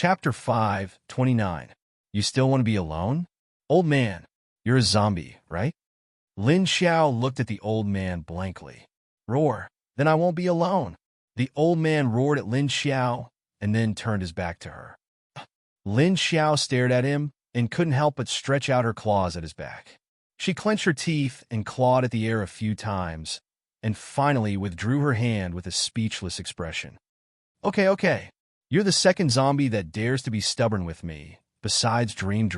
Chapter 5:29. You still want to be alone? Old man, you're a zombie, right? Lin Xiao looked at the old man blankly. Roar, then I won't be alone. The old man roared at Lin Xiao and then turned his back to her. Lin Xiao stared at him and couldn't help but stretch out her claws at his back. She clenched her teeth and clawed at the air a few times, and finally withdrew her hand with a speechless expression. Okay. You're the second zombie that dares to be stubborn with me, besides Dream.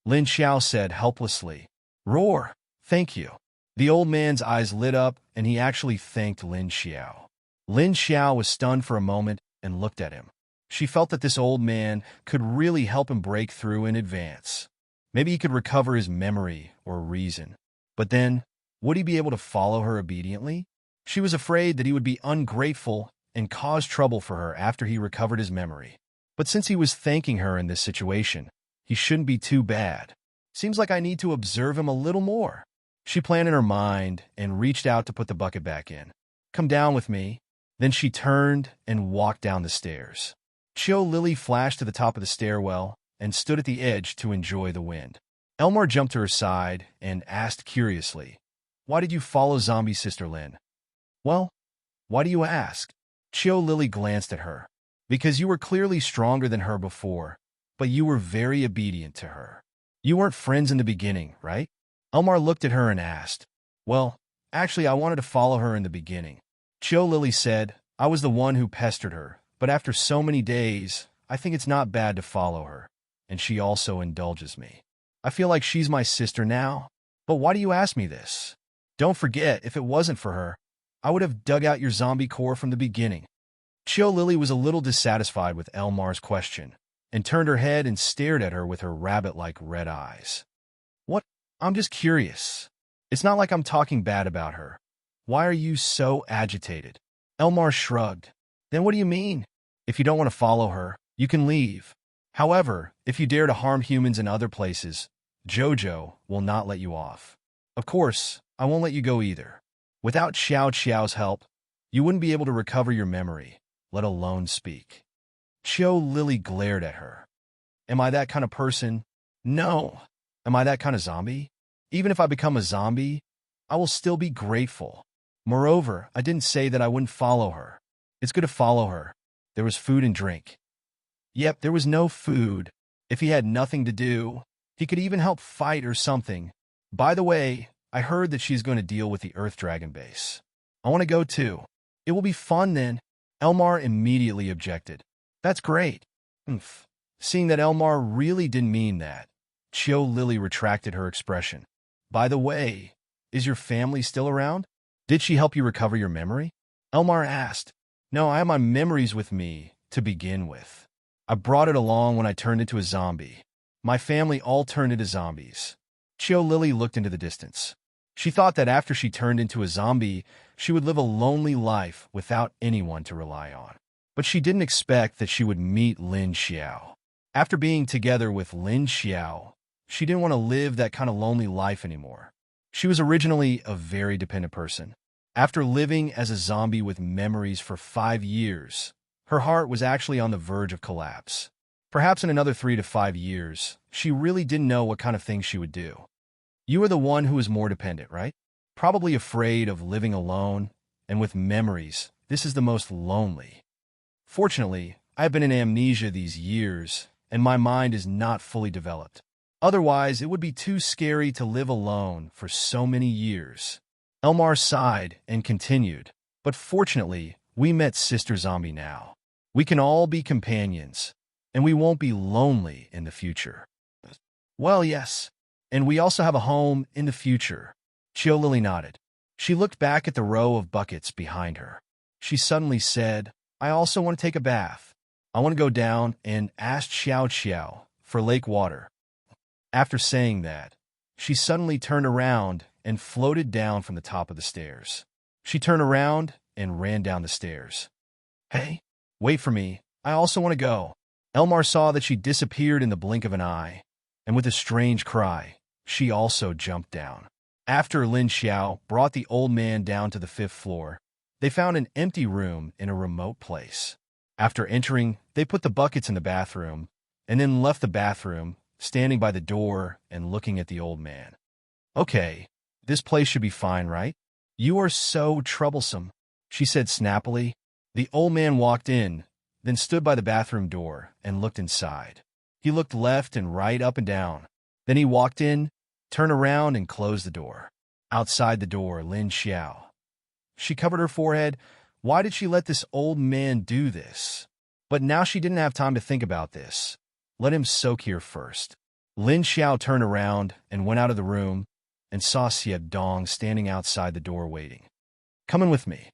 Lin Xiao said helplessly. Roar, thank you. The old man's eyes lit up, and he actually thanked Lin Xiao. Lin Xiao was stunned for a moment and looked at him. She felt that this old man could really help him break through in advance. Maybe he could recover his memory or reason. But then, would he be able to follow her obediently? She was afraid that he would be ungrateful and cause trouble for her after he recovered his memory. But since he was thanking her in this situation, he shouldn't be too bad. Seems like I need to observe him a little more. She planned in her mind and reached out to put the bucket back in. Come down with me. Then she turned and walked down the stairs. Chiu Lily flashed to the top of the stairwell and stood at the edge to enjoy the wind. Elmar jumped to her side and asked curiously, Why did you follow zombie Sister Lin? Well, why do you ask? Chiu Lily glanced at her. Because you were clearly stronger than her before, but you were very obedient to her. You weren't friends in the beginning, right? Elmar looked at her and asked, Well, actually I wanted to follow her in the beginning. Chiu Lily said, I was the one who pestered her, but after so many days, I think it's not bad to follow her, and she also indulges me. I feel like she's my sister now. But why do you ask me this? Don't forget, if it wasn't for her, I would have dug out your zombie core from the beginning. Chiu Lily was a little dissatisfied with Elmar's question, and turned her head and stared at her with her rabbit-like red eyes. What? I'm just curious. It's not like I'm talking bad about her. Why are you so agitated? Elmar shrugged. Then what do you mean? If you don't want to follow her, you can leave. However, if you dare to harm humans in other places, Jojo will not let you off. Of course, I won't let you go either. Without Xiao Xiao's help, you wouldn't be able to recover your memory, let alone speak. Chiu Lily glared at her. Am I that kind of person? No. Am I that kind of zombie? Even if I become a zombie, I will still be grateful. Moreover, I didn't say that I wouldn't follow her. It's good to follow her. There was food and drink. Yep, there was no food. If he had nothing to do, he could even help fight or something. By the way, I heard that she's going to deal with the Earth Dragon base. I want to go too. It will be fun then. Elmar immediately objected. That's great. Seeing that Elmar really didn't mean that, Chiu Lily retracted her expression. By the way, is your family still around? Did she help you recover your memory? Elmar asked. No, I have my memories with me to begin with. I brought it along when I turned into a zombie. My family all turned into zombies. Chiu Lily looked into the distance. She thought that after she turned into a zombie, she would live a lonely life without anyone to rely on. But she didn't expect that she would meet Lin Xiao. After being together with Lin Xiao, she didn't want to live that kind of lonely life anymore. She was originally a very dependent person. After living as a zombie with memories for 5 years, her heart was actually on the verge of collapse. Perhaps in another 3 to 5 years, she really didn't know what kind of things she would do. You are the one who is more dependent, right? Probably afraid of living alone, and with memories, this is the most lonely. Fortunately, I've been in amnesia these years, and my mind is not fully developed. Otherwise, it would be too scary to live alone for so many years. Elmar sighed and continued, but fortunately, we met Sister Zombie now. We can all be companions, and we won't be lonely in the future. Well, yes, and we also have a home in the future. Chiu Lily nodded. She looked back at the row of buckets behind her. She suddenly said, I also want to take a bath. I want to go down and ask Xiao Xiao for lake water. After saying that, she suddenly turned around and floated down from the top of the stairs. She turned around and ran down the stairs. Hey, wait for me. I also want to go. Elmar saw that she disappeared in the blink of an eye, and with a strange cry, she also jumped down. After Lin Xiao brought the old man down to the 5th floor, they found an empty room in a remote place. After entering They put the buckets in the bathroom, and then left the bathroom, standing by the door and looking at the old man. Okay, this place should be fine, right? You are so troublesome, she said snappily. The old man walked in, then stood by the bathroom door and looked inside. He looked left and right, up and down. Then he walked in, turned around, and closed the door. Outside the door, Lin Xiao. She covered her forehead. Why did she let this old man do this? But now she didn't have time to think about this. Let him soak here first. Lin Xiao turned around and went out of the room and saw Xie Dong standing outside the door waiting. Come in with me,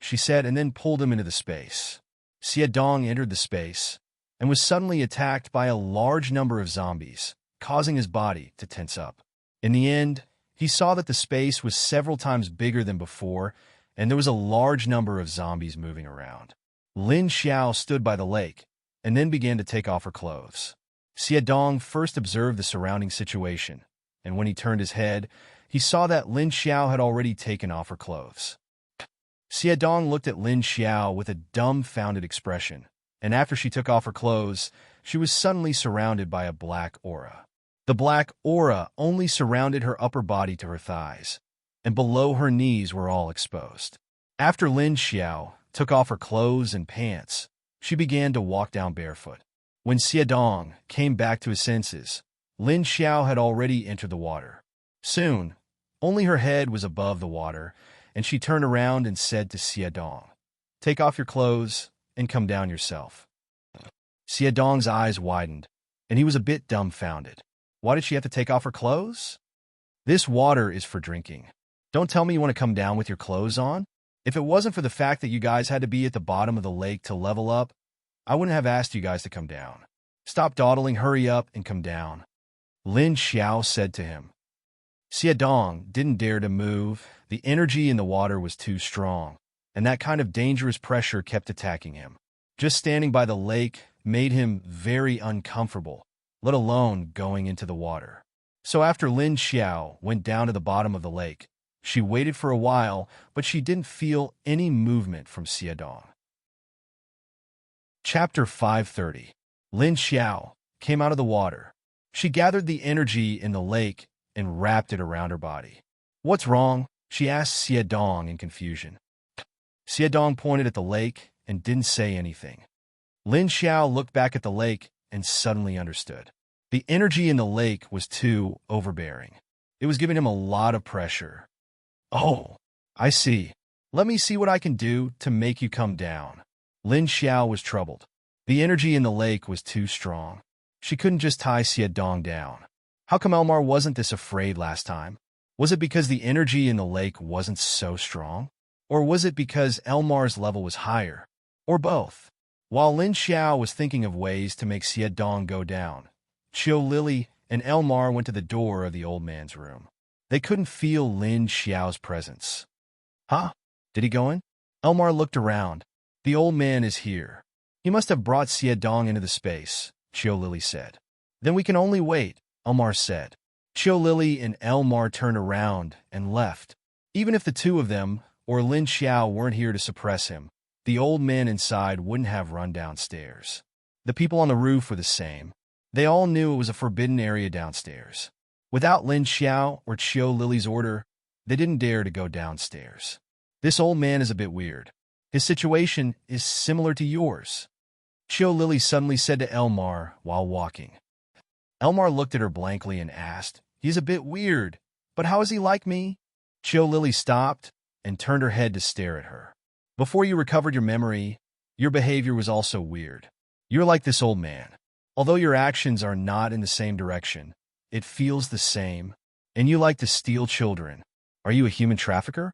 she said, and then pulled him into the space. Xie Dong entered the space and was suddenly attacked by a large number of zombies, causing his body to tense up. In the end, he saw that the space was several times bigger than before, and there was a large number of zombies moving around. Lin Xiao stood by the lake and then began to take off her clothes. Xie Dong first observed the surrounding situation, and when he turned his head, he saw that Lin Xiao had already taken off her clothes. Xie Dong looked at Lin Xiao with a dumbfounded expression, and after she took off her clothes, she was suddenly surrounded by a black aura. The black aura only surrounded her upper body to her thighs, and below her knees were all exposed. After Lin Xiao took off her clothes and pants, she began to walk down barefoot. When Xie Dong came back to his senses, Lin Xiao had already entered the water. Soon, only her head was above the water, and she turned around and said to Xie Dong, "Take off your clothes and come down yourself." Xie Dong's eyes widened, and he was a bit dumbfounded. Why did she have to take off her clothes? This water is for drinking. Don't tell me you want to come down with your clothes on. If it wasn't for the fact that you guys had to be at the bottom of the lake to level up, I wouldn't have asked you guys to come down. Stop dawdling, hurry up, and come down, Lin Xiao said to him. Xie Dong didn't dare to move. The energy in the water was too strong, and that kind of dangerous pressure kept attacking him. Just standing by the lake made him very uncomfortable, let alone going into the water. So after Lin Xiao went down to the bottom of the lake, she waited for a while, but she didn't feel any movement from Xie Dong. Chapter 530. Lin Xiao came out of the water. She gathered the energy in the lake and wrapped it around her body. What's wrong? She asked Xie Dong in confusion. Xie Dong pointed at the lake and didn't say anything. Lin Xiao looked back at the lake and suddenly understood. The energy in the lake was too overbearing. It was giving him a lot of pressure. Oh, I see. Let me see what I can do to make you come down. Lin Xiao was troubled. The energy in the lake was too strong. She couldn't just tie Xie Dong down. How come Elmar wasn't this afraid last time? Was it because the energy in the lake wasn't so strong? Or was it because Elmar's level was higher? Or both? While Lin Xiao was thinking of ways to make Xie Dong go down, Qiu Lily and Elmar went to the door of the old man's room. They couldn't feel Lin Xiao's presence. Huh? Did he go in? Elmar looked around. The old man is here. He must have brought Xie Dong into the space, Qiu Lily said. Then we can only wait, Elmar said. Qiu Lily and Elmar turned around and left. Even if the two of them or Lin Xiao weren't here to suppress him, the old man inside wouldn't have run downstairs. The people on the roof were the same. They all knew it was a forbidden area downstairs. Without Lin Xiao or Qiu Lily's order, they didn't dare to go downstairs. This old man is a bit weird. His situation is similar to yours, Qiu Lily suddenly said to Elmar while walking. Elmar looked at her blankly and asked, "He's a bit weird, but how is he like me?" Qiu Lily stopped and turned her head to stare at her. "Before you recovered your memory, your behavior was also weird. You're like this old man. Although your actions are not in the same direction, it feels the same, and you like to steal children. Are you a human trafficker?"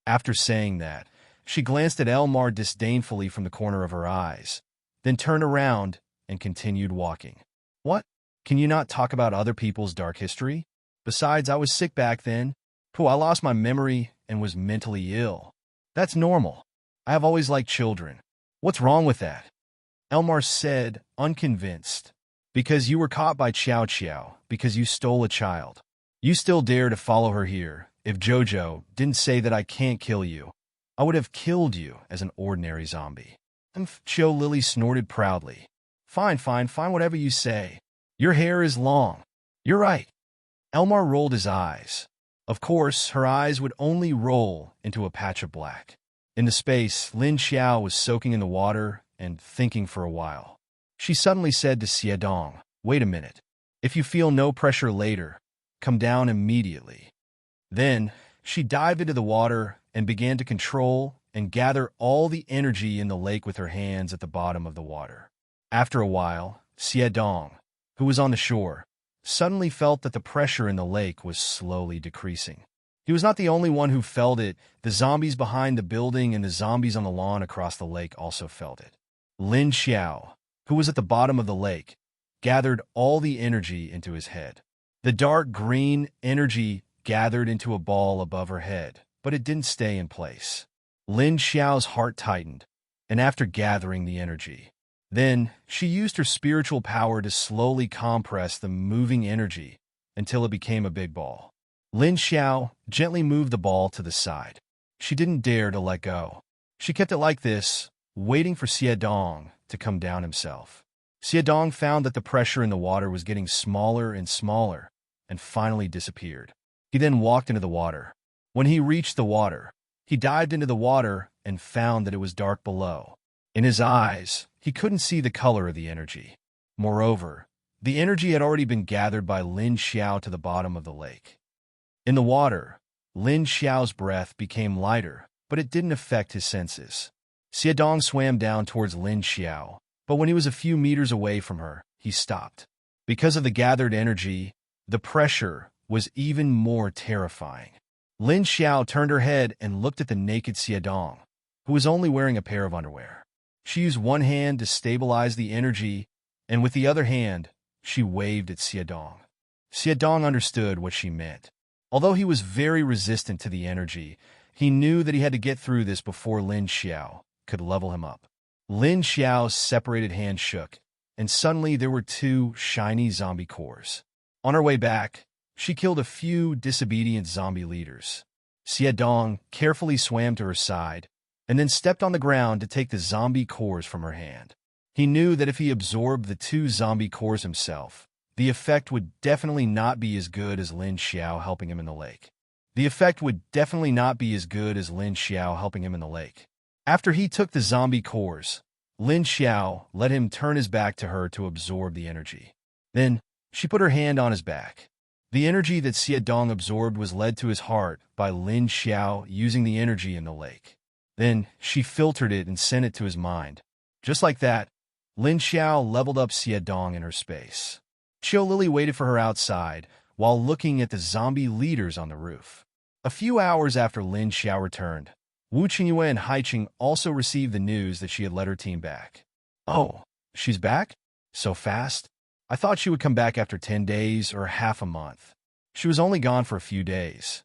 After saying that, she glanced at Elmar disdainfully from the corner of her eyes, then turned around and continued walking. "What? Can you not talk about other people's dark history? Besides, I was sick back then. I lost my memory and was mentally ill. That's normal. I have always liked children. What's wrong with that?" Elmar said, unconvinced. "Because you were caught by Qiao Qiao, because you stole a child. You still dare to follow her here. If Jojo didn't say that I can't kill you, I would have killed you as an ordinary zombie." Cho Lily snorted proudly. Fine, fine, fine, whatever you say. Your hair is long. You're right. Elmar rolled his eyes. Of course, her eyes would only roll into a patch of black. In the space, Lin Xiao was soaking in the water and thinking for a while. She suddenly said to Xiedong, "Wait a minute. If you feel no pressure later, come down immediately." Then, she dived into the water and began to control and gather all the energy in the lake with her hands at the bottom of the water. After a while, Xiedong, who was on the shore, suddenly felt that the pressure in the lake was slowly decreasing. He was not the only one who felt it. The zombies behind the building and the zombies on the lawn across the lake also felt it. Lin Xiao, who was at the bottom of the lake, gathered all the energy into his head. The dark green energy gathered into a ball above her head, but it didn't stay in place. Lin Xiao's heart tightened, and after gathering the energy, then she used her spiritual power to slowly compress the moving energy until it became a big ball. Lin Xiao gently moved the ball to the side. She didn't dare to let go. She kept it like this, waiting for Xiedong to come down himself. Xiedong found that the pressure in the water was getting smaller and smaller, and finally disappeared. He then walked into the water. When he reached the water, he dived into the water and found that it was dark below. In his eyes, he couldn't see the color of the energy. Moreover, the energy had already been gathered by Lin Xiao to the bottom of the lake. In the water, Lin Xiao's breath became lighter, but it didn't affect his senses. Xiedong swam down towards Lin Xiao, but when he was a few meters away from her, he stopped. Because of the gathered energy, the pressure was even more terrifying. Lin Xiao turned her head and looked at the naked Xiedong, who was only wearing a pair of underwear. She used one hand to stabilize the energy, and with the other hand, she waved at Xiedong. Xiedong understood what she meant. Although he was very resistant to the energy, he knew that he had to get through this before Lin Xiao could level him up. Lin Xiao's separated hand shook, and suddenly there were two shiny zombie cores. On her way back, she killed a few disobedient zombie leaders. Xiedong carefully swam to her side, and then stepped on the ground to take the zombie cores from her hand. He knew that if he absorbed the two zombie cores himself, the effect would definitely not be as good as Lin Xiao helping him in the lake. After he took the zombie cores, Lin Xiao let him turn his back to her to absorb the energy. Then, she put her hand on his back. The energy that Xiedong absorbed was led to his heart by Lin Xiao using the energy in the lake. Then, she filtered it and sent it to his mind. Just like that, Lin Xiao leveled up Xiedong in her space. Cho Lily waited for her outside, while looking at the zombie leaders on the roof. A few hours after Lin Xiao returned, Wu Qingyue and Haiqing also received the news that she had led her team back. "Oh, she's back? So fast? I thought she would come back after 10 days or half a month. She was only gone for a few days."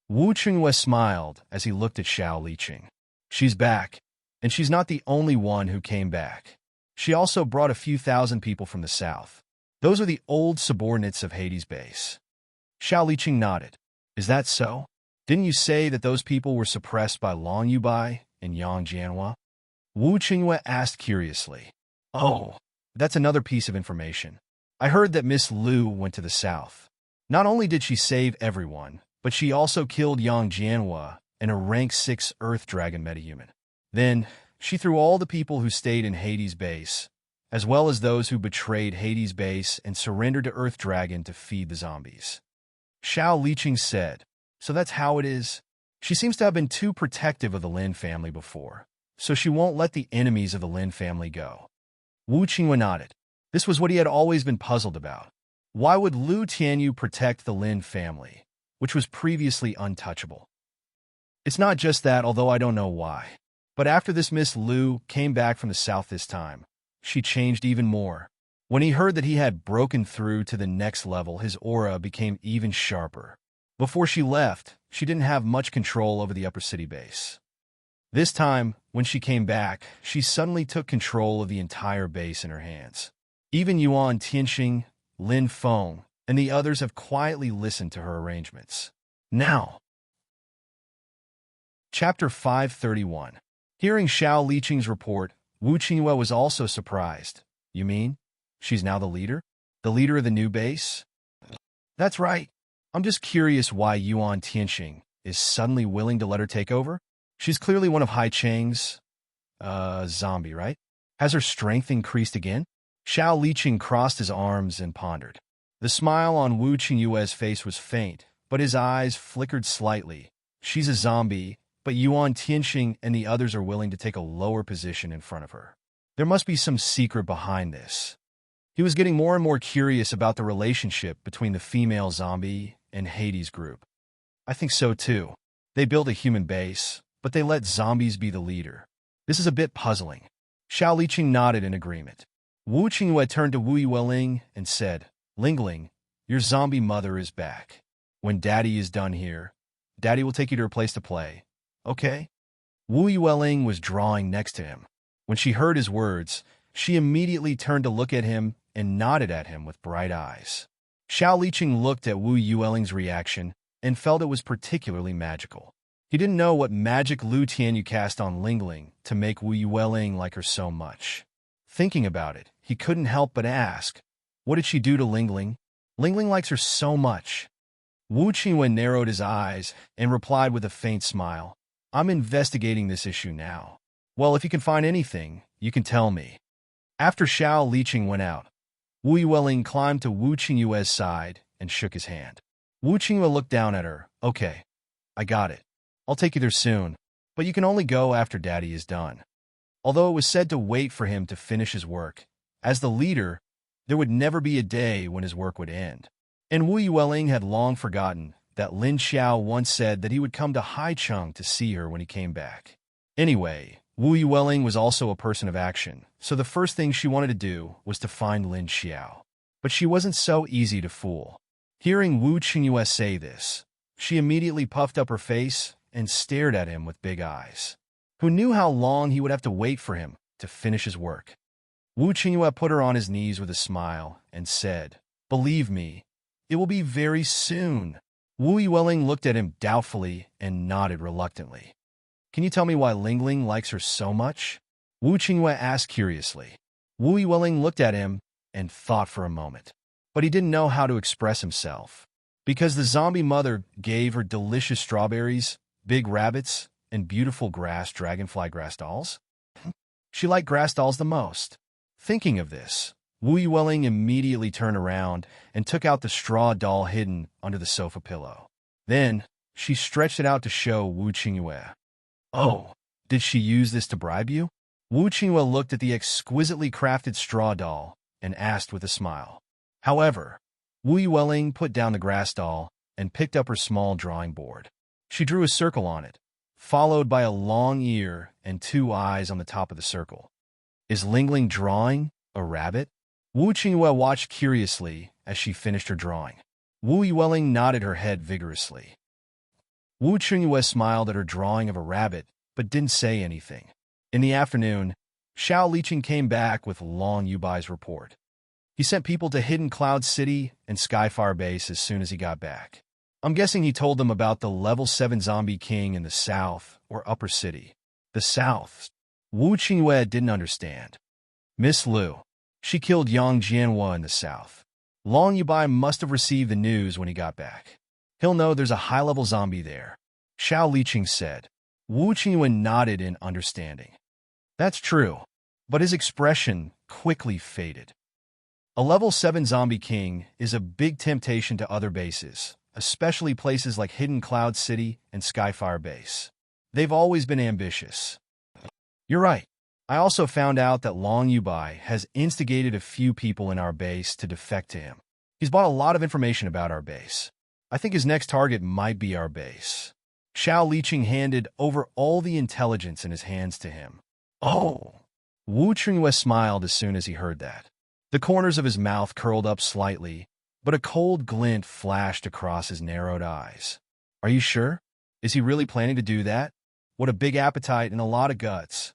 Wu Qingyue smiled as he looked at Xiao Liqing. "She's back, and she's not the only one who came back. She also brought a few thousand people from the south. Those are the old subordinates of Hades base." Xiao Liqing nodded. "Is that so? Didn't you say that those people were suppressed by Long Yubai and Yang Jianhua?" Wu Qingyue asked curiously. "Oh, that's another piece of information. I heard that Miss Liu went to the south. Not only did she save everyone, but she also killed Yang Jianhua and a rank 6 Earth Dragon metahuman. Then, she threw all the people who stayed in Hades base, as well as those who betrayed Hades base and surrendered to Earth Dragon to feed the zombies." Xiao Liqing said, "So that's how it is? She seems to have been too protective of the Lin family before, so she won't let the enemies of the Lin family go." Wu Qingyue nodded. This was what he had always been puzzled about. Why would Liu Tianyu protect the Lin family, which was previously untouchable? It's not just that, although I don't know why. But after this Miss Liu came back from the south this time, she changed even more. When he heard that he had broken through to the next level, his aura became even sharper. Before she left, she didn't have much control over the upper city base. This time, when she came back, she suddenly took control of the entire base in her hands. Even Yuan Tianxing, Lin Feng, and the others have quietly listened to her arrangements. Now, Chapter 531. Hearing Xiao Liqing's report, Wu Qingyue was also surprised. You mean she's now the leader? The leader of the new base? That's right. I'm just curious why Yuan Tianxing is suddenly willing to let her take over. She's clearly one of Hai Cheng's, zombie, right? Has her strength increased again? Xiao Liqing crossed his arms and pondered. The smile on Wu Qingyue's face was faint, but his eyes flickered slightly. She's a zombie, but Yuan Tianxing and the others are willing to take a lower position in front of her. There must be some secret behind this. He was getting more and more curious about the relationship between the female zombie and Hades' group. I think so too. They built a human base, but they let zombies be the leader. This is a bit puzzling. Xiao Liqing nodded in agreement. Wu Qingyue turned to Wu Yueling and said, Lingling, your zombie mother is back. When Daddy is done here, Daddy will take you to her place to play. Okay? Wu Yueling was drawing next to him. When she heard his words, she immediately turned to look at him and nodded at him with bright eyes. Xiao Liqing looked at Wu Yueling's reaction and felt it was particularly magical. He didn't know what magic Lu Tianyu cast on Lingling to make Wu Yueling like her so much. Thinking about it, he couldn't help but ask, what did she do to Lingling? Lingling likes her so much. Wu Qingyue narrowed his eyes and replied with a faint smile, I'm investigating this issue now. Well, if you can find anything, you can tell me. After Xiao Liqing went out, Wu Yueling climbed to Wu Qingyue's side and shook his hand. Wu Qingyue looked down at her. Okay, I got it. I'll take you there soon, but you can only go after Daddy is done. Although it was said to wait for him to finish his work, as the leader, there would never be a day when his work would end. And Wu Yueling had long forgotten that Lin Xiao once said that he would come to Haicheng to see her when he came back. Anyway, Wu Yueling was also a person of action, so the first thing she wanted to do was to find Lin Xiao. But she wasn't so easy to fool. Hearing Wu Qingyue say this, she immediately puffed up her face and stared at him with big eyes. Who knew how long he would have to wait for him to finish his work? Wu Qingyue put her on his knees with a smile and said, Believe me, it will be very soon. Wu Yueling looked at him doubtfully and nodded reluctantly. Can you tell me why Lingling likes her so much? Wu Qingyue asked curiously. Wu Yueling looked at him and thought for a moment. But he didn't know how to express himself. Because the zombie mother gave her delicious strawberries, big rabbits, and beautiful dragonfly grass dolls? She liked grass dolls the most. Thinking of this, Wu Yueling immediately turned around and took out the straw doll hidden under the sofa pillow. Then, she stretched it out to show Wu Qingyue. Oh, did she use this to bribe you? Wu Qingyue looked at the exquisitely crafted straw doll and asked with a smile. However, Wu Yueling put down the grass doll and picked up her small drawing board. She drew a circle on it, followed by a long ear and 2 eyes on the top of the circle. Is Lingling drawing a rabbit? Wu Qingyue watched curiously as she finished her drawing. Wu Yueling nodded her head vigorously. Wu Qingyue smiled at her drawing of a rabbit, but didn't say anything. In the afternoon, Xiao Liqing came back with Long Yubai's report. He sent people to Hidden Cloud City and Skyfire Base as soon as he got back. I'm guessing he told them about the level 7 zombie king in the south or upper city. The south. Wu Qingyue didn't understand. Miss Lu. She killed Yang Jianhua in the south. Long Yubai must have received the news when he got back. He'll know there's a high-level zombie there, Xiao Liqing said. Wu Qingyue nodded in understanding. That's true, but his expression quickly faded. A level 7 zombie king is a big temptation to other bases, especially places like Hidden Cloud City and Skyfire Base. They've always been ambitious. You're right. I also found out that Long Yubai has instigated a few people in our base to defect to him. He's bought a lot of information about our base. I think his next target might be our base. Xiao Liqing handed over all the intelligence in his hands to him. Oh! Wu Qingyue smiled as soon as he heard that. The corners of his mouth curled up slightly, but a cold glint flashed across his narrowed eyes. Are you sure? Is he really planning to do that? What a big appetite and a lot of guts.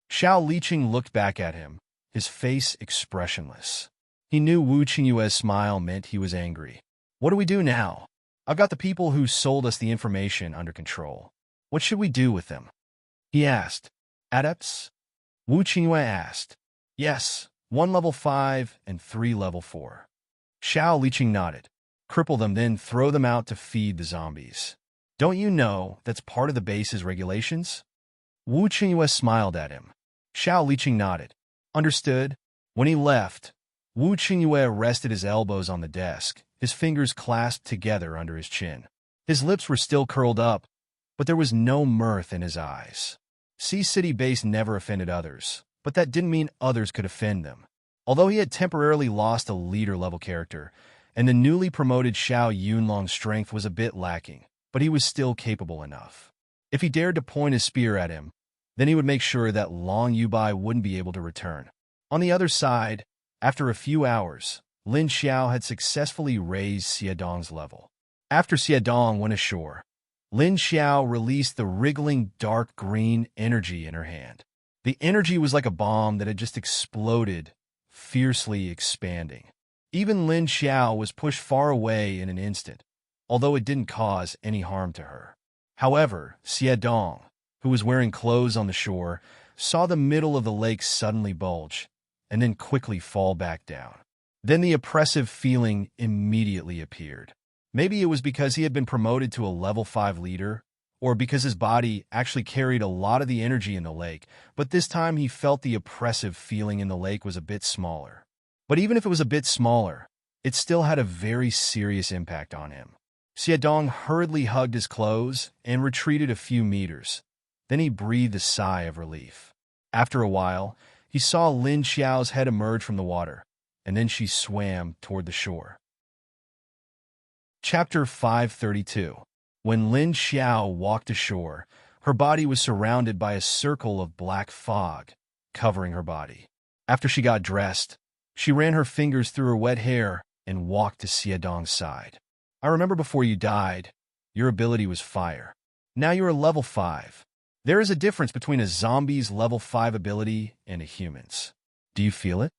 Xiao Liqing looked back at him, his face expressionless. He knew Wu Qingyue's smile meant he was angry. What do we do now? I've got the people who sold us the information under control. What should we do with them? He asked. Adepts? Wu Qingyue asked. Yes, 1 level 5 and 3 level 4. Xiao Liqing nodded. Cripple them, then throw them out to feed the zombies. Don't you know that's part of the base's regulations? Wu Qingyue smiled at him. Xiao Liqing nodded. Understood. When he left, Wu Qingyue rested his elbows on the desk, his fingers clasped together under his chin. His lips were still curled up, but there was no mirth in his eyes. Sea City Base never offended others, but that didn't mean others could offend them. Although he had temporarily lost a leader-level character, and the newly promoted Xiao Yunlong's strength was a bit lacking, but he was still capable enough. If he dared to point his spear at him, then he would make sure that Long Yubai wouldn't be able to return. On the other side, after a few hours, Lin Xiao had successfully raised Xiadong's level. After Xiadong went ashore, Lin Xiao released the wriggling dark green energy in her hand. The energy was like a bomb that had just exploded, fiercely expanding. Even Lin Xiao was pushed far away in an instant, although it didn't cause any harm to her. However, Xiadong, who was wearing clothes on the shore, saw the middle of the lake suddenly bulge, and then quickly fall back down. Then the oppressive feeling immediately appeared. Maybe it was because he had been promoted to a level 5 leader, or because his body actually carried a lot of the energy in the lake, but this time he felt the oppressive feeling in the lake was a bit smaller. But even if it was a bit smaller, it still had a very serious impact on him. Xiadong hurriedly hugged his clothes and retreated a few meters. Then he breathed a sigh of relief. After a while, he saw Lin Xiao's head emerge from the water, and then she swam toward the shore. Chapter 532. When Lin Xiao walked ashore, her body was surrounded by a circle of black fog, covering her body. After she got dressed, she ran her fingers through her wet hair and walked to Xiadong's side. I remember before you died, your ability was fire. Now you're a level 5. There is a difference between a zombie's level 5 ability and a human's. Do you feel it?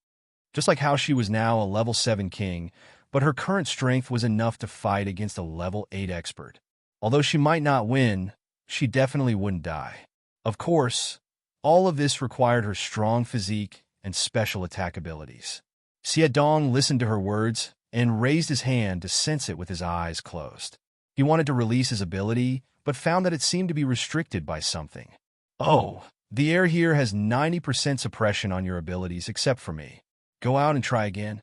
Just like how she was now a level 7 king, but her current strength was enough to fight against a level 8 expert. Although she might not win, she definitely wouldn't die. Of course, all of this required her strong physique and special attack abilities. Xiadong listened to her words and raised his hand to sense it with his eyes closed. He wanted to release his ability, but found that it seemed to be restricted by something. Oh, the air here has 90% suppression on your abilities except for me. Go out and try again.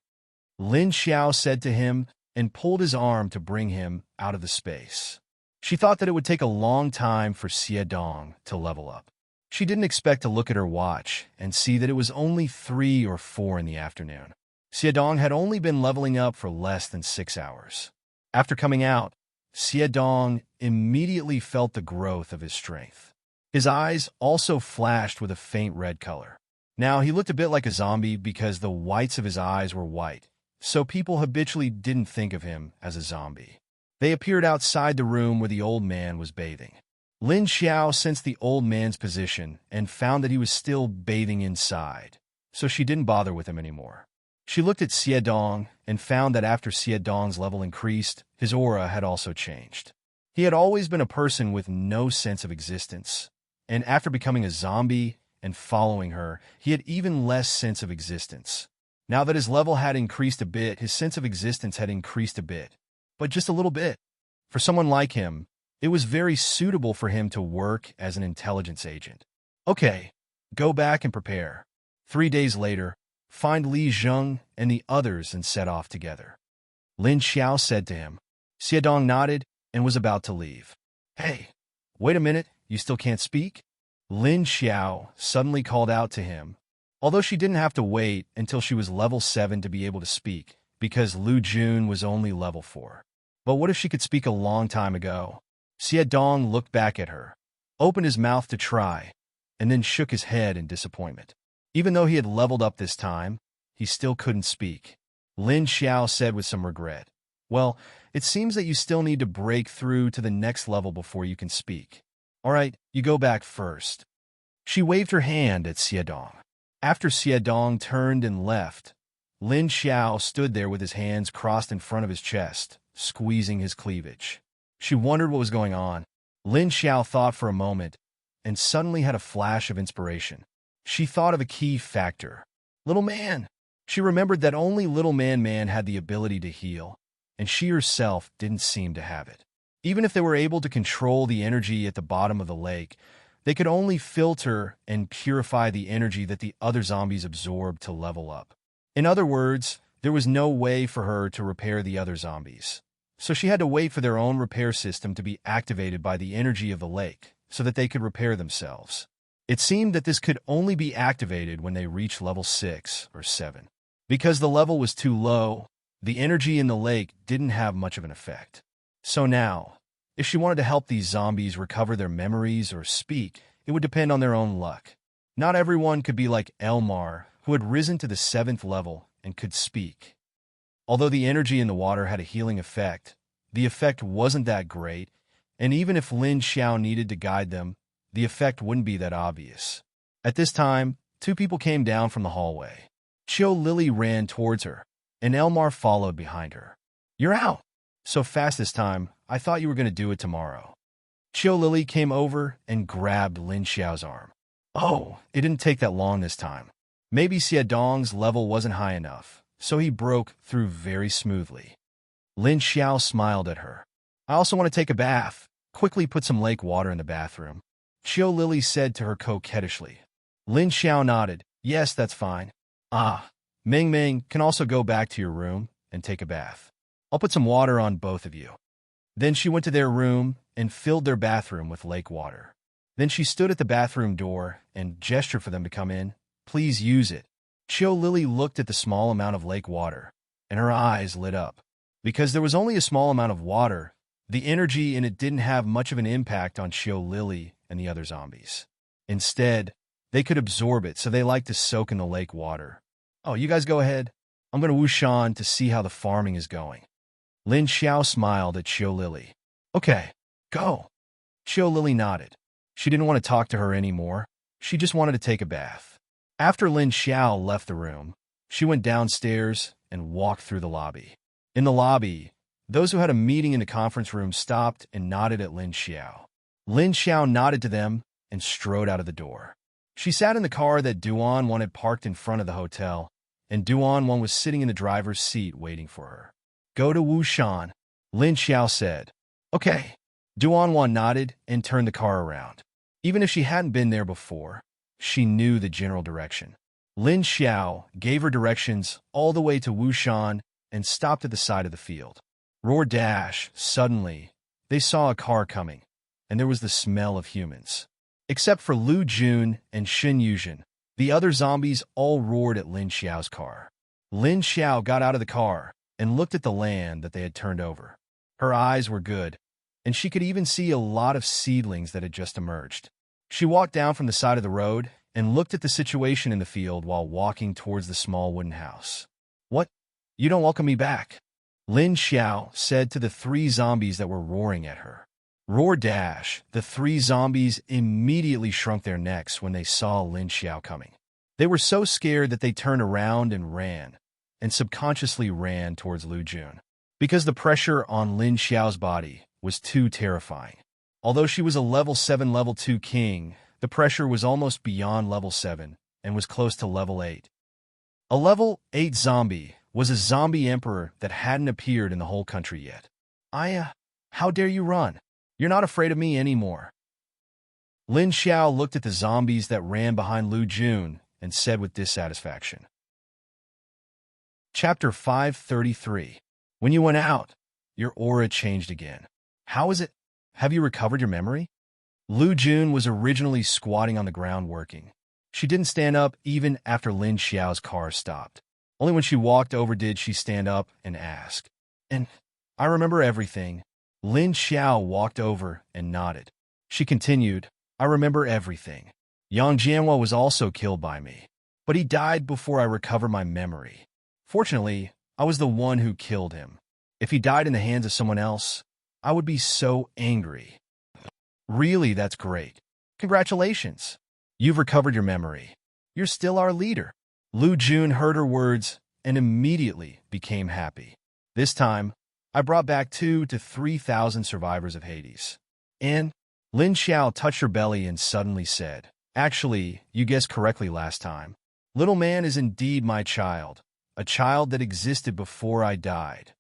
Lin Xiao said to him and pulled his arm to bring him out of the space. She thought that it would take a long time for Xiadong to level up. She didn't expect to look at her watch and see that it was only 3 or 4 in the afternoon. Xiadong had only been leveling up for less than 6 hours. After coming out, Xiadong immediately felt the growth of his strength. His eyes also flashed with a faint red color. Now, he looked a bit like a zombie because the whites of his eyes were white, so people habitually didn't think of him as a zombie. They appeared outside the room where the old man was bathing. Lin Xiao sensed the old man's position and found that he was still bathing inside, so she didn't bother with him anymore. She looked at Xiadong and found that after Xiadong's level increased, his aura had also changed. He had always been a person with no sense of existence, and after becoming a zombie and following her, he had even less sense of existence. Now that his level had increased a bit, his sense of existence had increased a bit, but just a little bit. For someone like him, it was very suitable for him to work as an intelligence agent. Okay, go back and prepare. 3 days later, find Li Zheng and the others and set off together. Lin Xiao said to him. Xiadong nodded and was about to leave. Hey, wait a minute, you still can't speak? Lin Xiao suddenly called out to him, although she didn't have to wait until she was level 7 to be able to speak, because Lu Jun was only level 4. But what if she could speak a long time ago? Xiadong looked back at her, opened his mouth to try, and then shook his head in disappointment. Even though he had leveled up this time, he still couldn't speak. Lin Xiao said with some regret, Well, it seems that you still need to break through to the next level before you can speak. All right, you go back first. She waved her hand at Xiadong. After Xiadong turned and left, Lin Xiao stood there with his hands crossed in front of his chest, squeezing his cleavage. She wondered what was going on. Lin Xiao thought for a moment, and suddenly had a flash of inspiration. She thought of a key factor. Little Man. She remembered that only Little Man had the ability to heal, and she herself didn't seem to have it. Even if they were able to control the energy at the bottom of the lake, they could only filter and purify the energy that the other zombies absorbed to level up. In other words, there was no way for her to repair the other zombies. So she had to wait for their own repair system to be activated by the energy of the lake so that they could repair themselves. It seemed that this could only be activated when they reached level 6 or 7. Because the level was too low, the energy in the lake didn't have much of an effect. So now, if she wanted to help these zombies recover their memories or speak, it would depend on their own luck. Not everyone could be like Elmar, who had risen to the 7th level and could speak. Although the energy in the water had a healing effect, the effect wasn't that great, and even if Lin Xiao needed to guide them, the effect wouldn't be that obvious. At this time, 2 people came down from the hallway. Chiu Lily ran towards her, and Elmar followed behind her. "You're out! So fast this time, I thought you were going to do it tomorrow." Chiu Lily came over and grabbed Lin Xiao's arm. Oh, it didn't take that long this time. Maybe Xiaodong's level wasn't high enough, so he broke through very smoothly. Lin Xiao smiled at her. "I also want to take a bath. Quickly put some lake water in the bathroom," Chiu Lily said to her coquettishly. Lin Xiao nodded. "Yes, that's fine." "Ah, Ming Ming can also go back to your room and take a bath. I'll put some water on both of you." Then she went to their room and filled their bathroom with lake water. Then she stood at the bathroom door and gestured for them to come in. "Please use it." Chiu Lily looked at the small amount of lake water, and her eyes lit up. Because there was only a small amount of water, the energy in it didn't have much of an impact on Chiu Lily and the other zombies. Instead, they could absorb it, so they liked to soak in the lake water. "Oh, you guys go ahead. I'm going to Wushan to see how the farming is going." Lin Xiao smiled at Chiu Lily. "Okay, go." Chiu Lily nodded. She didn't want to talk to her anymore. She just wanted to take a bath. After Lin Xiao left the room, she went downstairs and walked through the lobby. In the lobby, those who had a meeting in the conference room stopped and nodded at Lin Xiao. Lin Xiao nodded to them and strode out of the door. She sat in the car that Duan Wan had parked in front of the hotel, and Duan Wan was sitting in the driver's seat waiting for her. "Go to Wushan," Lin Xiao said. "Okay." Duan Wan nodded and turned the car around. Even if she hadn't been there before, she knew the general direction. Lin Xiao gave her directions all the way to Wushan and stopped at the side of the field. Roar dash! Suddenly, they saw a car coming, and there was the smell of humans. Except for Lu Jun and Shen Yuzhen, the other zombies all roared at Lin Xiao's car. Lin Xiao got out of the car and looked at the land that they had turned over. Her eyes were good, and she could even see a lot of seedlings that had just emerged. She walked down from the side of the road and looked at the situation in the field while walking towards the small wooden house. "What? You don't welcome me back?" Lin Xiao said to the 3 zombies that were roaring at her. Roar dash! The 3 zombies immediately shrunk their necks when they saw Lin Xiao coming. They were so scared that they turned around and ran, and subconsciously ran towards Lu Jun. Because the pressure on Lin Xiao's body was too terrifying. Although she was a level 7, level 2 king, the pressure was almost beyond level 7 and was close to level 8. A level 8 zombie was a zombie emperor that hadn't appeared in the whole country yet. How dare you run? You're not afraid of me anymore." Lin Xiao looked at the zombies that ran behind Lu Jun and said with dissatisfaction. Chapter 533. When you went out, your aura changed again. How is it? Have you recovered your memory? Lu Jun was originally squatting on the ground working. She didn't stand up even after Lin Xiao's car stopped. Only when she walked over did she stand up and ask. "And I remember everything." Lin Xiao walked over and nodded. She continued, "I remember everything. Yang Jianhua was also killed by me, but he died before I recovered my memory. Fortunately, I was the one who killed him. If he died in the hands of someone else, I would be so angry." "Really, that's great. Congratulations. You've recovered your memory. You're still our leader." Lu Jun heard her words and immediately became happy. "This time, I brought back 2,000 to 3,000 survivors of Hades." And Lin Xiao touched her belly and suddenly said, Actually, you guessed correctly last time. Little man is indeed my child, a child that existed before I died.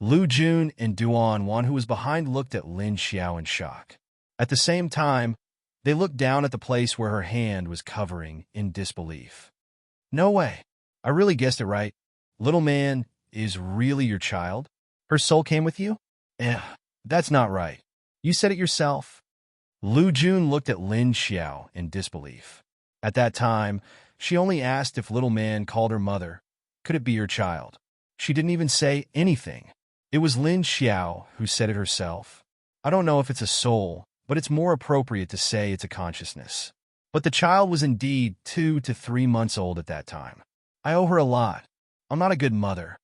Lu Jun and Duan Wan, who was behind, looked at Lin Xiao in shock. At the same time, they looked down at the place where her hand was covering in disbelief. No way. I really guessed it right. Little man is really your child? Her soul came with you? That's not right. You said it yourself. Lu Jun looked at Lin Xiao in disbelief. At that time, she only asked if little man called her mother. Could it be your child? She didn't even say anything. It was Lin Xiao who said it herself. I don't know if it's a soul, but it's more appropriate to say it's a consciousness. But the child was indeed 2 to 3 months old at that time. I owe her a lot. I'm not a good mother.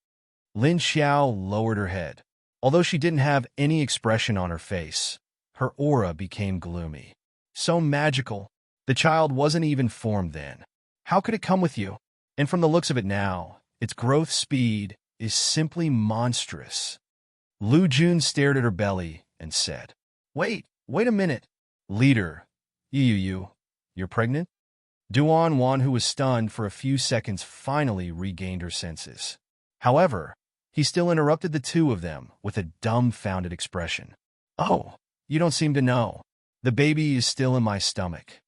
Lin Xiao lowered her head. Although she didn't have any expression on her face, her aura became gloomy. So magical. The child wasn't even formed then. How could it come with you? And from the looks of it now, its growth speed is simply monstrous. Lu Jun stared at her belly and said, wait a minute. Leader, you're pregnant? Duan Wan, who was stunned for a few seconds, finally regained her senses. However, he still interrupted the two of them with a dumbfounded expression. Oh, you don't seem to know. The baby is still in my stomach.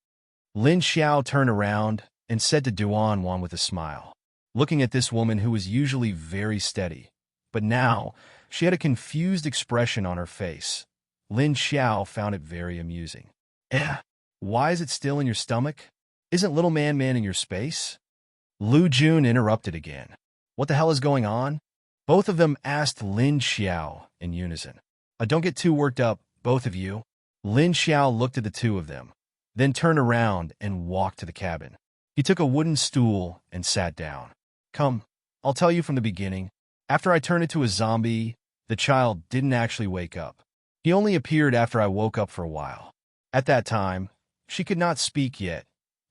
Lin Xiao turned around and said to Duan Wan with a smile, looking at this woman who was usually very steady, but now she had a confused expression on her face. Lin Xiao found it very amusing. Why is it still in your stomach? Isn't little man in your space? Lu Jun interrupted again. What the hell is going on? Both of them asked Lin Xiao in unison. Don't get too worked up, both of you. Lin Xiao looked at the two of them, then turned around and walked to the cabin. He took a wooden stool and sat down. Come, I'll tell you from the beginning. After I turned into a zombie, the child didn't actually wake up. He only appeared after I woke up for a while. At that time, she could not speak yet,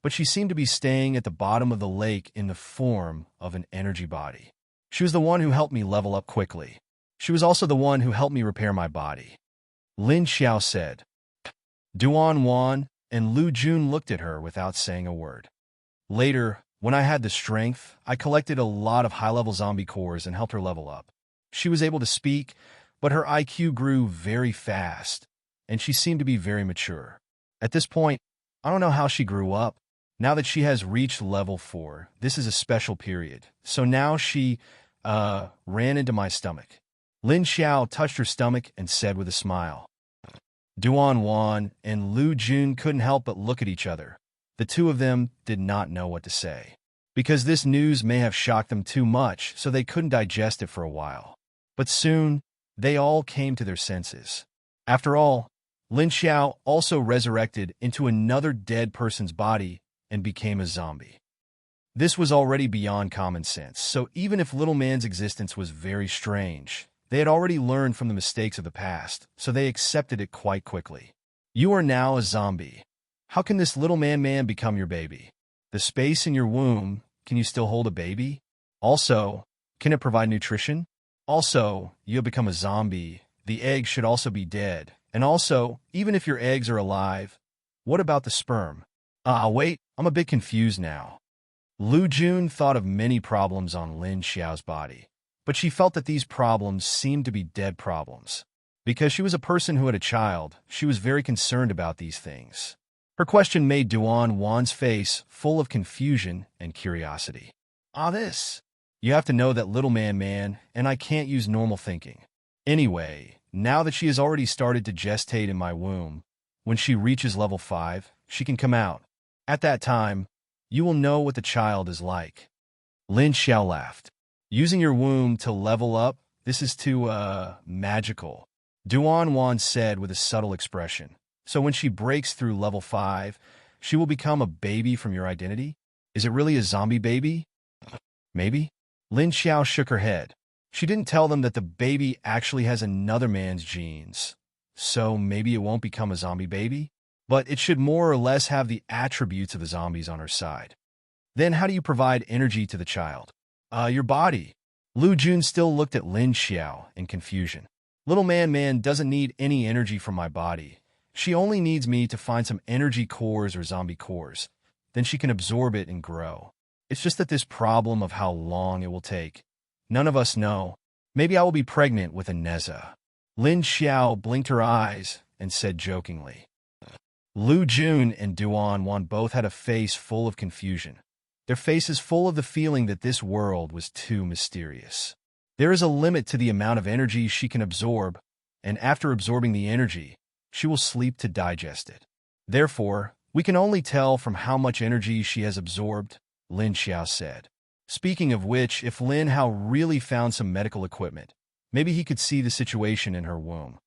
but she seemed to be staying at the bottom of the lake in the form of an energy body. She was the one who helped me level up quickly. She was also the one who helped me repair my body. Lin Xiao said. Duan Wan and Lu Jun looked at her without saying a word. Later, when I had the strength, I collected a lot of high-level zombie cores and helped her level up. She was able to speak, but her IQ grew very fast, and she seemed to be very mature. At this point, I don't know how she grew up. Now that she has reached level 4, this is a special period. So now she, ran into my stomach. Lin Xiao touched her stomach and said with a smile. Duan Wan and Lu Jun couldn't help but look at each other. The two of them did not know what to say, because this news may have shocked them too much, so they couldn't digest it for a while. But soon, they all came to their senses. After all, Lin Xiao also resurrected into another dead person's body and became a zombie. This was already beyond common sense, so even if little man's existence was very strange, they had already learned from the mistakes of the past, so they accepted it quite quickly. You are now a zombie. How can this little man become your baby? The space in your womb, can you still hold a baby? Also, can it provide nutrition? Also, you have become a zombie. The egg should also be dead. And also, even if your eggs are alive, what about the sperm? Wait, I'm a bit confused now. Lu Jun thought of many problems on Lin Xiao's body, but she felt that these problems seemed to be dead problems. Because she was a person who had a child, she was very concerned about these things. Her question made Duan Wan's face full of confusion and curiosity. This. You have to know that little man, and I can't use normal thinking. Anyway, now that she has already started to gestate in my womb, when she reaches level 5, she can come out. At that time, you will know what the child is like. Lin Xiao laughed. Using your womb to level up, this is too, magical. Duan Wan said with a subtle expression. So when she breaks through level 5, she will become a baby from your identity? Is it really a zombie baby? Maybe? Lin Xiao shook her head. She didn't tell them that the baby actually has another man's genes. So maybe it won't become a zombie baby? But it should more or less have the attributes of the zombies on her side. Then how do you provide energy to the child? Your body. Lu Jun still looked at Lin Xiao in confusion. Little man doesn't need any energy from my body. She only needs me to find some energy cores or zombie cores. Then she can absorb it and grow. It's just that this problem of how long it will take. None of us know. Maybe I will be pregnant with a Neza. Lin Xiao blinked her eyes and said jokingly. Lu Jun and Duan Wan both had a face full of confusion. Their faces full of the feeling that this world was too mysterious. There is a limit to the amount of energy she can absorb, and after absorbing the energy, she will sleep to digest it. Therefore, we can only tell from how much energy she has absorbed, Lin Xiao said. Speaking of which, if Lin Hao really found some medical equipment, maybe he could see the situation in her womb.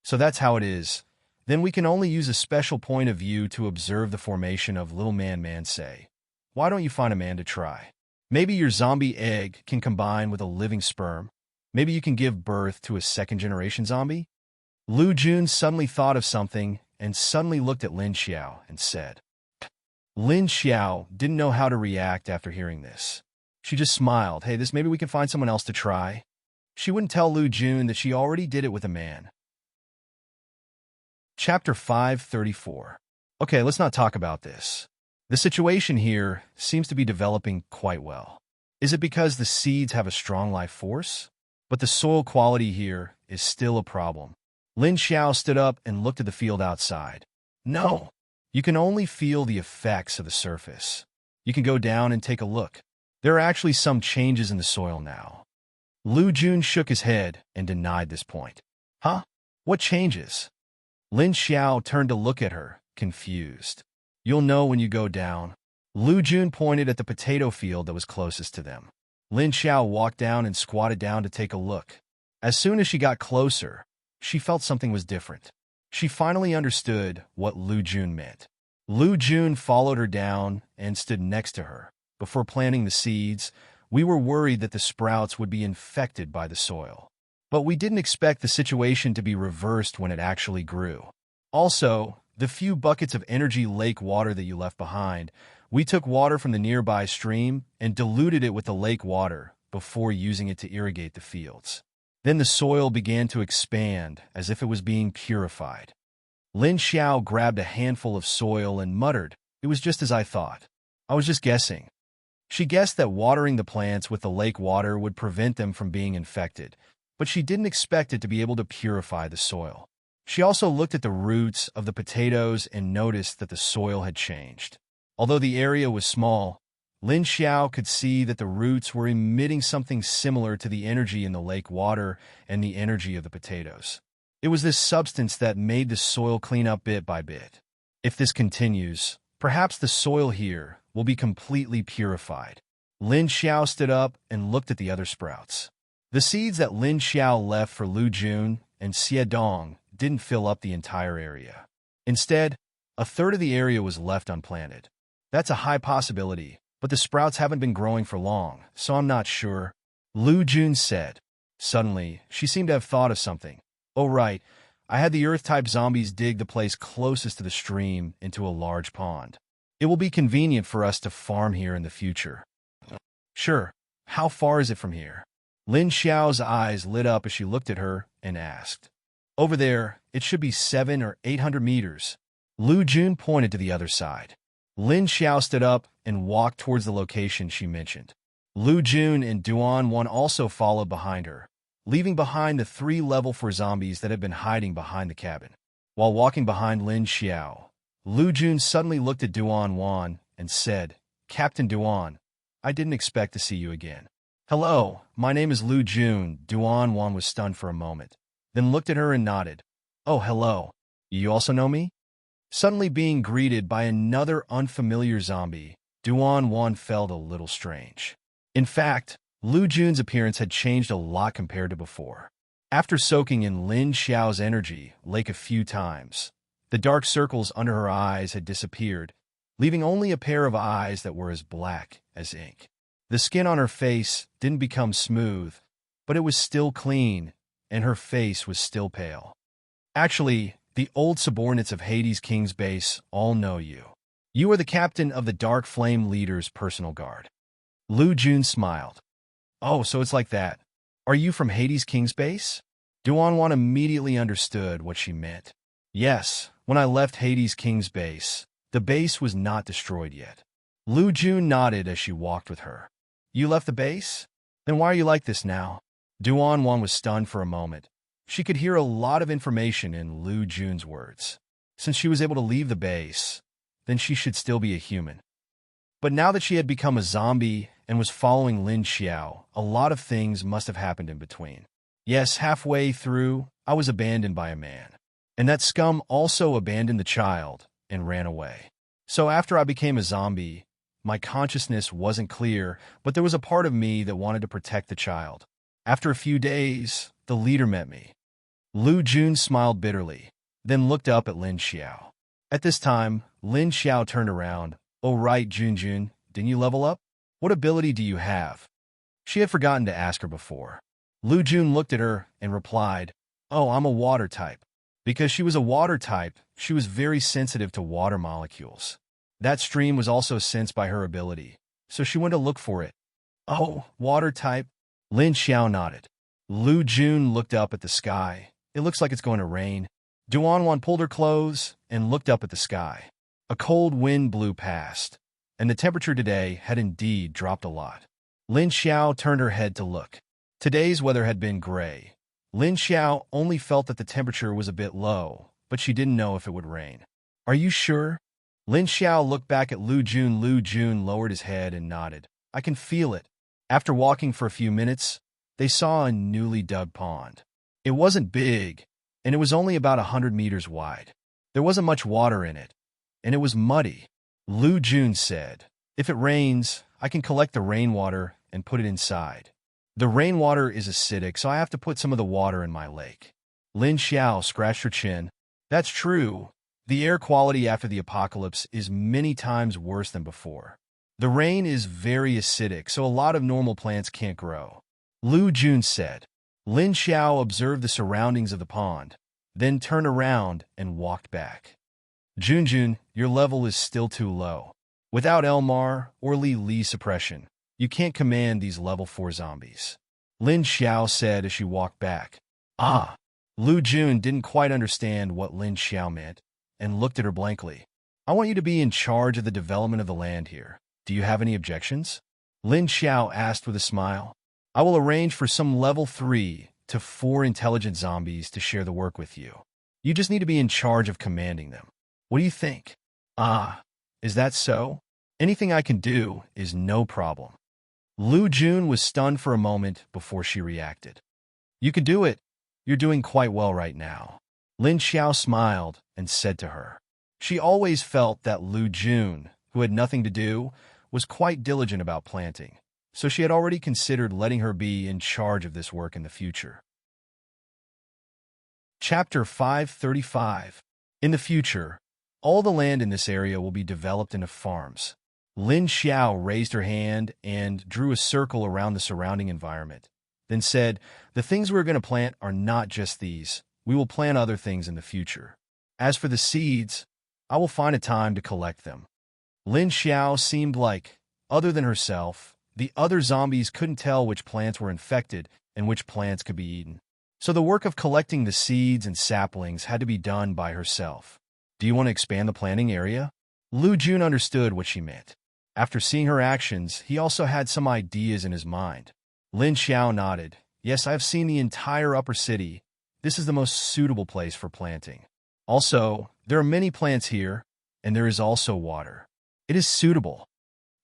So that's how it is. Then we can only use a special point of view to observe the formation of little man say. Why don't you find a man to try? Maybe your zombie egg can combine with a living sperm. Maybe you can give birth to a second-generation zombie? Lu Jun suddenly thought of something and suddenly looked at Lin Xiao and said. Lin Xiao didn't know how to react after hearing this. She just smiled. Hey, maybe we can find someone else to try. She wouldn't tell Lu Jun that she already did it with a man. Chapter 534. Okay, let's not talk about this. The situation here seems to be developing quite well. Is it because the seeds have a strong life force? But the soil quality here is still a problem. Lin Xiao stood up and looked at the field outside. No, you can only feel the effects of the surface. You can go down and take a look. There are actually some changes in the soil now. Lu Jun shook his head and denied this point. Huh? What changes? Lin Xiao turned to look at her, confused. You'll know when you go down. Lu Jun pointed at the potato field that was closest to them. Lin Xiao walked down and squatted down to take a look. As soon as she got closer, she felt something was different. She finally understood what Lu Jun meant. Lu Jun followed her down and stood next to her. Before planting the seeds, we were worried that the sprouts would be infected by the soil. But we didn't expect the situation to be reversed when it actually grew. Also, the few buckets of energy lake water that you left behind, we took water from the nearby stream and diluted it with the lake water before using it to irrigate the fields. Then the soil began to expand as if it was being purified. Lin Xiao grabbed a handful of soil and muttered, "It was just as I thought. I was just guessing." She guessed that watering the plants with the lake water would prevent them from being infected, but she didn't expect it to be able to purify the soil. She also looked at the roots of the potatoes and noticed that the soil had changed. Although the area was small, Lin Xiao could see that the roots were emitting something similar to the energy in the lake water and the energy of the potatoes. It was this substance that made the soil clean up bit by bit. If this continues, perhaps the soil here will be completely purified. Lin Xiao stood up and looked at the other sprouts. The seeds that Lin Xiao left for Lu Jun and Xie Dong didn't fill up the entire area. Instead, a third of the area was left unplanted. That's a high possibility, but the sprouts haven't been growing for long, so I'm not sure, Lu Jun said. Suddenly, she seemed to have thought of something. Oh right, I had the Earth-type zombies dig the place closest to the stream into a large pond. It will be convenient for us to farm here in the future. Sure, how far is it from here? Lin Xiao's eyes lit up as she looked at her and asked. Over there, it should be 700 or 800 meters. Lu Jun pointed to the other side. Lin Xiao stood up and walked towards the location she mentioned. Lu Jun and Duan Wan also followed behind her, leaving behind the 3 level 4 zombies that had been hiding behind the cabin. While walking behind Lin Xiao, Lu Jun suddenly looked at Duan Wan and said, "Captain Duan, I didn't expect to see you again." "Hello, my name is Lu Jun." Duan Wan was stunned for a moment, then looked at her and nodded. "Oh, hello. You also know me?" Suddenly being greeted by another unfamiliar zombie, Duan Wan felt a little strange. In fact, Lu Jun's appearance had changed a lot compared to before. After soaking in Lin Xiao's energy lake a few times, the dark circles under her eyes had disappeared, leaving only a pair of eyes that were as black as ink. The skin on her face didn't become smooth, but it was still clean, and her face was still pale. Actually, the old subordinates of Hades King's base all know you. You are the captain of the Dark Flame Leader's personal guard. Lu Jun smiled. Oh, so it's like that. Are you from Hades King's base? Duan Wan immediately understood what she meant. Yes, When I left Hades' king's base, the base was not destroyed yet. Lu Jun nodded as she walked with her. You left the base? Then why are you like this now? Duan Wan was stunned for a moment. She could hear a lot of information in Lu Jun's words. Since she was able to leave the base, then she should still be a human. But now that she had become a zombie and was following Lin Xiao, a lot of things must have happened in between. Yes, halfway through, I was abandoned by a man. And that scum also abandoned the child and ran away. So after I became a zombie, my consciousness wasn't clear, but there was a part of me that wanted to protect the child. After a few days, the leader met me. Lu Jun smiled bitterly, then looked up at Lin Xiao. At this time, Lin Xiao turned around. Oh right, Jun, didn't you level up? What ability do you have? She had forgotten to ask her before. Lu Jun looked at her and replied, Oh, I'm a water type. Because she was a water type, she was very sensitive to water molecules. That stream was also sensed by her ability, so she went to look for it. Oh, water type? Lin Xiao nodded. Lu Jun looked up at the sky. It looks like it's going to rain. Duan Wan pulled her clothes and looked up at the sky. A cold wind blew past, and the temperature today had indeed dropped a lot. Lin Xiao turned her head to look. Today's weather had been gray. Lin Xiao only felt that the temperature was a bit low, but she didn't know if it would rain. Are you sure? Lin Xiao looked back at Lu Jun. Lu Jun lowered his head and nodded. I can feel it. After walking for a few minutes, they saw a newly dug pond. It wasn't big, and it was only about 100 meters wide. There wasn't much water in it, and it was muddy. Lu Jun said, If it rains, I can collect the rainwater and put it inside. The rainwater is acidic, so I have to put some of the water in my lake. Lin Xiao scratched her chin. That's true. The air quality after the apocalypse is many times worse than before. The rain is very acidic, so a lot of normal plants can't grow. Lu Jun said. Lin Xiao observed the surroundings of the pond, then turned around and walked back. Junjun, your level is still too low. Without Elmar or Li suppression, you can't command these level 4 zombies. Lin Xiao said as she walked back. Ah! Lu Jun didn't quite understand what Lin Xiao meant and looked at her blankly. I want you to be in charge of the development of the land here. Do you have any objections? Lin Xiao asked with a smile. I will arrange for some level 3 to 4 intelligent zombies to share the work with you. You just need to be in charge of commanding them. What do you think? Ah, is that so? Anything I can do is no problem. Lu Jun was stunned for a moment before she reacted. You can do it. You're doing quite well right now. Lin Xiao smiled and said to her. She always felt that Lu Jun, who had nothing to do, was quite diligent about planting, so she had already considered letting her be in charge of this work in the future. Chapter 535. In the future, all the land in this area will be developed into farms. Lin Xiao raised her hand and drew a circle around the surrounding environment, then said, The things we're going to plant are not just these. We will plant other things in the future. As for the seeds, I will find a time to collect them. Lin Xiao seemed like, other than herself, the other zombies couldn't tell which plants were infected and which plants could be eaten. So the work of collecting the seeds and saplings had to be done by herself. Do you want to expand the planting area? Lu Jun understood what she meant. After seeing her actions, he also had some ideas in his mind. Lin Xiao nodded. Yes, I have seen the entire upper city. This is the most suitable place for planting. Also, there are many plants here, and there is also water. It is suitable.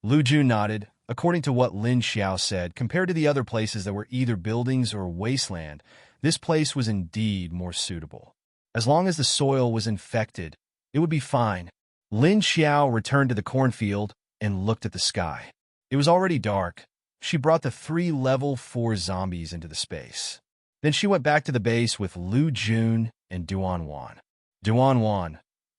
Lu Jun nodded. According to what Lin Xiao said, compared to the other places that were either buildings or wasteland, this place was indeed more suitable. As long as the soil was infected, it would be fine. Lin Xiao returned to the cornfield and looked at the sky. It was already dark. She brought the 3 level 4 zombies into the space. Then she went back to the base with Lu Jun and Duan Wan. Duan Wan,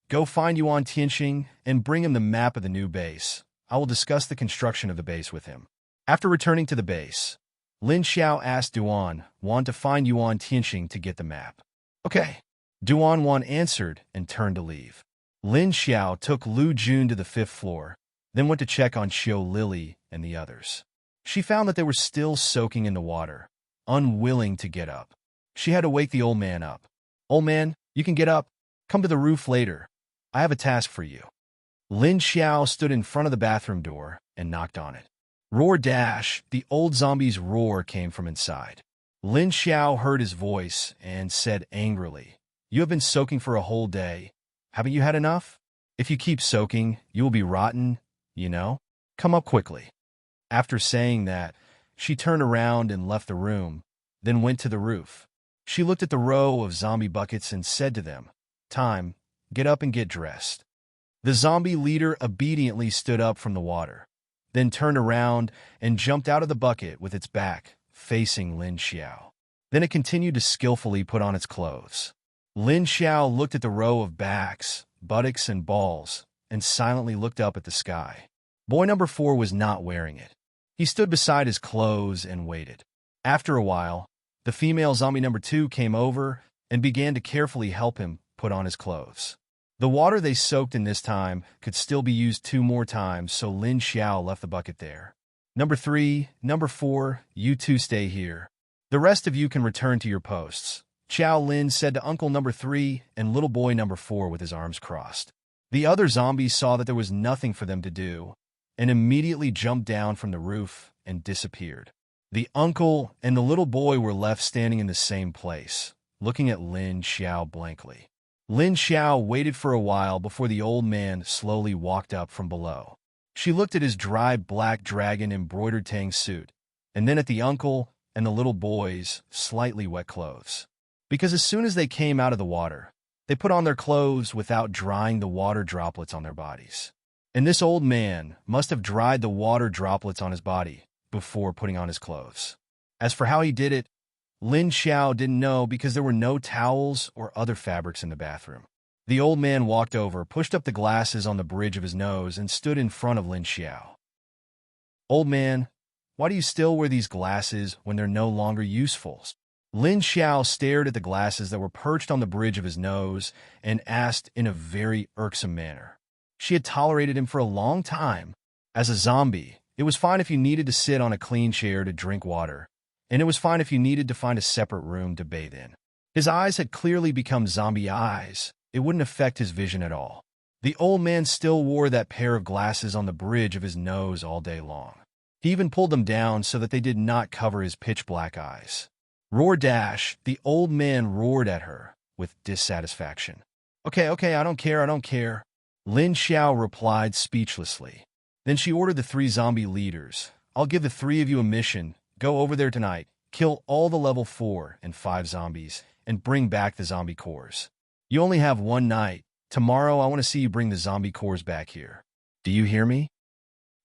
go find Yuan Tianxing and bring him the map of the new base. I will discuss the construction of the base with him. After returning to the base, Lin Xiao asked Duan Wan to find Yuan Tianxing to get the map. Okay. Duan Wan answered and turned to leave. Lin Xiao took Lu Jun to the 5th floor, then went to check on Xiao Lily and the others. She found that they were still soaking in the water, unwilling to get up. She had to wake the old man up. Old man, you can get up. Come to the roof later. I have a task for you. Lin Xiao stood in front of the bathroom door and knocked on it. Roar dash, the old zombie's roar came from inside. Lin Xiao heard his voice and said angrily, "You have been soaking for a whole day. Haven't you had enough? If you keep soaking, you will be rotten, you know? Come up quickly." After saying that, she turned around and left the room, then went to the roof. She looked at the row of zombie buckets and said to them, "Time, get up and get dressed." The zombie leader obediently stood up from the water, then turned around and jumped out of the bucket with its back facing Lin Xiao. Then it continued to skillfully put on its clothes. Lin Xiao looked at the row of backs, buttocks, and balls, and silently looked up at the sky. Boy number 4 was not wearing it. He stood beside his clothes and waited. After a while, the female zombie number 2 came over and began to carefully help him put on his clothes. The water they soaked in this time could still be used 2 more times, so Lin Xiao left the bucket there. Number 3, number 4, you two stay here. The rest of you can return to your posts, Xiao Lin said to Uncle number 3 and little boy number 4 with his arms crossed. The other zombies saw that there was nothing for them to do and immediately jumped down from the roof and disappeared. The uncle and the little boy were left standing in the same place, looking at Lin Xiao blankly. Lin Xiao waited for a while before the old man slowly walked up from below. She looked at his dry black dragon embroidered tang suit, and then at the uncle and the little boy's slightly wet clothes. Because as soon as they came out of the water, they put on their clothes without drying the water droplets on their bodies. And this old man must have dried the water droplets on his body before putting on his clothes. As for how he did it, Lin Xiao didn't know because there were no towels or other fabrics in the bathroom. The old man walked over, pushed up the glasses on the bridge of his nose, and stood in front of Lin Xiao. "Old man, why do you still wear these glasses when they're no longer useful?" Lin Xiao stared at the glasses that were perched on the bridge of his nose and asked in a very irksome manner. She had tolerated him for a long time. As a zombie, it was fine if you needed to sit on a clean chair to drink water, and it was fine if you needed to find a separate room to bathe in. His eyes had clearly become zombie eyes. It wouldn't affect his vision at all. The old man still wore that pair of glasses on the bridge of his nose all day long. He even pulled them down so that they did not cover his pitch-black eyes. Roar dash, the old man roared at her with dissatisfaction. Okay, I don't care. Lin Xiao replied speechlessly. Then she ordered the 3 zombie leaders. "I'll give the 3 of you a mission. Go over there tonight, kill all the level 4 and 5 zombies, and bring back the zombie cores. You only have 1 night. Tomorrow I want to see you bring the zombie cores back here. Do you hear me?"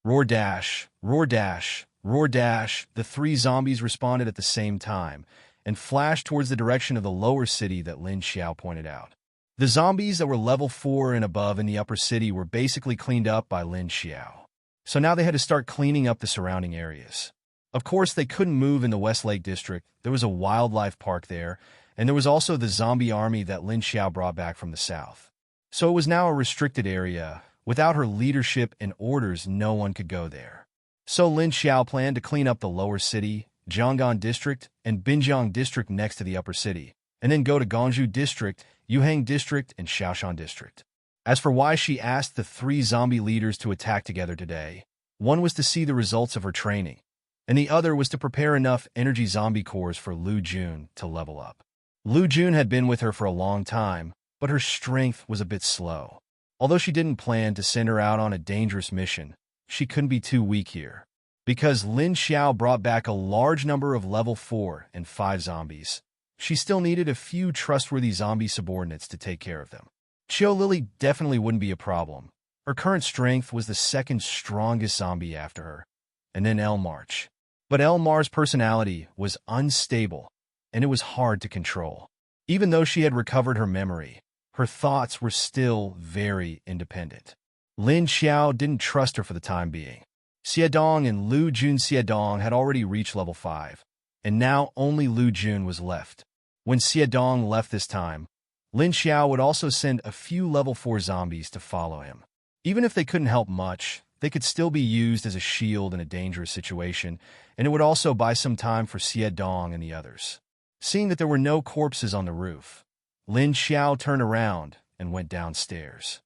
Roar dash, roar dash, roar dash. The 3 zombies responded at the same time and flashed towards the direction of the lower city that Lin Xiao pointed out. The zombies that were level 4 and above in the upper city were basically cleaned up by Lin Xiao. So now they had to start cleaning up the surrounding areas. Of course, they couldn't move in the Westlake District. There was a wildlife park there, and there was also the zombie army that Lin Xiao brought back from the south. So it was now a restricted area. Without her leadership and orders, no one could go there. So Lin Xiao planned to clean up the lower city, Jianggan District, and Binjiang District next to the upper city, and then go to Gongju District, Yuhang District, and Shaoshan District. As for why she asked the 3 zombie leaders to attack together today, one was to see the results of her training, and the other was to prepare enough energy zombie cores for Lu Jun to level up. Lu Jun had been with her for a long time, but her strength was a bit slow. Although she didn't plan to send her out on a dangerous mission, she couldn't be too weak here. Because Lin Xiao brought back a large number of level 4 and 5 zombies, she still needed a few trustworthy zombie subordinates to take care of them. Qiu Lily definitely wouldn't be a problem. Her current strength was the 2nd strongest zombie after her, and then Elmarch. But Elmar's personality was unstable, and it was hard to control. Even though she had recovered her memory, her thoughts were still very independent. Lin Xiao didn't trust her for the time being. Xiedong and Lu Jun Xiedong had already reached level 5, and now only Lu Jun was left. When Xiedong left this time, Lin Xiao would also send a few level 4 zombies to follow him. Even if they couldn't help much, they could still be used as a shield in a dangerous situation, and it would also buy some time for Xiedong and the others. Seeing that there were no corpses on the roof, Lin Xiao turned around and went downstairs.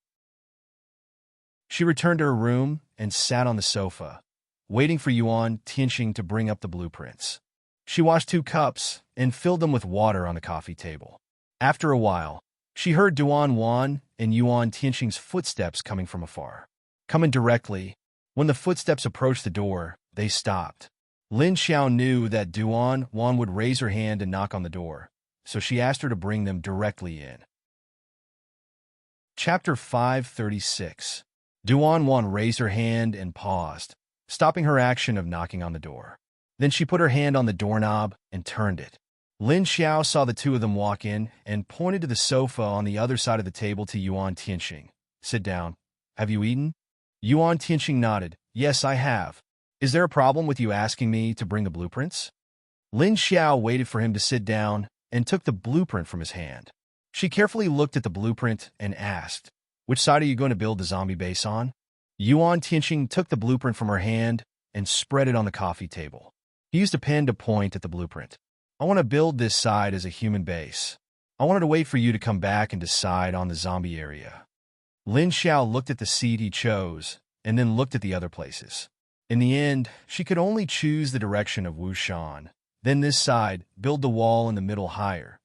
She returned to her room and sat on the sofa, waiting for Yuan Tianxing to bring up the blueprints. She washed 2 cups and filled them with water on the coffee table. After a while, she heard Duan Wan and Yuan Tianxing's footsteps coming from afar. Coming directly, when the footsteps approached the door, they stopped. Lin Xiao knew that Duan Wan would raise her hand and knock on the door, so she asked her to bring them directly in. Chapter 536. Duan Wan raised her hand and paused, stopping her action of knocking on the door. Then she put her hand on the doorknob and turned it. Lin Xiao saw the 2 of them walk in and pointed to the sofa on the other side of the table to Yuan Tianxing. "Sit down. Have you eaten?" Yuan Tianxing nodded. "Yes, I have. Is there a problem with you asking me to bring the blueprints?" Lin Xiao waited for him to sit down and took the blueprint from his hand. She carefully looked at the blueprint and asked, "Which side are you going to build the zombie base on?" Yuan Tianxing took the blueprint from her hand and spread it on the coffee table. He used a pen to point at the blueprint. "I want to build this side as a human base. I wanted to wait for you to come back and decide on the zombie area." Lin Xiao looked at the seat he chose and then looked at the other places. In the end, she could only choose the direction of Wushan. Then this side, build the wall in the middle higher.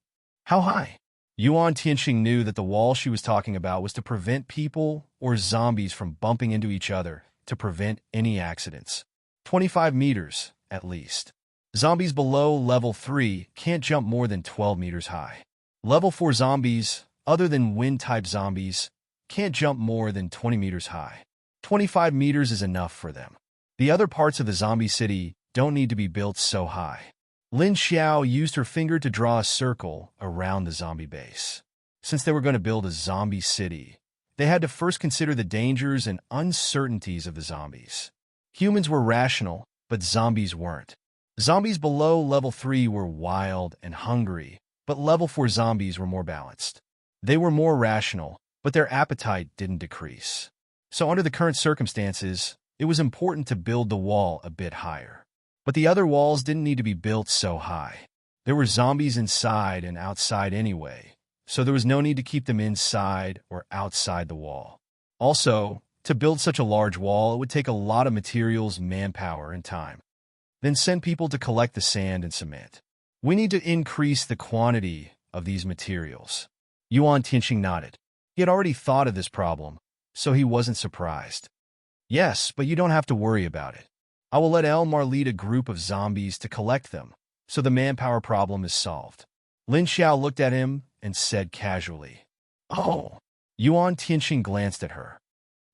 How high? Yuan Tianxing knew that the wall she was talking about was to prevent people or zombies from bumping into each other, to prevent any accidents. 25 meters, at least. Zombies below level 3 can't jump more than 12 meters high. Level 4 zombies, other than wind-type zombies, can't jump more than 20 meters high. 25 meters is enough for them. The other parts of the zombie city don't need to be built so high. Lin Xiao used her finger to draw a circle around the zombie base. Since they were going to build a zombie city, they had to first consider the dangers and uncertainties of the zombies. Humans were rational, but zombies weren't. Zombies below level 3 were wild and hungry, but level 4 zombies were more balanced. They were more rational, but their appetite didn't decrease. So under the current circumstances, it was important to build the wall a bit higher. But the other walls didn't need to be built so high. There were zombies inside and outside anyway, so there was no need to keep them inside or outside the wall. Also, to build such a large wall, it would take a lot of materials, manpower, and time. Then send people to collect the sand and cement. We need to increase the quantity of these materials. Yuan Tianxing nodded. He had already thought of this problem, so he wasn't surprised. Yes, but you don't have to worry about it. I will let Elmar lead a group of zombies to collect them, so the manpower problem is solved. Lin Xiao looked at him and said casually, "Oh." Yuan Tianxing glanced at her.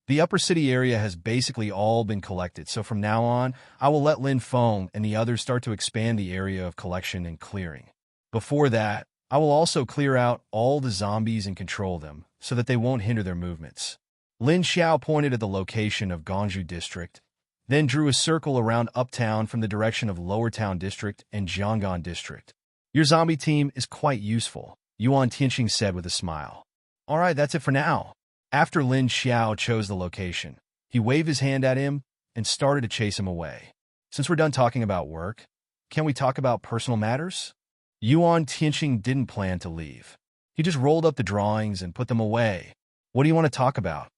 The upper city area has basically all been collected, so from now on, I will let Lin Feng and the others start to expand the area of collection and clearing. Before that, I will also clear out all the zombies and control them, so that they won't hinder their movements. Lin Xiao pointed at the location of Gongju District, then drew a circle around Uptown from the direction of Lower Town District and Jianggan District. Your zombie team is quite useful, Yuan Tianxing said with a smile. All right, that's it for now. After Lin Xiao chose the location, he waved his hand at him and started to chase him away. Since we're done talking about work, can we talk about personal matters? Yuan Tianxing didn't plan to leave. He just rolled up the drawings and put them away. What do you want to talk about?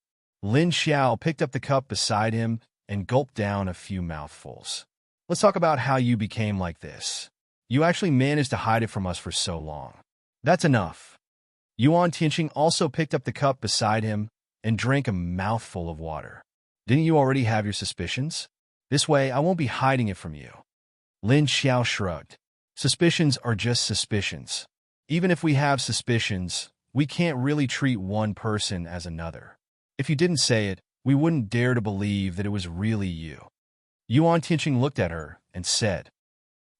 Lin Xiao picked up the cup beside him and gulped down a few mouthfuls. Let's talk about how you became like this. You actually managed to hide it from us for so long. That's enough. Yuan Tianxing also picked up the cup beside him and drank a mouthful of water. Didn't you already have your suspicions? This way, I won't be hiding it from you. Lin Xiao shrugged. Suspicions are just suspicions. Even if we have suspicions, we can't really treat one person as another. If you didn't say it, we wouldn't dare to believe that it was really you. Yuan Tianxing looked at her and said,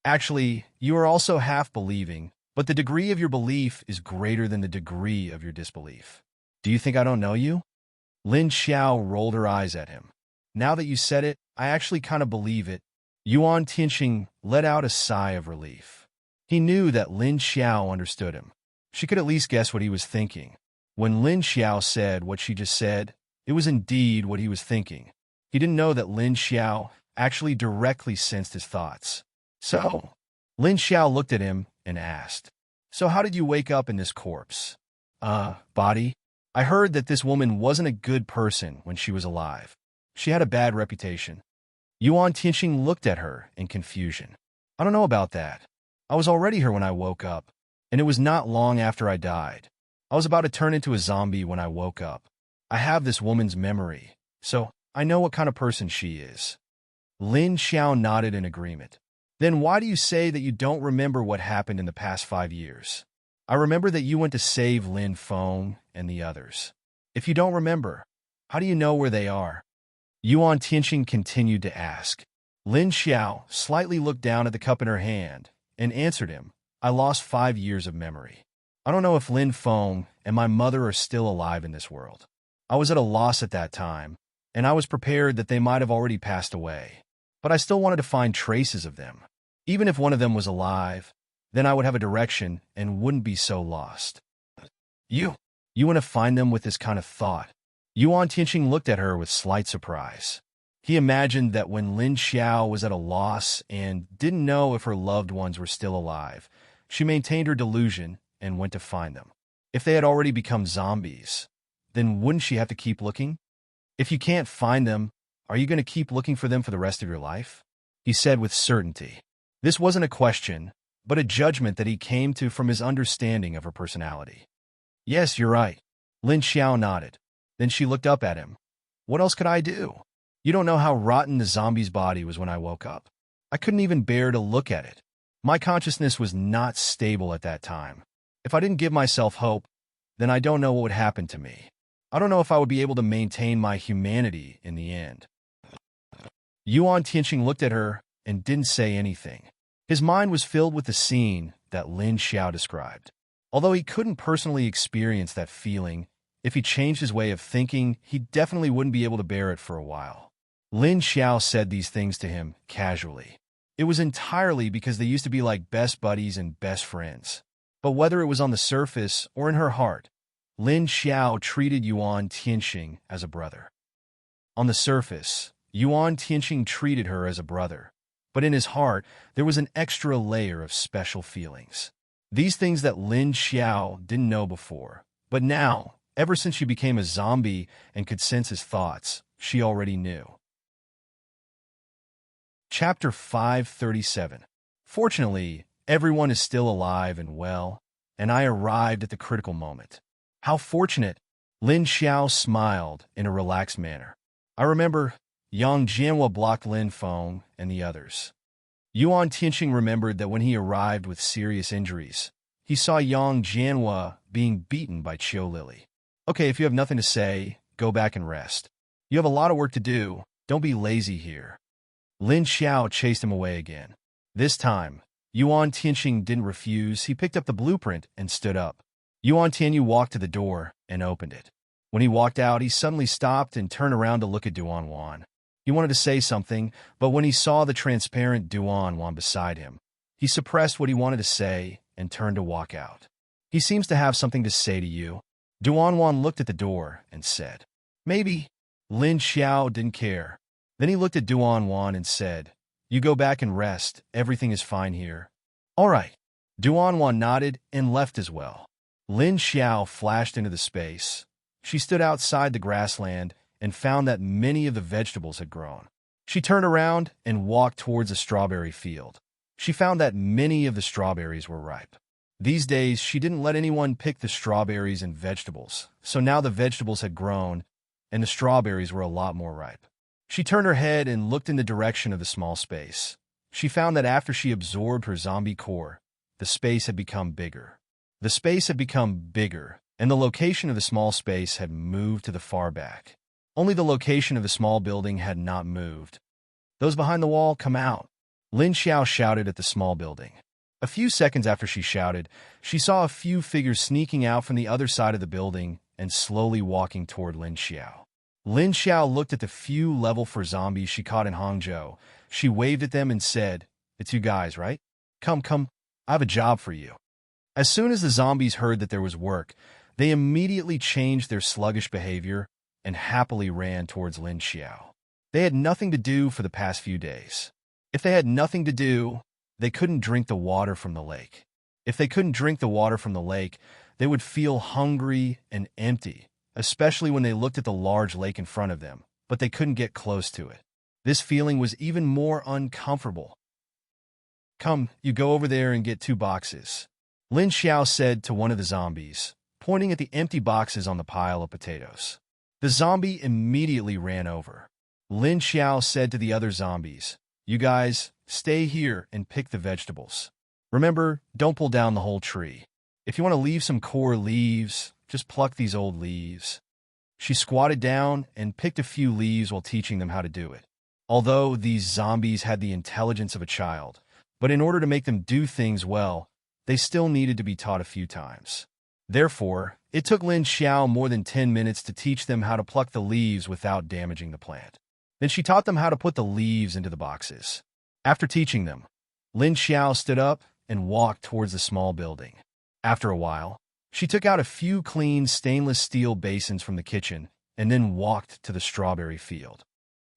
Actually, you are also half believing, but the degree of your belief is greater than the degree of your disbelief. Do you think I don't know you? Lin Xiao rolled her eyes at him. Now that you said it, I actually kind of believe it. Yuan Tianxing let out a sigh of relief. He knew that Lin Xiao understood him. She could at least guess what he was thinking. When Lin Xiao said what she just said, it was indeed what he was thinking. He didn't know that Lin Xiao actually directly sensed his thoughts. So, Lin Xiao looked at him and asked, So how did you wake up in this corpse? Body? I heard that this woman wasn't a good person when she was alive. She had a bad reputation. Yuan Tianxing looked at her in confusion. I don't know about that. I was already here when I woke up, and it was not long after I died. I was about to turn into a zombie when I woke up. I have this woman's memory, so I know what kind of person she is. Lin Xiao nodded in agreement. Then why do you say that you don't remember what happened in the past 5 years? I remember that you went to save Lin Feng and the others. If you don't remember, how do you know where they are? Yuan Tianxing continued to ask. Lin Xiao slightly looked down at the cup in her hand and answered him, I lost 5 years of memory. I don't know if Lin Feng and my mother are still alive in this world. I was at a loss at that time, and I was prepared that they might have already passed away. But I still wanted to find traces of them. Even if one of them was alive, then I would have a direction and wouldn't be so lost. You want to find them with this kind of thought? Yuan Tianxing looked at her with slight surprise. He imagined that when Lin Xiao was at a loss and didn't know if her loved ones were still alive, she maintained her delusion and went to find them. If they had already become zombies, then wouldn't she have to keep looking? If you can't find them, are you going to keep looking for them for the rest of your life? He said with certainty. This wasn't a question, but a judgment that he came to from his understanding of her personality. Yes, you're right. Lin Xiao nodded. Then she looked up at him. What else could I do? You don't know how rotten the zombie's body was when I woke up. I couldn't even bear to look at it. My consciousness was not stable at that time. If I didn't give myself hope, then I don't know what would happen to me. I don't know if I would be able to maintain my humanity in the end. Yuan Tianxing looked at her and didn't say anything. His mind was filled with the scene that Lin Xiao described. Although he couldn't personally experience that feeling, if he changed his way of thinking, he definitely wouldn't be able to bear it for a while. Lin Xiao said these things to him casually. It was entirely because they used to be like best buddies and best friends. But whether it was on the surface or in her heart, Lin Xiao treated Yuan Tianxing as a brother. On the surface, Yuan Tianxing treated her as a brother, but in his heart, there was an extra layer of special feelings. These things that Lin Xiao didn't know before, but now, ever since she became a zombie and could sense his thoughts, she already knew. Chapter 537. Fortunately, everyone is still alive and well, and I arrived at the critical moment. How fortunate! Lin Xiao smiled in a relaxed manner. I remember Yang Jianhua blocked Lin Feng and the others. Yuan Tianxing remembered that when he arrived with serious injuries, he saw Yang Jianhua being beaten by Qiu Lily. Okay, if you have nothing to say, go back and rest. You have a lot of work to do. Don't be lazy here. Lin Xiao chased him away again. This time, Yuan Tianxing didn't refuse. He picked up the blueprint and stood up. Yuan Tianyu walked to the door and opened it. When he walked out, he suddenly stopped and turned around to look at Duan Wan. He wanted to say something, but when he saw the transparent Duan Wan beside him, he suppressed what he wanted to say and turned to walk out. He seems to have something to say to you. Duan Wan looked at the door and said, Maybe. Lin Xiao didn't care. Then he looked at Duan Wan and said, You go back and rest. Everything is fine here. All right. Duan Wan nodded and left as well. Lin Xiao flashed into the space. She stood outside the grassland and found that many of the vegetables had grown. She turned around and walked towards a strawberry field. She found that many of the strawberries were ripe. These days, she didn't let anyone pick the strawberries and vegetables, so now the vegetables had grown, and the strawberries were a lot more ripe. She turned her head and looked in the direction of the small space. She found that after she absorbed her zombie core, the space had become bigger. The space had become bigger, and the location of the small space had moved to the far back. Only the location of the small building had not moved. Those behind the wall, come out. Lin Xiao shouted at the small building. A few seconds after she shouted, she saw a few figures sneaking out from the other side of the building and slowly walking toward Lin Xiao. Lin Xiao looked at the few level 4 zombies she caught in Hangzhou. She waved at them and said, It's you guys, right? Come, I have a job for you. As soon as the zombies heard that there was work, they immediately changed their sluggish behavior and happily ran towards Lin Xiao. They had nothing to do for the past few days. If they had nothing to do, they couldn't drink the water from the lake. If they couldn't drink the water from the lake, they would feel hungry and empty, especially when they looked at the large lake in front of them, but they couldn't get close to it. This feeling was even more uncomfortable. Come, you go over there and get 2 boxes, Lin Xiao said to one of the zombies, pointing at the empty boxes on the pile of potatoes. The zombie immediately ran over. Lin Xiao said to the other zombies, "You guys, stay here and pick the vegetables. Remember, don't pull down the whole tree. If you want to leave some core leaves, just pluck these old leaves." She squatted down and picked a few leaves while teaching them how to do it. Although these zombies had the intelligence of a child, but in order to make them do things well, they still needed to be taught a few times. Therefore, it took Lin Xiao more than 10 minutes to teach them how to pluck the leaves without damaging the plant. Then she taught them how to put the leaves into the boxes. After teaching them, Lin Xiao stood up and walked towards the small building. After a while, she took out a few clean stainless steel basins from the kitchen and then walked to the strawberry field.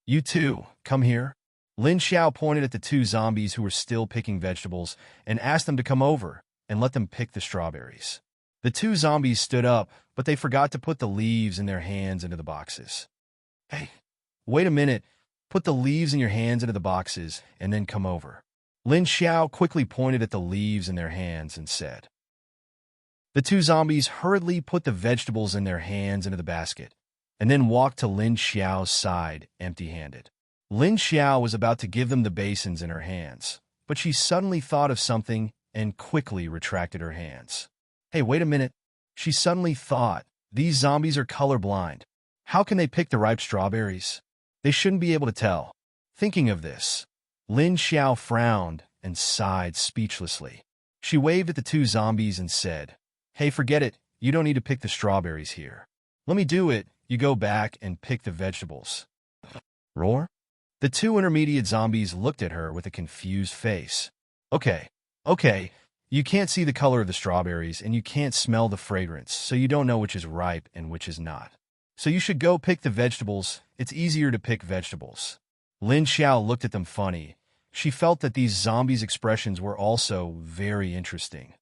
"You two, come here." Lin Xiao pointed at the 2 zombies who were still picking vegetables and asked them to come over and let them pick the strawberries. The 2 zombies stood up, but they forgot to put the leaves in their hands into the boxes. "Hey, wait a minute. Put the leaves in your hands into the boxes and then come over." Lin Xiao quickly pointed at the leaves in their hands and said. The 2 zombies hurriedly put the vegetables in their hands into the basket and then walked to Lin Xiao's side empty-handed. Lin Xiao was about to give them the basins in her hands, but she suddenly thought of something and quickly retracted her hands. "Hey, wait a minute." She suddenly thought, these zombies are colorblind. How can they pick the ripe strawberries? They shouldn't be able to tell. Thinking of this, Lin Xiao frowned and sighed speechlessly. She waved at the 2 zombies and said, "Hey, forget it. You don't need to pick the strawberries here. Let me do it. You go back and pick the vegetables." Roar? The 2 intermediate zombies looked at her with a confused face. Okay. You can't see the color of the strawberries and you can't smell the fragrance, so you don't know which is ripe and which is not. So you should go pick the vegetables. It's easier to pick vegetables. Lin Xiao looked at them funny. She felt that these zombies' expressions were also very interesting.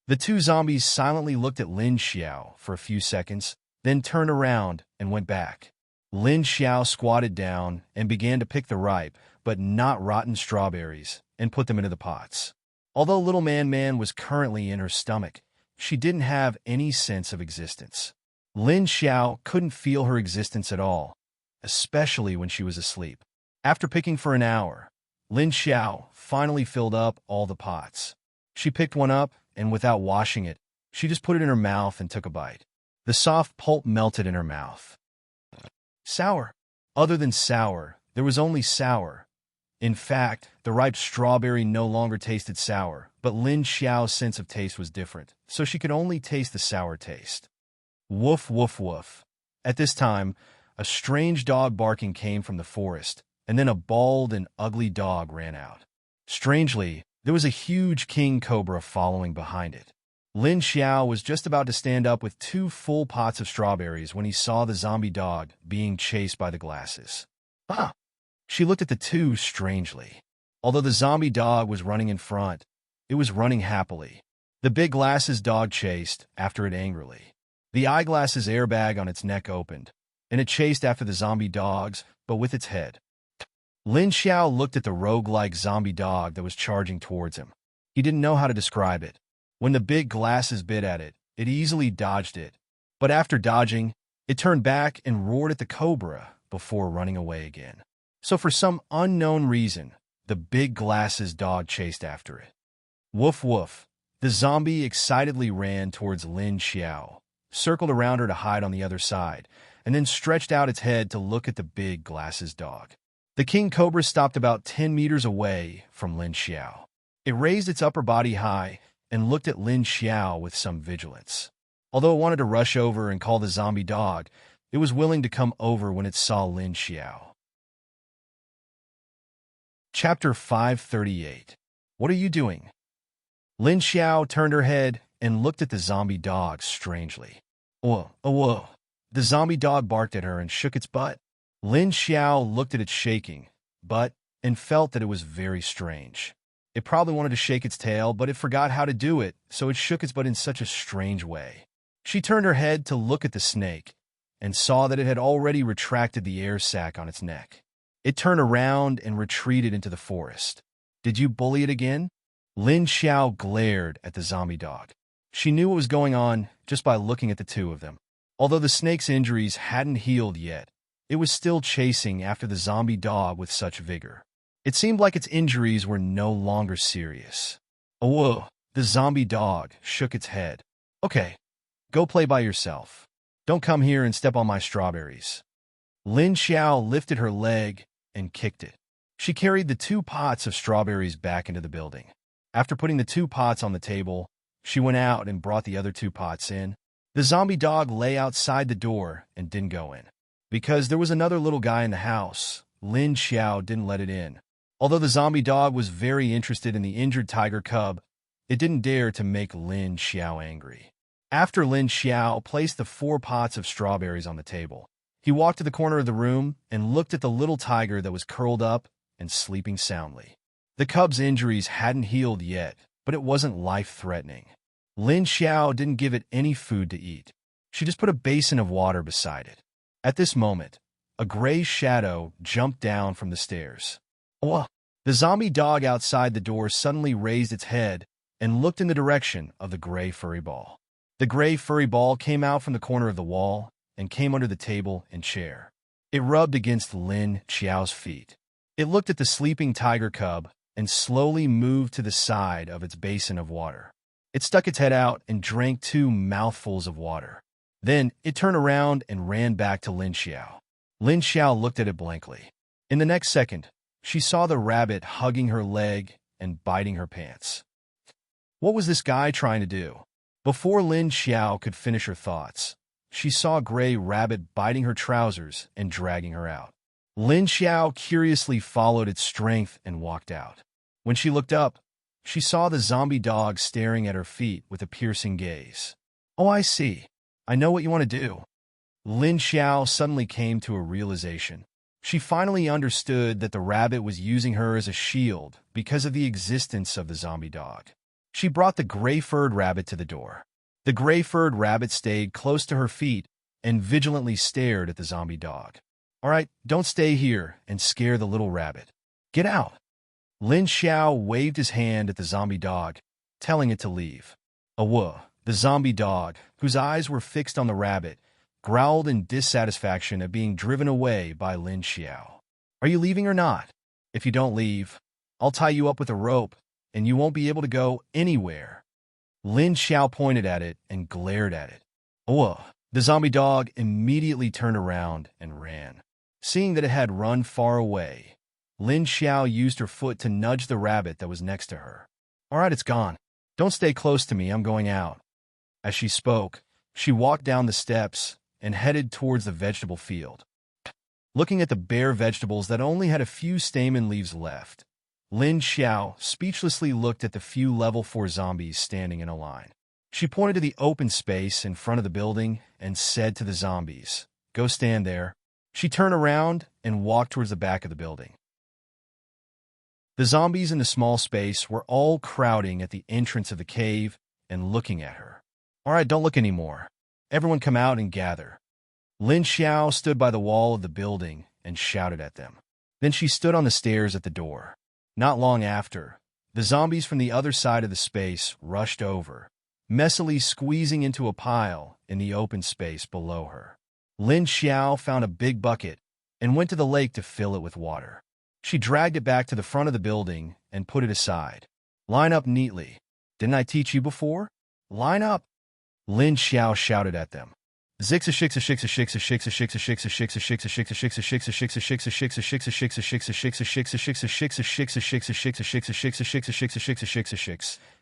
The 2 zombies silently looked at Lin Xiao for a few seconds, then turned around and went back. Lin Xiao squatted down and began to pick the ripe, but not rotten strawberries and put them into the pots. Although Little Man was currently in her stomach, she didn't have any sense of existence. Lin Xiao couldn't feel her existence at all, especially when she was asleep. After picking for an hour, Lin Xiao finally filled up all the pots. She picked one up, and without washing it, she just put it in her mouth and took a bite. The soft pulp melted in her mouth. Sour. Other than sour, there was only sour. In fact, the ripe strawberry no longer tasted sour, but Lin Xiao's sense of taste was different, so she could only taste the sour taste. Woof, woof, woof. At this time, a strange dog barking came from the forest, and then a bald and ugly dog ran out. Strangely, there was a huge king cobra following behind it. Lin Xiao was just about to stand up with 2 full pots of strawberries when he saw the zombie dog being chased by the glasses. Ah! She looked at the 2 strangely. Although the zombie dog was running in front, it was running happily. The big glasses dog chased after it angrily. The eyeglasses airbag on its neck opened, and it chased after the zombie dogs, but with its head. Lin Xiao looked at the rogue-like zombie dog that was charging towards him. He didn't know how to describe it. When the big glasses bit at it, it easily dodged it. But after dodging, it turned back and roared at the cobra before running away again. So for some unknown reason, the big glasses dog chased after it. Woof woof. The zombie excitedly ran towards Lin Xiao, circled around her to hide on the other side, and then stretched out its head to look at the big glasses dog. The king cobra stopped about 10 meters away from Lin Xiao. It raised its upper body high and looked at Lin Xiao with some vigilance. Although it wanted to rush over and call the zombie dog, it was willing to come over when it saw Lin Xiao. Chapter 538. What are you doing? Lin Xiao turned her head and looked at the zombie dog strangely. Whoa, oh, whoa. The zombie dog barked at her and shook its butt. Lin Xiao looked at its shaking butt and felt that it was very strange. It probably wanted to shake its tail, but it forgot how to do it, so it shook its butt in such a strange way. She turned her head to look at the snake and saw that it had already retracted the air sac on its neck. It turned around and retreated into the forest. Did you bully it again? Lin Xiao glared at the zombie dog. She knew what was going on just by looking at the two of them. Although the snake's injuries hadn't healed yet, it was still chasing after the zombie dog with such vigor. It seemed like its injuries were no longer serious. Oh, the zombie dog shook its head. Okay, go play by yourself. Don't come here and step on my strawberries. Lin Xiao lifted her leg and kicked it. She carried the 2 pots of strawberries back into the building. After putting the 2 pots on the table, she went out and brought the other 2 pots in. The zombie dog lay outside the door and didn't go in. Because there was another little guy in the house, Lin Xiao didn't let it in. Although the zombie dog was very interested in the injured tiger cub, it didn't dare to make Lin Xiao angry. After Lin Xiao placed the 4 pots of strawberries on the table, he walked to the corner of the room and looked at the little tiger that was curled up and sleeping soundly. The cub's injuries hadn't healed yet, but it wasn't life-threatening. Lin Xiao didn't give it any food to eat. She just put a basin of water beside it. At this moment, a gray shadow jumped down from the stairs. Oh! The zombie dog outside the door suddenly raised its head and looked in the direction of the gray furry ball. The gray furry ball came out from the corner of the wall and came under the table and chair. It rubbed against Lin Xiao's feet. It looked at the sleeping tiger cub and slowly moved to the side of its basin of water. It stuck its head out and drank 2 mouthfuls of water. Then it turned around and ran back to Lin Xiao. Lin Xiao looked at it blankly. In the next second, she saw the rabbit hugging her leg and biting her pants. What was this guy trying to do? Before Lin Xiao could finish her thoughts, she saw Gray Rabbit biting her trousers and dragging her out. Lin Xiao curiously followed its strength and walked out. When she looked up, she saw the zombie dog staring at her feet with a piercing gaze. Oh, I see. I know what you want to do. Lin Xiao suddenly came to a realization. She finally understood that the rabbit was using her as a shield because of the existence of the zombie dog. She brought the gray-furred rabbit to the door. The gray-furred rabbit stayed close to her feet and vigilantly stared at the zombie dog. All right, don't stay here and scare the little rabbit. Get out. Lin Xiao waved his hand at the zombie dog, telling it to leave. Awooh, the zombie dog, whose eyes were fixed on the rabbit, growled in dissatisfaction at being driven away by Lin Xiao. Are you leaving or not? If you don't leave, I'll tie you up with a rope, and you won't be able to go anywhere. Lin Xiao pointed at it and glared at it. Oh, the zombie dog immediately turned around and ran. Seeing that it had run far away, Lin Xiao used her foot to nudge the rabbit that was next to her. All right, it's gone. Don't stay close to me, I'm going out. As she spoke, she walked down the steps and headed towards the vegetable field. Looking at the bare vegetables that only had a few stamen leaves left, Lin Xiao speechlessly looked at the few level 4 zombies standing in a line. She pointed to the open space in front of the building and said to the zombies, "Go stand there." She turned around and walked towards the back of the building. The zombies in the small space were all crowding at the entrance of the cave and looking at her. All right, don't look anymore. Everyone come out and gather. Lin Xiao stood by the wall of the building and shouted at them. Then she stood on the stairs at the door. Not long after, the zombies from the other side of the space rushed over, messily squeezing into a pile in the open space below her. Lin Xiao found a big bucket and went to the lake to fill it with water. She dragged it back to the front of the building and put it aside. Line up neatly. Didn't I teach you before? Line up. Lin Xiao shouted at them.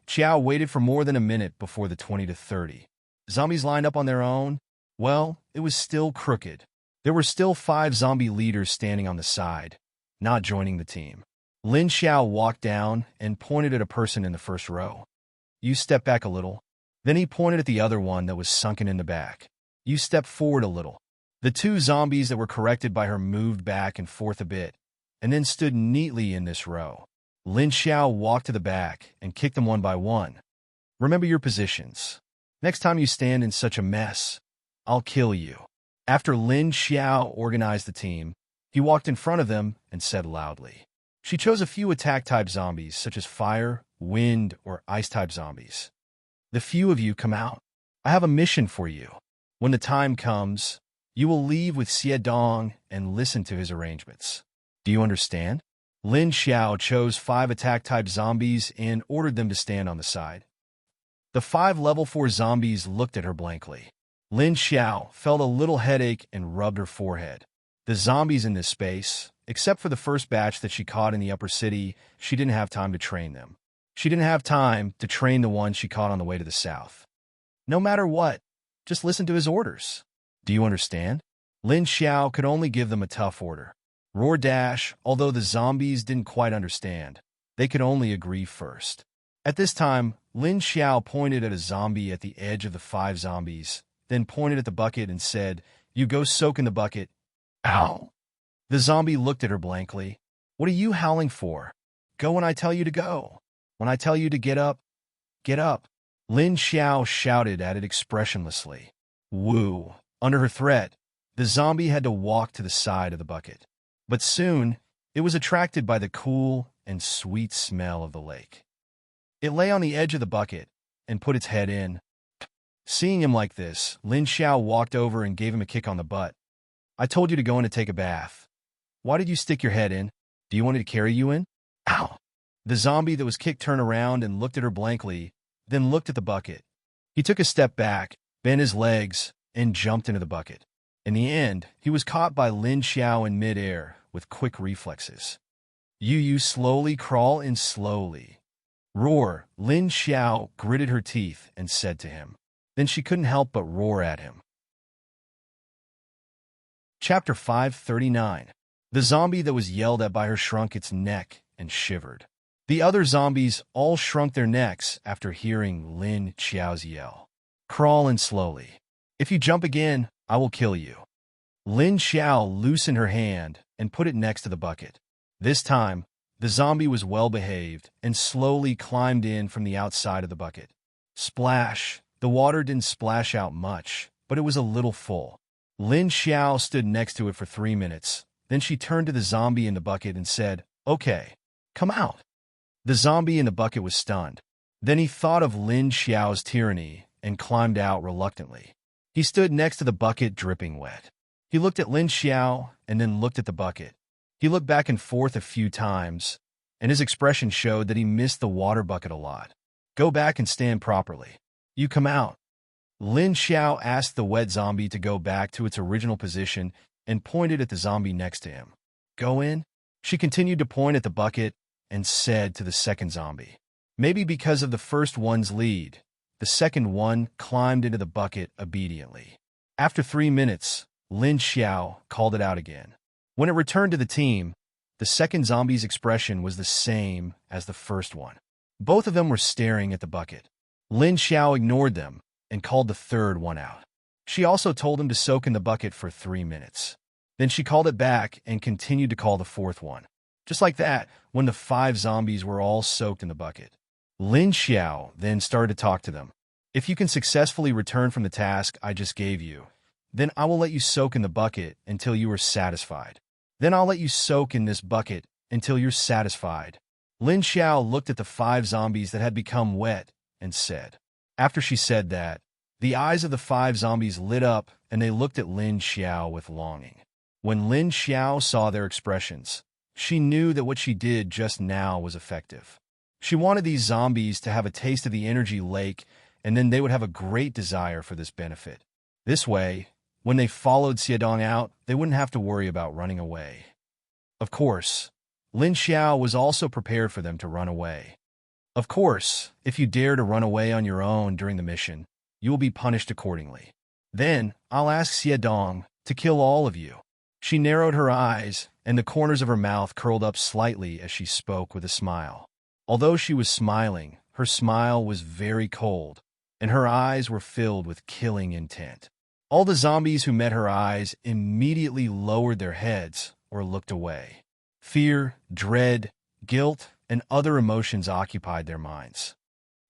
Xiao waited for more than a minute before the 20 to 30 zombies lined up on their own. Well, it was still crooked. There were still 5 zombie leaders standing on the side, not joining the team. Lin Xiao walked down and pointed at a person in the first row. You step back a little. Then he pointed at the other one that was sunken in the back. You step forward a little. The 2 zombies that were corrected by her moved back and forth a bit, and then stood neatly in this row. Lin Xiao walked to the back and kicked them one by one. Remember your positions. Next time you stand in such a mess, I'll kill you. After Lin Xiao organized the team, he walked in front of them and said loudly. She chose a few attack-type zombies, such as fire, wind, or ice-type zombies. The few of you come out. I have a mission for you. When the time comes, you will leave with Xie Dong and listen to his arrangements. Do you understand? Lin Xiao chose 5 attack-type zombies and ordered them to stand on the side. The 5 level 4 zombies looked at her blankly. Lin Xiao felt a little headache and rubbed her forehead. The zombies in this space, except for the first batch that she caught in the upper city, she didn't have time to train them. She didn't have time to train the ones she caught on the way to the south. No matter what, just listen to his orders. Do you understand? Lin Xiao could only give them a tough order. Roar dash, although the zombies didn't quite understand. They could only agree first. At this time, Lin Xiao pointed at a zombie at the edge of the 5 zombies, then pointed at the bucket and said, "You go soak in the bucket." Ow! The zombie looked at her blankly. "What are you howling for? Go when I tell you to go. When I tell you to get up, get up." Lin Xiao shouted at it expressionlessly. Woo! Under her threat, the zombie had to walk to the side of the bucket. But soon, it was attracted by the cool and sweet smell of the lake. It lay on the edge of the bucket and put its head in. Seeing him like this, Lin Xiao walked over and gave him a kick on the butt. "I told you to go in to take a bath. Why did you stick your head in? Do you want me to carry you in?" Ow! The zombie that was kicked turned around and looked at her blankly, then looked at the bucket. He took a step back, bent his legs, and jumped into the bucket. In the end, he was caught by Lin Xiao in midair with quick reflexes. You slowly crawl in slowly. Roar! Lin Xiao gritted her teeth and said to him. Then she couldn't help but roar at him. Chapter 539. The zombie that was yelled at by her shrunk its neck and shivered. The other zombies all shrunk their necks after hearing Lin Xiao's yell. Crawl in slowly. If you jump again, I will kill you. Lin Xiao loosened her hand and put it next to the bucket. This time, the zombie was well-behaved and slowly climbed in from the outside of the bucket. Splash! The water didn't splash out much, but it was a little full. Lin Xiao stood next to it for 3 minutes. Then she turned to the zombie in the bucket and said, "Okay, come out." The zombie in the bucket was stunned. Then he thought of Lin Xiao's tyranny and climbed out reluctantly. He stood next to the bucket dripping wet. He looked at Lin Xiao and then looked at the bucket. He looked back and forth a few times, and his expression showed that he missed the water bucket a lot. "Go back and stand properly. You come out." Lin Xiao asked the wet zombie to go back to its original position and pointed at the zombie next to him. "Go in." She continued to point at the bucket and said to the second zombie. Maybe because of the first one's lead, the second one climbed into the bucket obediently. After 3 minutes, Lin Xiao called it out again. When it returned to the team, the second zombie's expression was the same as the first one. Both of them were staring at the bucket. Lin Xiao ignored them and called the third one out. She also told him to soak in the bucket for 3 minutes. Then she called it back and continued to call the fourth one. Just like that, when the 5 zombies were all soaked in the bucket, Lin Xiao then started to talk to them. "If you can successfully return from the task I just gave you, then I will let you soak in the bucket until you are satisfied. Then I'll let you soak in this bucket until you're satisfied." Lin Xiao looked at the 5 zombies that had become wet and said. After she said that, the eyes of the 5 zombies lit up and they looked at Lin Xiao with longing. When Lin Xiao saw their expressions, she knew that what she did just now was effective. She wanted these zombies to have a taste of the energy lake, and then they would have a great desire for this benefit. This way, when they followed Xiedong out, they wouldn't have to worry about running away. Of course, Lin Xiao was also prepared for them to run away. Of course, if you dare to run away on your own during the mission, you will be punished accordingly. Then I'll ask Xiedong to kill all of you. She narrowed her eyes, and the corners of her mouth curled up slightly as she spoke with a smile. Although she was smiling, her smile was very cold, and her eyes were filled with killing intent. All the zombies who met her eyes immediately lowered their heads or looked away. Fear, dread, guilt, and other emotions occupied their minds.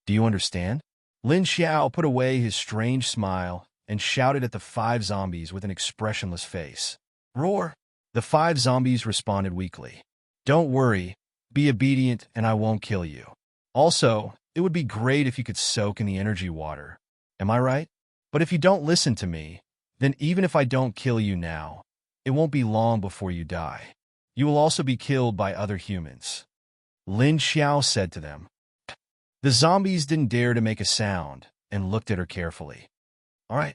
Do you understand? Lin Xiao put away his strange smile and shouted at the 5 zombies with an expressionless face. Roar! The 5 zombies responded weakly. Don't worry, be obedient and I won't kill you. Also, it would be great if you could soak in the energy water. Am I right? But if you don't listen to me, then even if I don't kill you now, it won't be long before you die. You will also be killed by other humans. Lin Xiao said to them. The zombies didn't dare to make a sound and looked at her carefully. All right,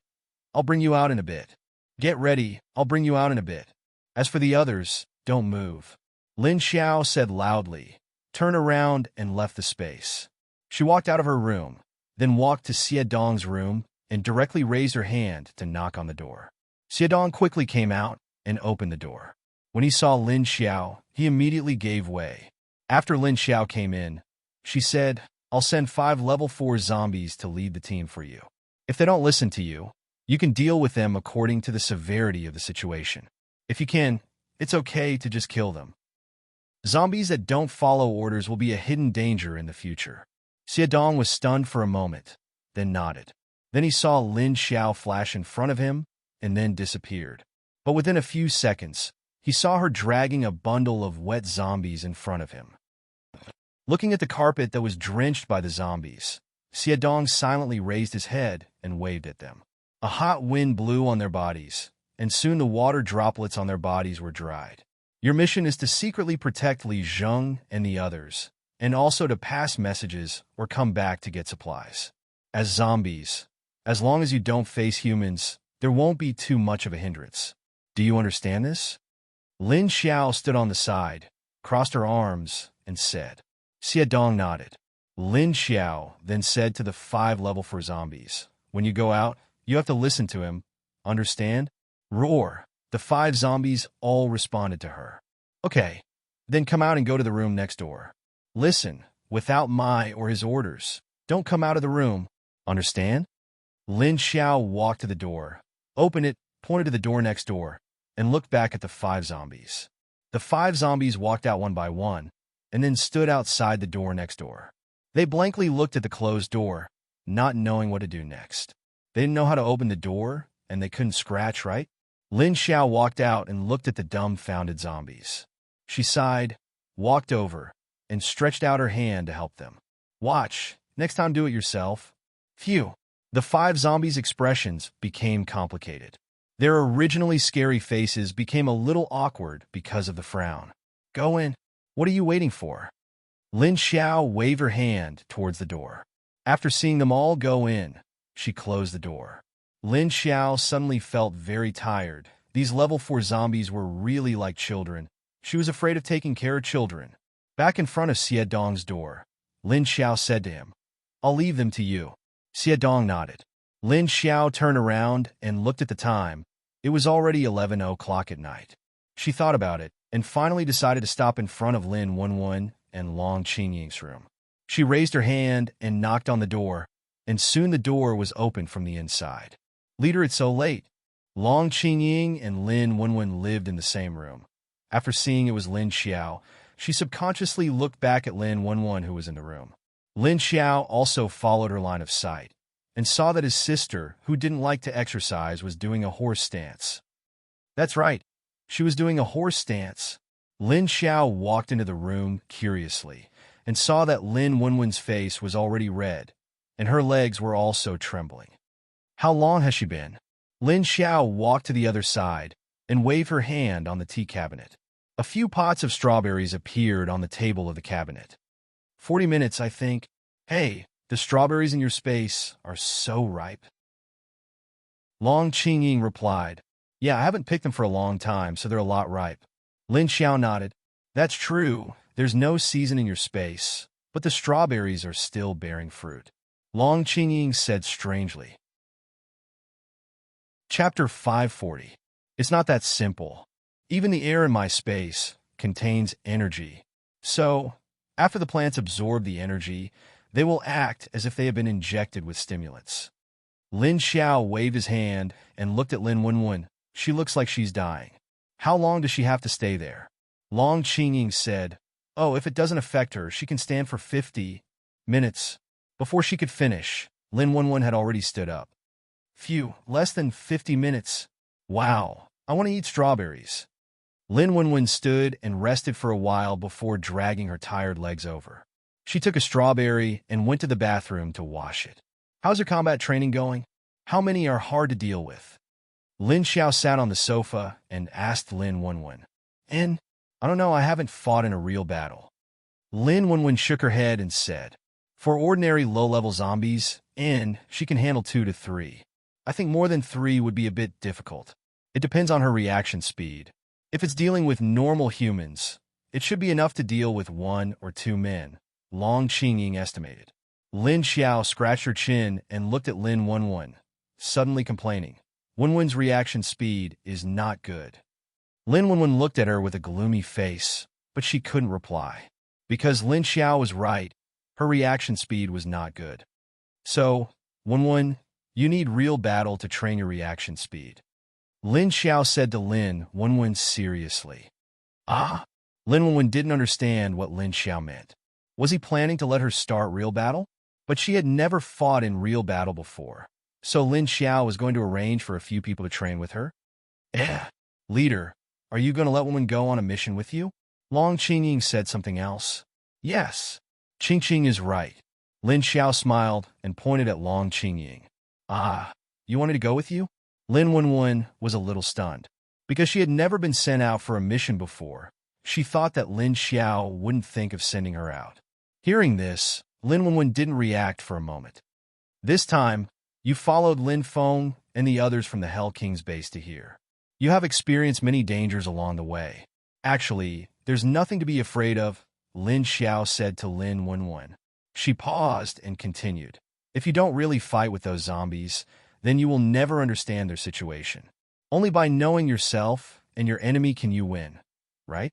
I'll bring you out in a bit. Get ready, I'll bring you out in a bit. As for the others, don't move. Lin Xiao said loudly, turned around and left the space. She walked out of her room, then walked to Xie Dong's room and directly raised her hand to knock on the door. Xie Dong quickly came out and opened the door. When he saw Lin Xiao, he immediately gave way. After Lin Xiao came in, she said, I'll send 5 level 4 zombies to lead the team for you. If they don't listen to you, you can deal with them according to the severity of the situation. If you can, it's okay to just kill them. Zombies that don't follow orders will be a hidden danger in the future. Xie Dong was stunned for a moment, then nodded. Then he saw Lin Xiao flash in front of him and then disappeared. But within a few seconds, he saw her dragging a bundle of wet zombies in front of him. Looking at the carpet that was drenched by the zombies, Xie Dong silently raised his head and waved at them. A hot wind blew on their bodies, and soon the water droplets on their bodies were dried. Your mission is to secretly protect Li Zheng and the others, and also to pass messages or come back to get supplies. As zombies, as long as you don't face humans, there won't be too much of a hindrance. Do you understand this? Lin Xiao stood on the side, crossed her arms, and said. Xie Dong nodded. Lin Xiao then said to the 5 level 4 zombies, when you go out, you have to listen to him. Understand? Roar! The 5 zombies all responded to her. Okay, then come out and go to the room next door. Listen, without my or his orders. Don't come out of the room. Understand? Lin Xiao walked to the door, opened it, pointed to the door next door, and looked back at the 5 zombies. The 5 zombies walked out one by one, and then stood outside the door next door. They blankly looked at the closed door, not knowing what to do next. They didn't know how to open the door, and they couldn't scratch, right? Lin Xiao walked out and looked at the dumbfounded zombies. She sighed, walked over, and stretched out her hand to help them. Watch, next time do it yourself. Phew. The 5 zombies' expressions became complicated. Their originally scary faces became a little awkward because of the frown. Go in. What are you waiting for? Lin Xiao waved her hand towards the door. After seeing them all go in, she closed the door. Lin Xiao suddenly felt very tired. These level 4 zombies were really like children. She was afraid of taking care of children. Back in front of Xie Dong's door, Lin Xiao said to him, I'll leave them to you. Xie Dong nodded. Lin Xiao turned around and looked at the time. It was already 11 o'clock at night. She thought about it and finally decided to stop in front of Lin Wenwen and Long Qingying's room. She raised her hand and knocked on the door, and soon the door was opened from the inside. Leader, it's so late. Long Qingying and Lin Wenwen lived in the same room. After seeing it was Lin Xiao, she subconsciously looked back at Lin Wenwen, who was in the room. Lin Xiao also followed her line of sight and saw that his sister, who didn't like to exercise, was doing a horse stance. That's right, she was doing a horse stance. Lin Xiao walked into the room curiously and saw that Lin Wenwen's face was already red, and her legs were also trembling. How long has she been? Lin Xiao walked to the other side and waved her hand on the tea cabinet. A few pots of strawberries appeared on the table of the cabinet. 40 minutes, I think. Hey, the strawberries in your space are so ripe. Long Qingying replied, Yeah, I haven't picked them for a long time, so they're a lot ripe. Lin Xiao nodded. That's true. There's no season in your space, but the strawberries are still bearing fruit. Long Qingying said strangely. Chapter 540. It's not that simple. Even the air in my space contains energy. So, after the plants absorb the energy, they will act as if they have been injected with stimulants. Lin Xiao waved his hand and looked at Lin Wenwen. She looks like she's dying. How long does she have to stay there? Long Qingying said, Oh, if it doesn't affect her, she can stand for 50 minutes. Before she could finish, Lin Wenwen had already stood up. Phew, less than 50 minutes. Wow, I want to eat strawberries. Lin Wenwen stood and rested for a while before dragging her tired legs over. She took a strawberry and went to the bathroom to wash it. How's your combat training going? How many are hard to deal with? Lin Xiao sat on the sofa and asked Lin Wenwen. I don't know, I haven't fought in a real battle. Lin Wenwen shook her head and said, for ordinary low-level zombies, she can handle 2 to 3. I think more than 3 would be a bit difficult. It depends on her reaction speed. If it's dealing with normal humans, it should be enough to deal with 1 or 2 men, Long Qingying estimated. Lin Xiao scratched her chin and looked at Lin Wenwen, suddenly complaining. Wenwen's reaction speed is not good. Lin Wenwen looked at her with a gloomy face, but she couldn't reply. Because Lin Xiao was right, her reaction speed was not good. So, Wenwen, you need real battle to train your reaction speed. Lin Xiao said to Lin Wenwen seriously. Ah? Lin Wenwen didn't understand what Lin Xiao meant. Was he planning to let her start real battle? But she had never fought in real battle before. So Lin Xiao was going to arrange for a few people to train with her? Leader, are you going to let Wenwen go on a mission with you? Long Qingying said something else. Yes. Qing is right. Lin Xiao smiled and pointed at Long Qingying. Ah, you wanted to go with you? Lin Wenwen was a little stunned. Because she had never been sent out for a mission before, she thought that Lin Xiao wouldn't think of sending her out. Hearing this, Lin Wenwen didn't react for a moment. This time, you followed Lin Feng and the others from the Hell King's base to here. You have experienced many dangers along the way. Actually, there's nothing to be afraid of, Lin Xiao said to Lin Wenwen. She paused and continued. If you don't really fight with those zombies, then you will never understand their situation. Only by knowing yourself and your enemy can you win, right?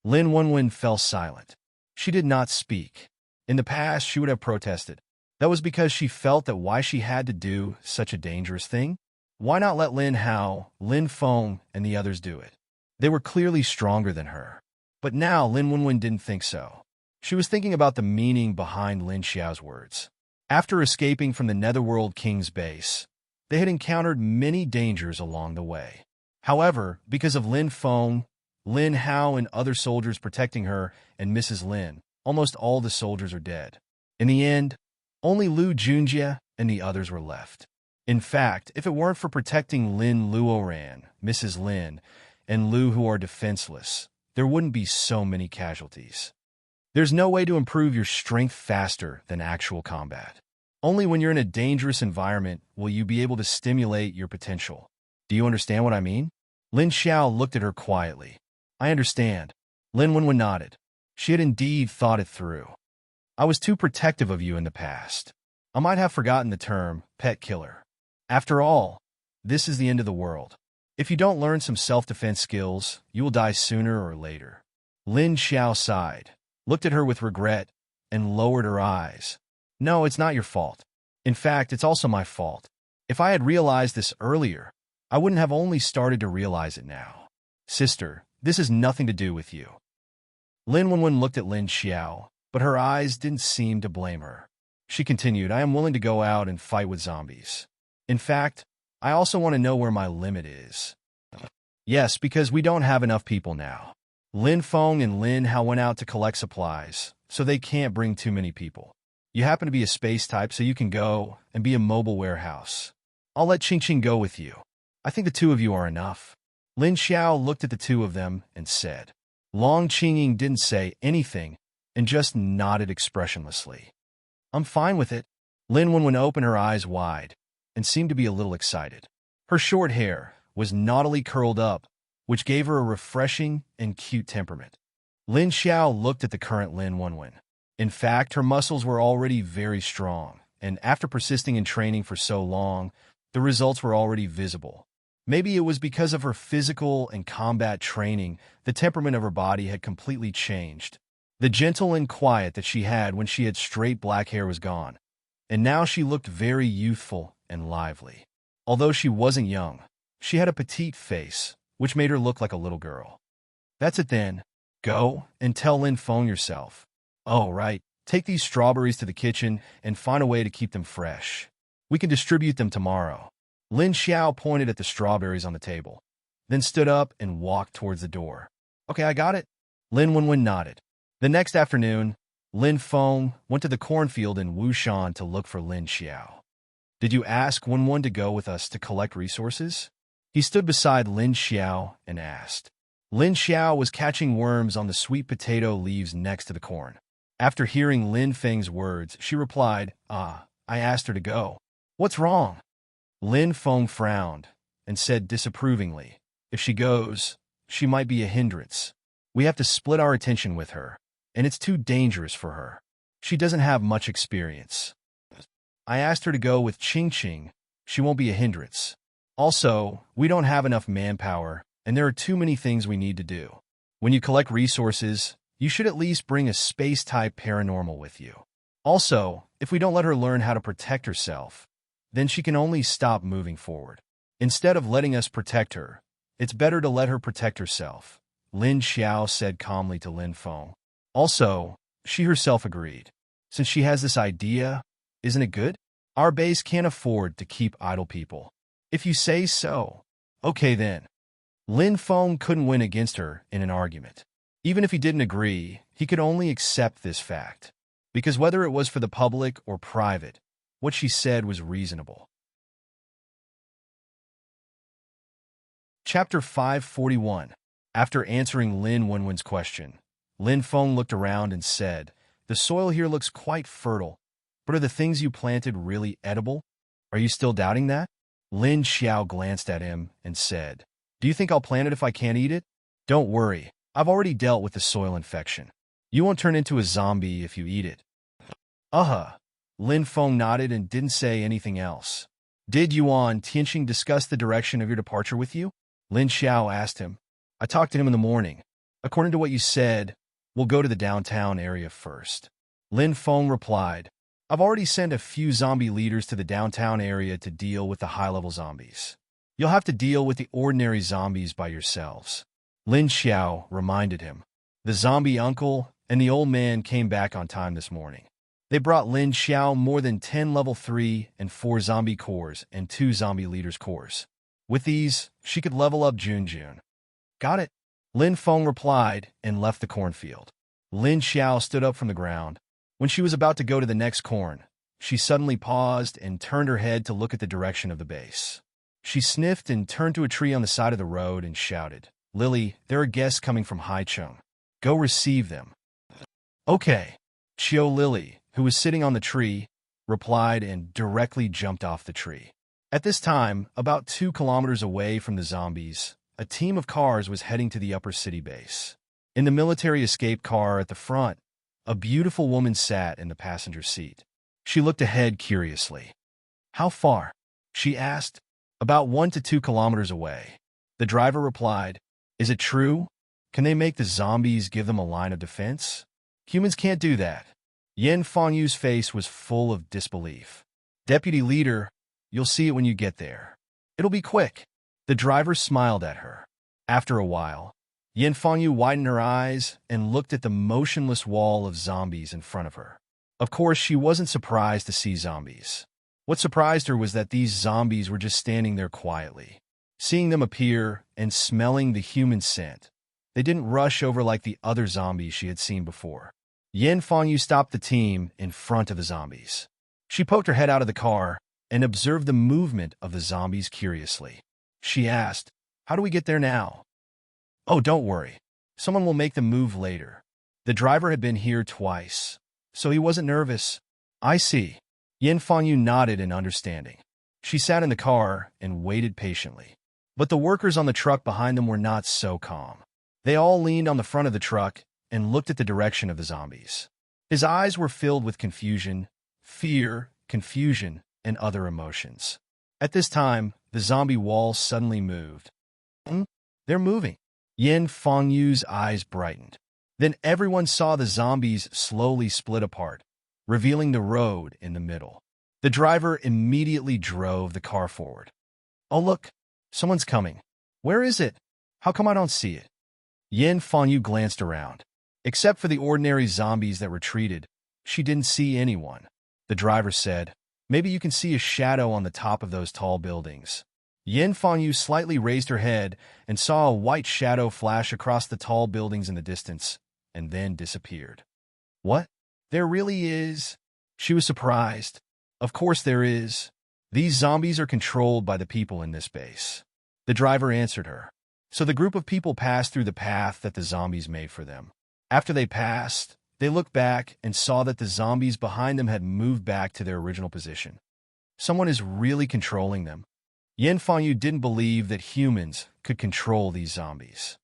Lin Wenwen fell silent. She did not speak. In the past, she would have protested. That was because she felt that why she had to do such a dangerous thing? Why not let Lin Hao, Lin Feng, and the others do it? They were clearly stronger than her. But now Lin Wenwen didn't think so. She was thinking about the meaning behind Lin Xiao's words. After escaping from the Netherworld King's base, they had encountered many dangers along the way. However, because of Lin Feng, Lin Hao, and other soldiers protecting her and Mrs. Lin, almost all the soldiers are dead. In the end, only Lu Junjie and the others were left. In fact, if it weren't for protecting Lin Luoran, Mrs. Lin, and Lu who are defenseless, there wouldn't be so many casualties. There's no way to improve your strength faster than actual combat. Only when you're in a dangerous environment will you be able to stimulate your potential. Do you understand what I mean? Lin Xiao looked at her quietly. I understand. Lin Wenwen nodded. She had indeed thought it through. I was too protective of you in the past. I might have forgotten the term pet killer. After all, this is the end of the world. If you don't learn some self-defense skills, you will die sooner or later. Lin Xiao sighed, looked at her with regret, and lowered her eyes. No, it's not your fault. In fact, it's also my fault. If I had realized this earlier, I wouldn't have only started to realize it now. Sister, this has nothing to do with you. Lin Wenwen looked at Lin Xiao, but her eyes didn't seem to blame her. She continued, I am willing to go out and fight with zombies. In fact, I also want to know where my limit is. Yes, because we don't have enough people now. Lin Feng and Lin Hao went out to collect supplies, so they can't bring too many people. You happen to be a space type, so you can go and be a mobile warehouse. I'll let Qing go with you. I think the 2 of you are enough. Lin Xiao looked at the 2 of them and said. Long Qingying didn't say anything and just nodded expressionlessly. I'm fine with it. Lin Wenwen opened her eyes wide and seemed to be a little excited. Her short hair was naughtily curled up, which gave her a refreshing and cute temperament. Lin Xiao looked at the current Lin Wenwen. In fact, her muscles were already very strong, and after persisting in training for so long, the results were already visible. Maybe it was because of her physical and combat training, the temperament of her body had completely changed. The gentle and quiet that she had when she had straight black hair was gone, and now she looked very youthful and lively. Although she wasn't young, she had a petite face, which made her look like a little girl. That's it then. Go and tell Lin Feng yourself. Oh, right. Take these strawberries to the kitchen and find a way to keep them fresh. We can distribute them tomorrow. Lin Xiao pointed at the strawberries on the table, then stood up and walked towards the door. Okay, I got it. Lin Wenwen nodded. The next afternoon, Lin Feng went to the cornfield in Wushan to look for Lin Xiao. Did you ask Wenwen to go with us to collect resources? He stood beside Lin Xiao and asked. Lin Xiao was catching worms on the sweet potato leaves next to the corn. After hearing Lin Feng's words, she replied, I asked her to go. What's wrong? Lin Feng frowned and said disapprovingly, if she goes, she might be a hindrance. We have to split our attention with her, and it's too dangerous for her. She doesn't have much experience. I asked her to go with Qing Qing. She won't be a hindrance. Also, we don't have enough manpower, and there are too many things we need to do. When you collect resources, you should at least bring a space-type paranormal with you. Also, if we don't let her learn how to protect herself, then she can only stop moving forward. Instead of letting us protect her, it's better to let her protect herself, Lin Xiao said calmly to Lin Feng. Also, she herself agreed. Since she has this idea, isn't it good? Our base can't afford to keep idle people. If you say so. Okay then. Lin Feng couldn't win against her in an argument. Even if he didn't agree, he could only accept this fact. Because whether it was for the public or private, what she said was reasonable. Chapter 541. After answering Lin Wenwen's question, Lin Feng looked around and said, the soil here looks quite fertile, but are the things you planted really edible? Are you still doubting that? Lin Xiao glanced at him and said, do you think I'll plant it if I can't eat it? Don't worry, I've already dealt with the soil infection. You won't turn into a zombie if you eat it. Lin Feng nodded and didn't say anything else. Did Yuan Tianxing discuss the direction of your departure with you? Lin Xiao asked him. I talked to him in the morning. According to what you said, we'll go to the downtown area first. Lin Feng replied, I've already sent a few zombie leaders to the downtown area to deal with the high-level zombies. You'll have to deal with the ordinary zombies by yourselves. Lin Xiao reminded him. The zombie uncle and the old man came back on time this morning. They brought Lin Xiao more than 10 level 3 and 4 zombie cores and 2 zombie leaders cores. With these, she could level up Jun. Got it? Lin Feng replied and left the cornfield. Lin Xiao stood up from the ground. When she was about to go to the next corn, she suddenly paused and turned her head to look at the direction of the base. She sniffed and turned to a tree on the side of the road and shouted, Lily, there are guests coming from Haicheng. Go receive them. Okay. Chiu Lily, who was sitting on the tree, replied and directly jumped off the tree. At this time, about 2 kilometers away from the zombies, a team of cars was heading to the upper city base. In the military escape car at the front, a beautiful woman sat in the passenger seat. She looked ahead curiously. How far? She asked. About 1 to 2 kilometers away. The driver replied, Is it true? Can they make the zombies give them a line of defense? Humans can't do that. Yan Fengyu's face was full of disbelief. Deputy leader, you'll see it when you get there. It'll be quick. The driver smiled at her. After a while, Yan Fengyu widened her eyes and looked at the motionless wall of zombies in front of her. Of course, she wasn't surprised to see zombies. What surprised her was that these zombies were just standing there quietly. Seeing them appear and smelling the human scent, they didn't rush over like the other zombies she had seen before. Yan Fengyu stopped the team in front of the zombies. She poked her head out of the car and observed the movement of the zombies curiously. She asked, How do we get there now? Oh, don't worry. Someone will make them move later. The driver had been here twice, so he wasn't nervous. I see. Yan Fengyu nodded in understanding. She sat in the car and waited patiently. But the workers on the truck behind them were not so calm. They all leaned on the front of the truck and looked at the direction of the zombies. His eyes were filled with confusion, fear, confusion, and other emotions. At this time, the zombie wall suddenly moved. They're moving. Yan Fengyu's eyes brightened. Then everyone saw the zombies slowly split apart, revealing the road in the middle. The driver immediately drove the car forward. Oh look, someone's coming. Where is it? How come I don't see it? Yan Fengyu glanced around. Except for the ordinary zombies that retreated, she didn't see anyone. The driver said, "Maybe you can see a shadow on the top of those tall buildings." Yin Fangyu slightly raised her head and saw a white shadow flash across the tall buildings in the distance, and then disappeared. "What? There really is?" She was surprised. "Of course there is. These zombies are controlled by the people in this base." The driver answered her. So the group of people passed through the path that the zombies made for them. After they passed, they looked back and saw that the zombies behind them had moved back to their original position. Someone is really controlling them. Yin Fangyu didn't believe that humans could control these zombies.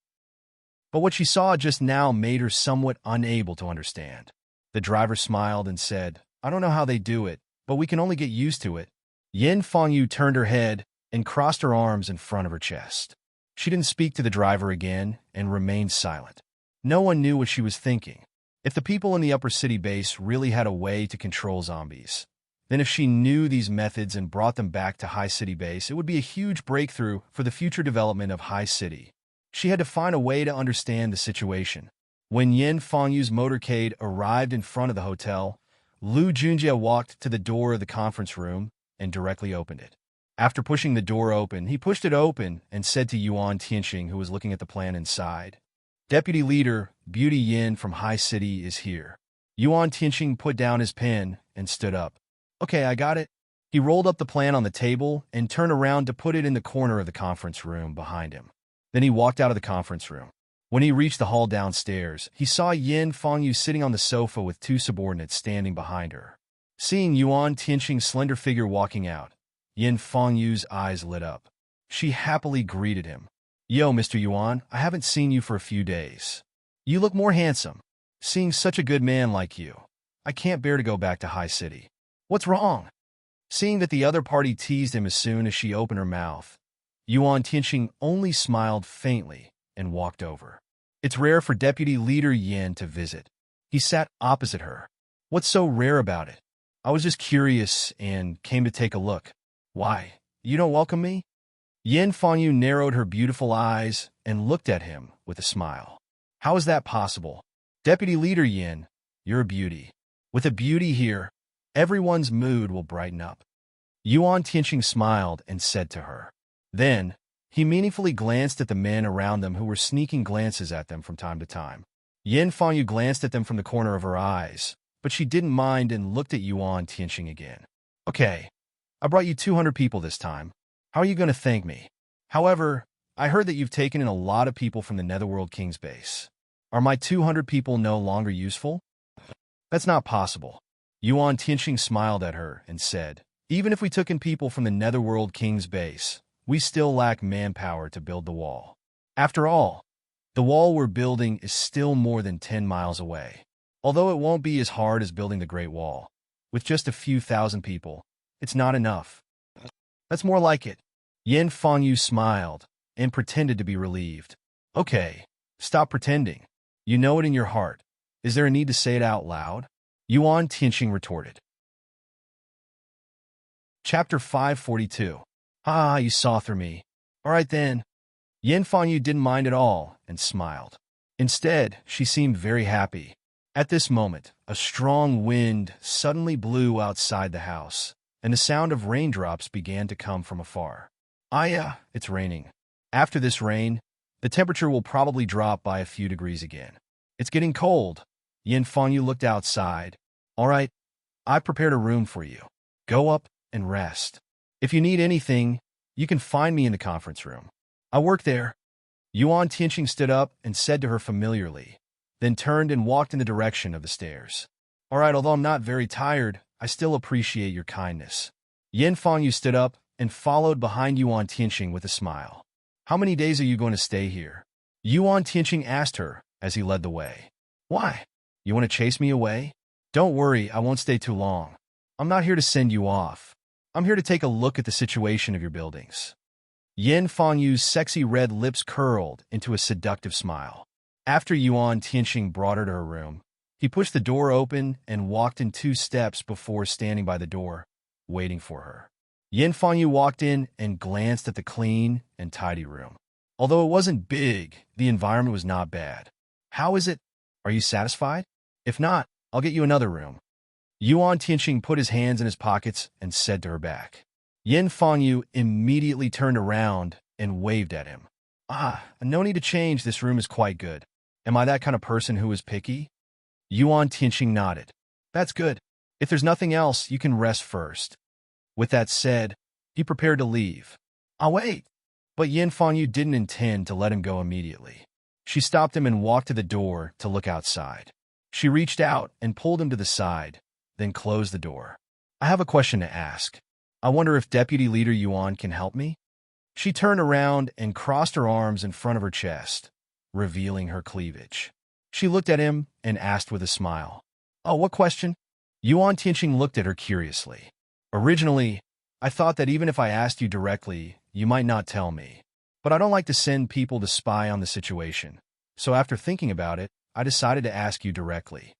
But what she saw just now made her somewhat unable to understand. The driver smiled and said, "I don't know how they do it, but we can only get used to it." Yin Fangyu turned her head and crossed her arms in front of her chest. She didn't speak to the driver again and remained silent. No one knew what she was thinking. If the people in the upper city base really had a way to control zombies, then if she knew these methods and brought them back to High City Base, it would be a huge breakthrough for the future development of High City. She had to find a way to understand the situation. When Yin Fangyu's motorcade arrived in front of the hotel, Lu Junjie walked to the door of the conference room and directly opened it. After pushing the door open, he pushed it open and said to Yuan Tianqing, who was looking at the plan inside, "Deputy Leader, Beauty Yin from High City is here." Yuan Tianqing put down his pen and stood up. "Okay, I got it." He rolled up the plan on the table and turned around to put it in the corner of the conference room behind him. Then he walked out of the conference room. When he reached the hall downstairs, he saw Yin Fangyu sitting on the sofa with two subordinates standing behind her. Seeing Yuan Tianqing's slender figure walking out, Yin Fangyu's eyes lit up. She happily greeted him. "Yo, Mr. Yuan, I haven't seen you for a few days. You look more handsome. Seeing such a good man like you, I can't bear to go back to High City." "What's wrong?" Seeing that the other party teased him as soon as she opened her mouth, Yuan Tianqing only smiled faintly and walked over. It's rare for Deputy Leader Yin to visit. He sat opposite her. "What's so rare about it?" "I was just curious and came to take a look." "Why, you don't welcome me?" Yin Fangyu narrowed her beautiful eyes and looked at him with a smile. "How is that possible?" "Deputy Leader Yin, you're a beauty. With a beauty here, everyone's mood will brighten up." Yuan Tianqing smiled and said to her. Then, he meaningfully glanced at the men around them who were sneaking glances at them from time to time. Yin Fangyu glanced at them from the corner of her eyes, but she didn't mind and looked at Yuan Tianqing again. "Okay, I brought you 200 people this time. How are you going to thank me? However, I heard that you've taken in a lot of people from the Netherworld King's base. Are my 200 people no longer useful?" "That's not possible." Yuan Tianqing smiled at her and said, "Even if we took in people from the Netherworld King's base, we still lack manpower to build the wall. After all, the wall we're building is still more than 10 miles away. Although it won't be as hard as building the Great Wall. With just a few thousand people, it's not enough." "That's more like it." Yin Fangyu smiled and pretended to be relieved. "Okay, stop pretending. You know it in your heart. Is there a need to say it out loud?" Yuan Tianqing retorted. Chapter 542. "Ah, you saw through me. All right then." Yin Fangyu didn't mind at all and smiled. Instead, she seemed very happy. At this moment, a strong wind suddenly blew outside the house, and the sound of raindrops began to come from afar. "Yeah, it's raining. After this rain, the temperature will probably drop by a few degrees again. It's getting cold." Yin Fangyu looked outside. "All right, I prepared a room for you. Go up and rest. If you need anything, you can find me in the conference room. I work there." Yuan Tianqing stood up and said to her familiarly, then turned and walked in the direction of the stairs. "All right, although I'm not very tired, I still appreciate your kindness." Yin Fangyu stood up and followed behind Yuan Tianqing with a smile. "How many days are you going to stay here?" Yuan Tianqing asked her as he led the way. "Why? You want to chase me away?" "Don't worry, I won't stay too long. I'm not here to send you off. I'm here to take a look at the situation of your buildings." Yin Fangyu's sexy red lips curled into a seductive smile. After Yuan Tianqing brought her to her room, he pushed the door open and walked in 2 steps before standing by the door, waiting for her. Yin Fangyu walked in and glanced at the clean and tidy room. Although it wasn't big, the environment was not bad. "How is it? Are you satisfied? If not, I'll get you another room." Yuan Tianqing put his hands in his pockets and said to her back. Yin Fangyu immediately turned around and waved at him. No need to change, this room is quite good. Am I that kind of person who is picky? Yuan Tianqing nodded. That's good. If there's nothing else, you can rest first. With that said, he prepared to leave. I'll wait. But Yin Fangyu didn't intend to let him go immediately. She stopped him and walked to the door to look outside. She reached out and pulled him to the side, then closed the door. I have a question to ask. I wonder if Deputy Leader Yuan can help me? She turned around and crossed her arms in front of her chest, revealing her cleavage. She looked at him and asked with a smile. Oh, what question? Yuan Tianqing looked at her curiously. Originally, I thought that even if I asked you directly, you might not tell me. But I don't like to send people to spy on the situation. So after thinking about it, I decided to ask you directly.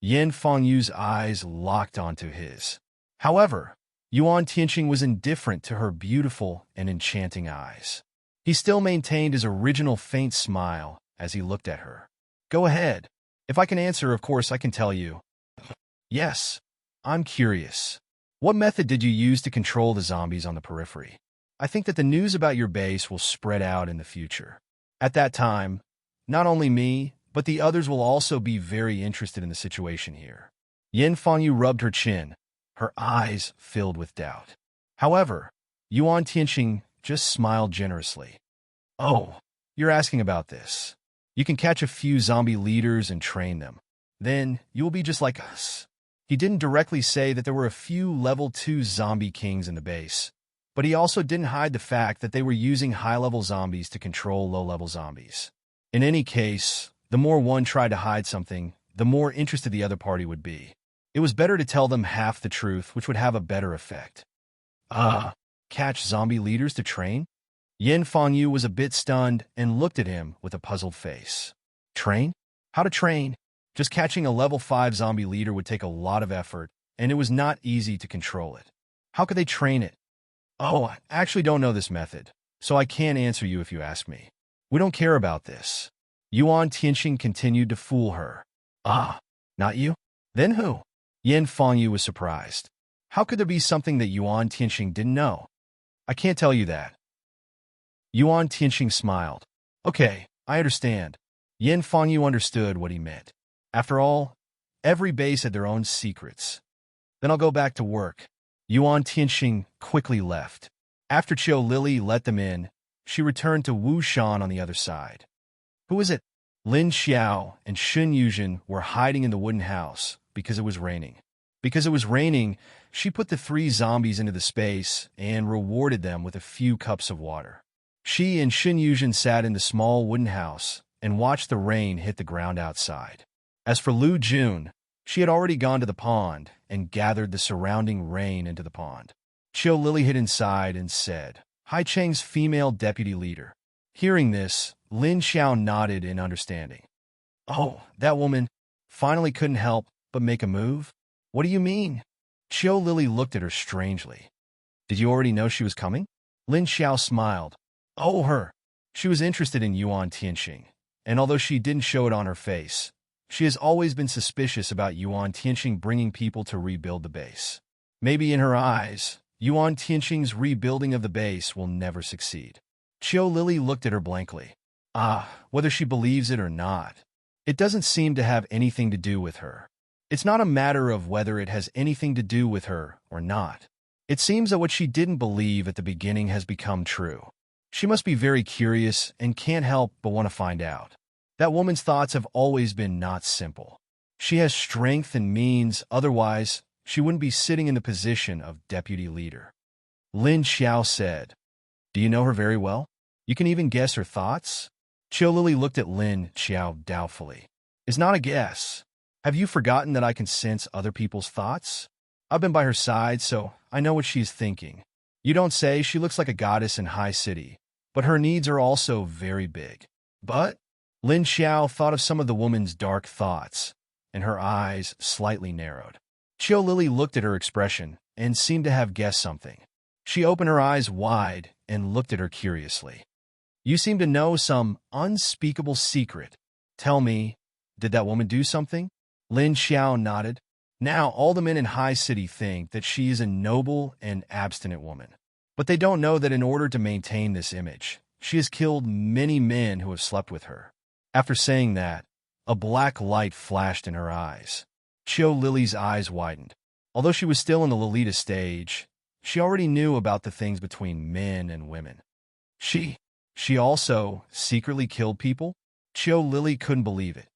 Yin Fangyu's eyes locked onto his. However, Yuan Tianqing was indifferent to her beautiful and enchanting eyes. He still maintained his original faint smile as he looked at her. Go ahead. If I can answer, of course I can tell you. Yes, I'm curious. What method did you use to control the zombies on the periphery? I think that the news about your base will spread out in the future. At that time, not only me, but the others will also be very interested in the situation here. Yin Fangyu rubbed her chin, her eyes filled with doubt. However, Yuan Tianqing just smiled generously. Oh, you're asking about this. You can catch a few zombie leaders and train them. Then you will be just like us. He didn't directly say that there were a few level 2 zombie kings in the base, but he also didn't hide the fact that they were using high-level zombies to control low-level zombies. In any case, the more one tried to hide something, the more interested the other party would be. It was better to tell them half the truth, which would have a better effect. Catch zombie leaders to train? Yin Fangyu was a bit stunned and looked at him with a puzzled face. Train? How to train? Just catching a level 5 zombie leader would take a lot of effort, and it was not easy to control it. How could they train it? Oh, I actually don't know this method, so I can't answer you if you ask me. We don't care about this. Yuan Tianqing continued to fool her. Not you? Then who? Yin Fangyu was surprised. How could there be something that Yuan Tianqing didn't know? I can't tell you that. Yuan Tianqing smiled. Okay, I understand. Yin Fangyu understood what he meant. After all, every base had their own secrets. Then I'll go back to work. Yuan Tianqing quickly left. After Qiu Lily let them in, she returned to Wu Shan on the other side. Who is it? Lin Xiao and Shun Yuzhen were hiding in the wooden house because it was raining. Because it was raining, she put the 3 zombies into the space and rewarded them with a few cups of water. She and Shun Yuzhen sat in the small wooden house and watched the rain hit the ground outside. As for Lu Jun, she had already gone to the pond and gathered the surrounding rain into the pond. Qiu Lily hid inside and said, Hai Cheng's female deputy leader. Hearing this, Lin Xiao nodded in understanding. Oh, that woman finally couldn't help but make a move? What do you mean? Qiu Lily looked at her strangely. Did you already know she was coming? Lin Xiao smiled. Oh, her. She was interested in Yuan Tianqing, and although she didn't show it on her face, she has always been suspicious about Yuan Tianqing bringing people to rebuild the base. Maybe in her eyes, Yuan Tianqing's rebuilding of the base will never succeed. Qiu Lily looked at her blankly. Whether she believes it or not, it doesn't seem to have anything to do with her. It's not a matter of whether it has anything to do with her or not. It seems that what she didn't believe at the beginning has become true. She must be very curious and can't help but want to find out. That woman's thoughts have always been not simple. She has strength and means, otherwise she wouldn't be sitting in the position of deputy leader. Lin Xiao said, Do you know her very well? You can even guess her thoughts? Qiu Lily looked at Lin Xiao doubtfully. It's not a guess. Have you forgotten that I can sense other people's thoughts? I've been by her side, so I know what she's thinking. You don't say. She looks like a goddess in High City, but her needs are also very big. But Lin Xiao thought of some of the woman's dark thoughts, and her eyes slightly narrowed. Qiu Lily looked at her expression and seemed to have guessed something. She opened her eyes wide and looked at her curiously. You seem to know some unspeakable secret. Tell me, did that woman do something? Lin Xiao nodded. Now, all the men in High City think that she is a noble and abstinent woman. But they don't know that in order to maintain this image, she has killed many men who have slept with her. After saying that, a black light flashed in her eyes. Chio Lily's eyes widened. Although she was still in the Lolita stage, she already knew about the things between men and women. She also secretly killed people? Chio Lily couldn't believe it.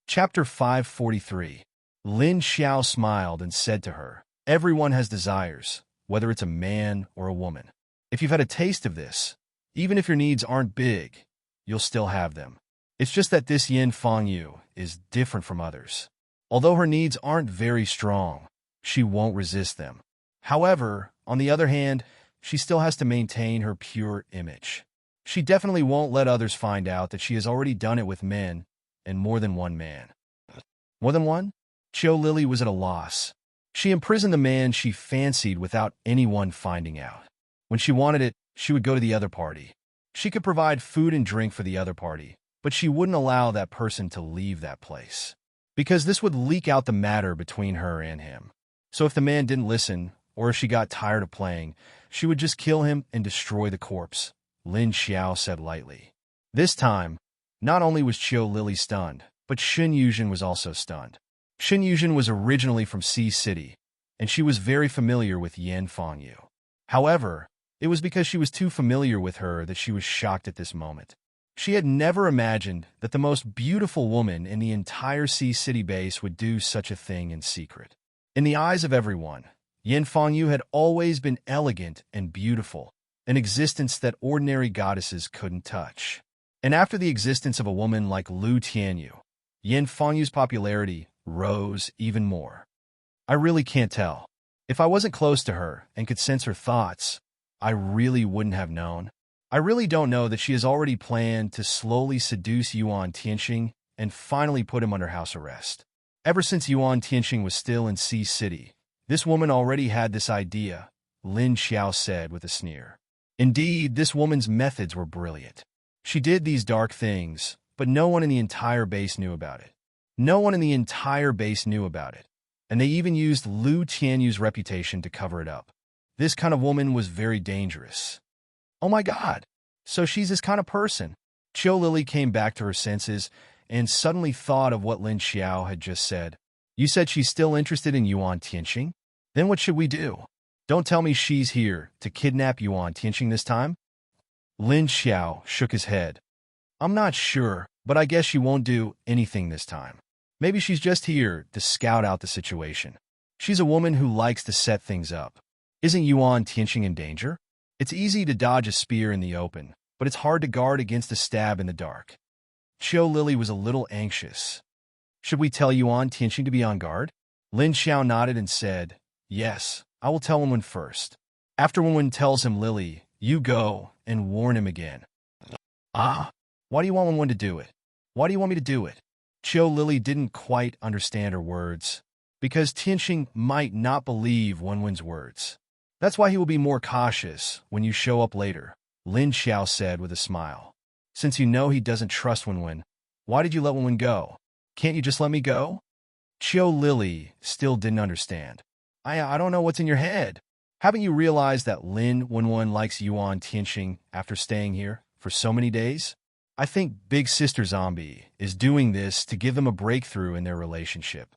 Chapter 543. Lin Xiao smiled and said to her, "Everyone has desires, whether it's a man or a woman. If you've had a taste of this, even if your needs aren't big, you'll still have them. It's just that this Yin Fangyu is different from others. Although her needs aren't very strong, she won't resist them. However, on the other hand, she still has to maintain her pure image. She definitely won't let others find out that she has already done it with men and more than one man." More than one? Chio Lily was at a loss. She imprisoned the man she fancied without anyone finding out. When she wanted it, she would go to the other party. She could provide food and drink for the other party, but she wouldn't allow that person to leave that place, because this would leak out the matter between her and him. So if the man didn't listen, or if she got tired of playing, she would just kill him and destroy the corpse, Lin Xiao said lightly. This time, not only was Chio Lily stunned, but Xin Yuzhen was also stunned. Xin Yuzhen was originally from Sea City, and she was very familiar with Yin Fangyu. However, it was because she was too familiar with her that she was shocked at this moment. She had never imagined that the most beautiful woman in the entire Sea City base would do such a thing in secret. In the eyes of everyone, Yin Fangyu had always been elegant and beautiful, an existence that ordinary goddesses couldn't touch. And after the existence of a woman like Lu Tianyu, Yin Fangyu's popularity rose even more. I really can't tell. If I wasn't close to her and could sense her thoughts, I really wouldn't have known. I really don't know that she has already planned to slowly seduce Yuan Tianxing and finally put him under house arrest. Ever since Yuan Tianxing was still in Sea City, this woman already had this idea, Lin Xiao said with a sneer. Indeed, this woman's methods were brilliant. She did these dark things, but no one in the entire base knew about it. No one in the entire base knew about it, and they even used Lu Tianyu's reputation to cover it up. This kind of woman was very dangerous. Oh my God, so she's this kind of person. Chio Lily came back to her senses and suddenly thought of what Lin Xiao had just said. You said she's still interested in Yuan Tianxing? Then what should we do? Don't tell me she's here to kidnap Yuan Tianxing this time? Lin Xiao shook his head. I'm not sure, but I guess she won't do anything this time. Maybe she's just here to scout out the situation. She's a woman who likes to set things up. Isn't Yuan Tianxing in danger? It's easy to dodge a spear in the open, but it's hard to guard against a stab in the dark. Chio Lily was a little anxious. Should we tell Yuan Tianxing to be on guard? Lin Xiao nodded and said, Yes, I will tell Wenwen first. After Wenwen tells him Lily, you go and warn him again. Ah, why do you want Wenwen to do it? Why do you want me to do it? Chio Lily didn't quite understand her words, because Tianxing might not believe Wenwen's words. That's why he will be more cautious when you show up later, Lin Xiao said with a smile. Since you know he doesn't trust Wenwen, why did you let Wenwen go? Can't you just let me go? Chio Lily still didn't understand. I don't know what's in your head. Haven't you realized that Lin Wenwen likes Yuan Tianxing after staying here for so many days? I think Big Sister Zombie is doing this to give them a breakthrough in their relationship.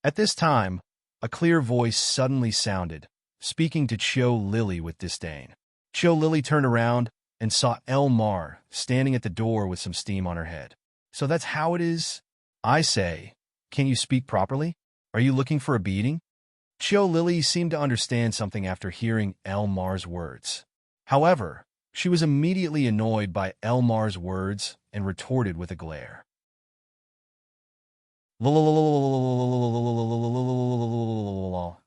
At this time, a clear voice suddenly sounded, speaking to Chio Lily with disdain. Chio Lily turned around and saw Elmar standing at the door with some steam on her head. So that's how it is? I say, can you speak properly? Are you looking for a beating? Chio Lily seemed to understand something after hearing Elmar's words. However, she was immediately annoyed by Elmar's words and retorted with a glare.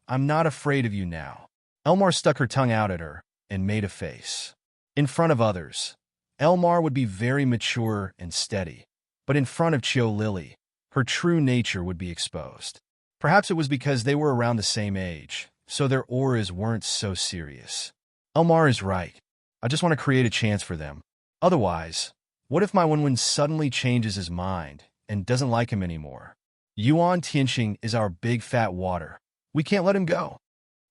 I'm not afraid of you now. Elmar stuck her tongue out at her and made a face. In front of others, Elmar would be very mature and steady, but in front of Chio Lily, her true nature would be exposed. Perhaps it was because they were around the same age, so their auras weren't so serious. Elmar is right. I just want to create a chance for them. Otherwise, what if my Wenwen suddenly changes his mind and doesn't like him anymore? Yuan Tianqing is our big fat water. We can't let him go,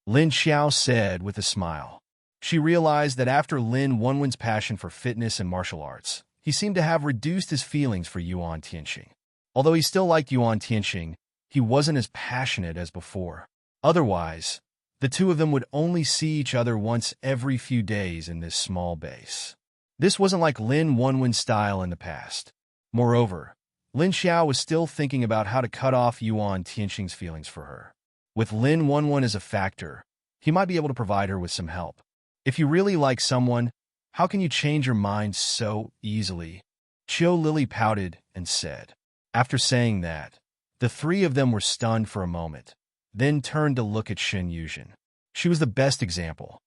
Lin Xiao said with a smile. She realized that after Lin Wenwen's passion for fitness and martial arts, he seemed to have reduced his feelings for Yuan Tianqing. Although he still liked Yuan Tianqing, he wasn't as passionate as before. Otherwise, the two of them would only see each other once every few days in this small base. This wasn't like Lin Wenwen's style in the past. Moreover, Lin Xiao was still thinking about how to cut off Yuan Tianqing's feelings for her. With Lin Wenwen as a factor, he might be able to provide her with some help. If you really like someone, how can you change your mind so easily? Qiu Lily pouted and said. After saying that, the three of them were stunned for a moment, then turned to look at Shen Yuzhen. She was the best example.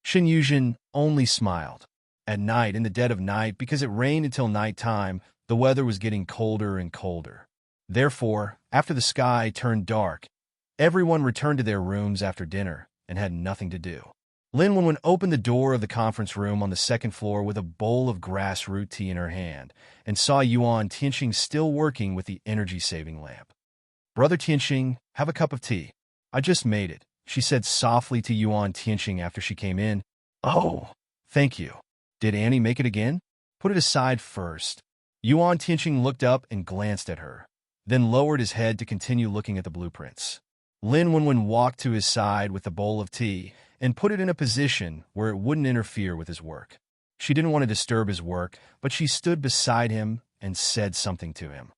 Shen Yuzhen only smiled. At night, in the dead of night, because it rained until nighttime, the weather was getting colder and colder. Therefore, after the sky turned dark, everyone returned to their rooms after dinner and had nothing to do. Lin Wenwen opened the door of the conference room on the second floor with a bowl of grassroot tea in her hand and saw Yuan Tianqing still working with the energy-saving lamp. "Brother Tianqing, have a cup of tea. I just made it," she said softly to Yuan Tianqing after she came in. "Oh, thank you. Did Annie make it again? Put it aside first." Yuan Tianqing looked up and glanced at her, then lowered his head to continue looking at the blueprints. Lin Wenwen walked to his side with the bowl of tea and put it in a position where it wouldn't interfere with his work. She didn't want to disturb his work, but she stood beside him and said something to him.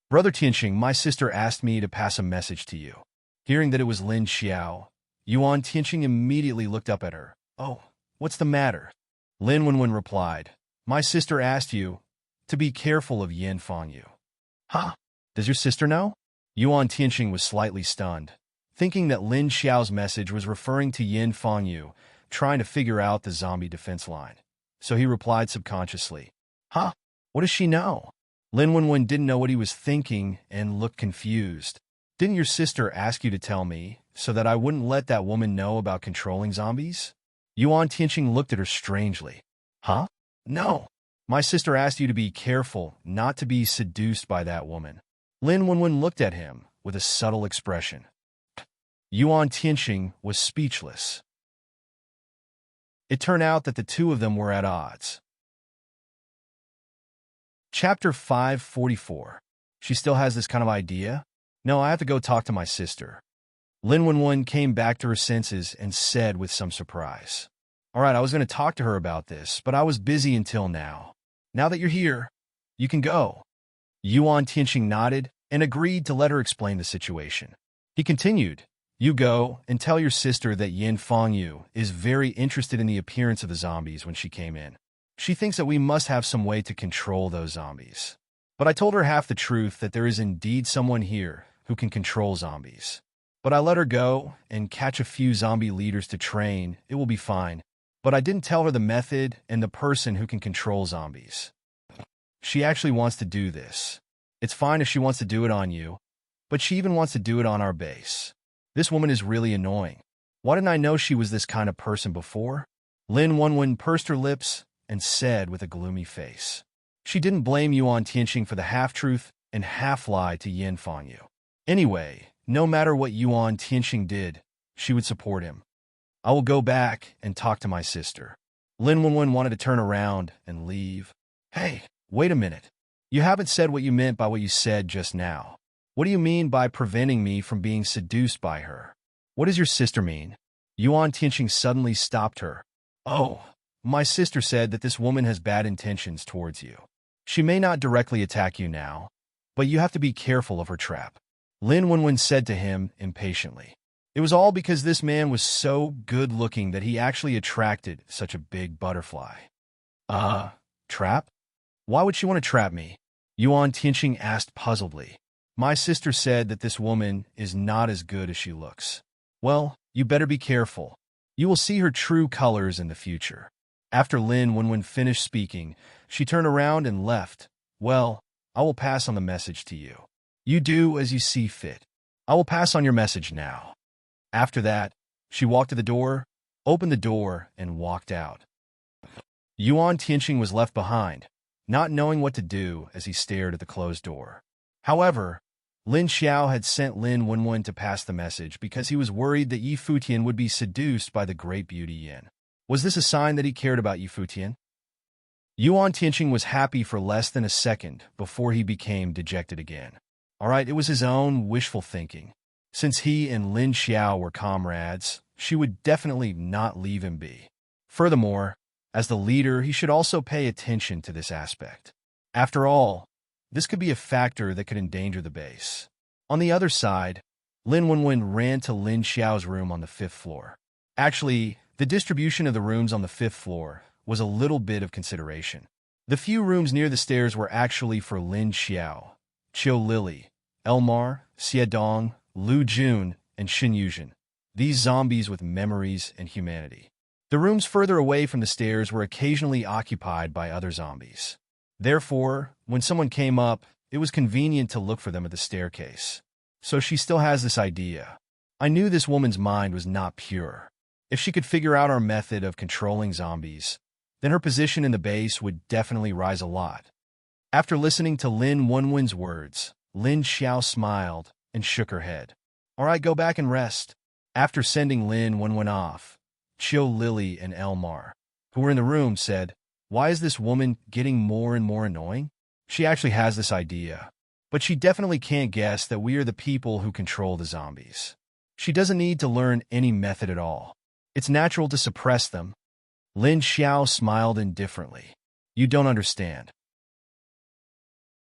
"Brother Tianqing, my sister asked me to pass a message to you." Hearing that it was Lin Xiao, Yuan Tianqing immediately looked up at her. "Oh, what's the matter?" Lin Wenwen replied, "My sister asked you to be careful of Yin Fangyu." "Huh? Does your sister know?" Yuan Tianqing was slightly stunned, thinking that Lin Xiao's message was referring to Yin Fangyu, trying to figure out the zombie defense line. So he replied subconsciously, "Huh? What does she know?" Lin Wenwen didn't know what he was thinking and looked confused. "Didn't your sister ask you to tell me so that I wouldn't let that woman know about controlling zombies?" Yuan Tianqing looked at her strangely. "Huh? No. My sister asked you to be careful not to be seduced by that woman." Lin Wenwen looked at him with a subtle expression. Yuan Tianqing was speechless. It turned out that the two of them were at odds. Chapter 544. She still has this kind of idea? No, I have to go talk to my sister. Lin Wenwen came back to her senses and said with some surprise. "All right, I was going to talk to her about this, but I was busy until now. Now that you're here, you can go." Yuan Tianqing nodded and agreed to let her explain the situation. He continued, "You go and tell your sister that Yin Fangyu is very interested in the appearance of the zombies when she came in. She thinks that we must have some way to control those zombies. But I told her half the truth, that there is indeed someone here who can control zombies. But I let her go and catch a few zombie leaders to train. It will be fine. But I didn't tell her the method and the person who can control zombies. She actually wants to do this. It's fine if she wants to do it on you, but she even wants to do it on our base. This woman is really annoying. Why didn't I know she was this kind of person before?" Lin Wenwen pursed her lips and said with a gloomy face. She didn't blame Yuan Tianqing for the half-truth and half-lie to Yin Fangyu. Anyway, no matter what Yuan Tianqing did, she would support him. "I will go back and talk to my sister." Lin Wenwen wanted to turn around and leave. "Hey, wait a minute. You haven't said what you meant by what you said just now. What do you mean by preventing me from being seduced by her? What does your sister mean?" Yuan Tianqing suddenly stopped her. "Oh, my sister said that this woman has bad intentions towards you. She may not directly attack you now, but you have to be careful of her trap," Lin Wenwen said to him impatiently. It was all because this man was so good-looking that he actually attracted such a big butterfly. Trap? Why would she want to trap me?" Yuan Tianqing asked puzzledly. "My sister said that this woman is not as good as she looks." "Well, you better be careful. You will see her true colors in the future." After Lin Wenwen finished speaking, she turned around and left. "Well, I will pass on the message to you. You do as you see fit. I will pass on your message now." After that, she walked to the door, opened the door, and walked out. Yuan Tianqing was left behind, not knowing what to do as he stared at the closed door. However, Lin Xiao had sent Lin Wenwen to pass the message because he was worried that Yi Futian would be seduced by the great beauty Yin. Was this a sign that he cared about Yi Futian? Yuan Tianqing was happy for less than a second before he became dejected again. All right, it was his own wishful thinking. Since he and Lin Xiao were comrades, she would definitely not leave him be. Furthermore, as the leader, he should also pay attention to this aspect. After all, this could be a factor that could endanger the base. On the other side, Lin Wenwen ran to Lin Xiao's room on the 5th floor. Actually, the distribution of the rooms on the 5th floor was a little bit of consideration. The few rooms near the stairs were actually for Lin Xiao, Qiu Lili, Elmar, Xie Dong, Lu Jun, and Xin Yuzhen. These zombies with memories and humanity. The rooms further away from the stairs were occasionally occupied by other zombies. Therefore, when someone came up, it was convenient to look for them at the staircase. So she still has this idea. I knew this woman's mind was not pure. If she could figure out our method of controlling zombies, then her position in the base would definitely rise a lot. After listening to Lin Wenwen's words, Lin Xiao smiled and shook her head. All right, go back and rest. After sending Lin Wenwen off, Qiu Lili and Elmar, who were in the room, said, "Why is this woman getting more and more annoying? She actually has this idea, but she definitely can't guess that we are the people who control the zombies. She doesn't need to learn any method at all. It's natural to suppress them." Lin Xiao smiled indifferently. You don't understand.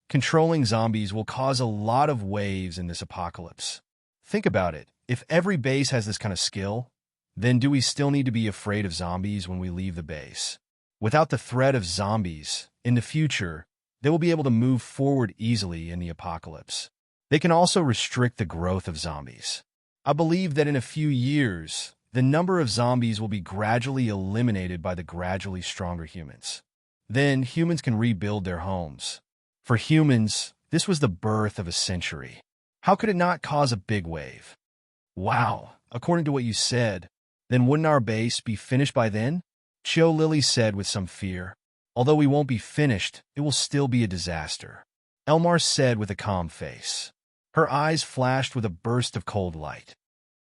Controlling zombies will cause a lot of waves in this apocalypse. Think about it. If every base has this kind of skill, then do we still need to be afraid of zombies when we leave the base? Without the threat of zombies, in the future, they will be able to move forward easily in the apocalypse. They can also restrict the growth of zombies. I believe that in a few years, the number of zombies will be gradually eliminated by the gradually stronger humans. Then humans can rebuild their homes. For humans, this was the birth of a century. How could it not cause a big wave? Wow, according to what you said, then wouldn't our base be finished by then? Qiu Lili said with some fear. Although we won't be finished, it will still be a disaster. Elmar said with a calm face. Her eyes flashed with a burst of cold light.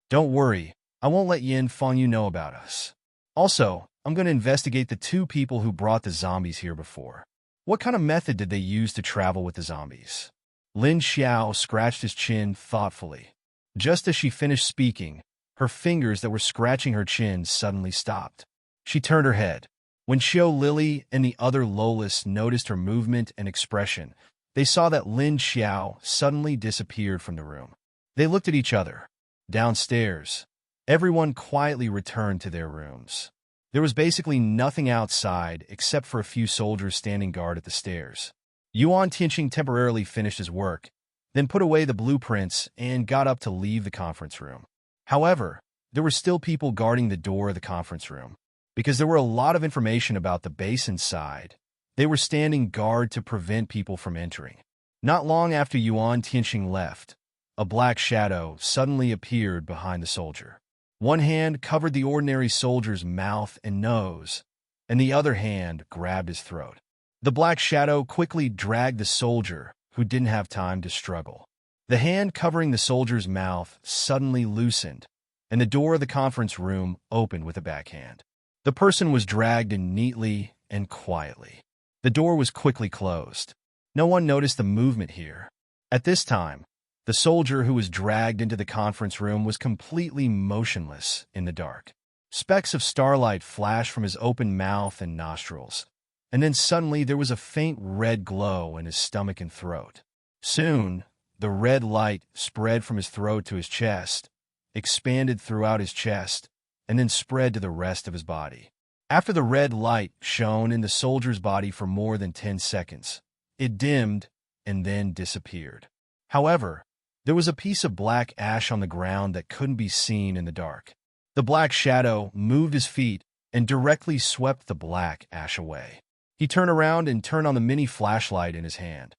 Don't worry, I won't let Yin Fangyu know about us. Also, I'm going to investigate the 2 people who brought the zombies here before. What kind of method did they use to travel with the zombies? Lin Xiao scratched his chin thoughtfully. Just as she finished speaking, her fingers that were scratching her chin suddenly stopped. She turned her head. When Qiu Lili and the other Lolis noticed her movement and expression, they saw that Lin Xiao suddenly disappeared from the room. They looked at each other. Downstairs, everyone quietly returned to their rooms. There was basically nothing outside except for a few soldiers standing guard at the stairs. Yuan Tianqing temporarily finished his work, then put away the blueprints and got up to leave the conference room. However, there were still people guarding the door of the conference room. Because there were a lot of information about the base inside, they were standing guard to prevent people from entering. Not long after Yuan Tianqing left, a black shadow suddenly appeared behind the soldier. One hand covered the ordinary soldier's mouth and nose, and the other hand grabbed his throat. The black shadow quickly dragged the soldier, who didn't have time to struggle. The hand covering the soldier's mouth suddenly loosened, and the door of the conference room opened with a backhand. The person was dragged in neatly and quietly. The door was quickly closed. No one noticed the movement here. At this time, the soldier who was dragged into the conference room was completely motionless in the dark. Specks of starlight flashed from his open mouth and nostrils, and then suddenly there was a faint red glow in his stomach and throat. Soon, the red light spread from his throat to his chest, expanded throughout his chest, and then spread to the rest of his body. After the red light shone in the soldier's body for more than 10 seconds, it dimmed and then disappeared. However, there was a piece of black ash on the ground that couldn't be seen in the dark. The black shadow moved his feet and directly swept the black ash away. He turned around and turned on the mini flashlight in his hand.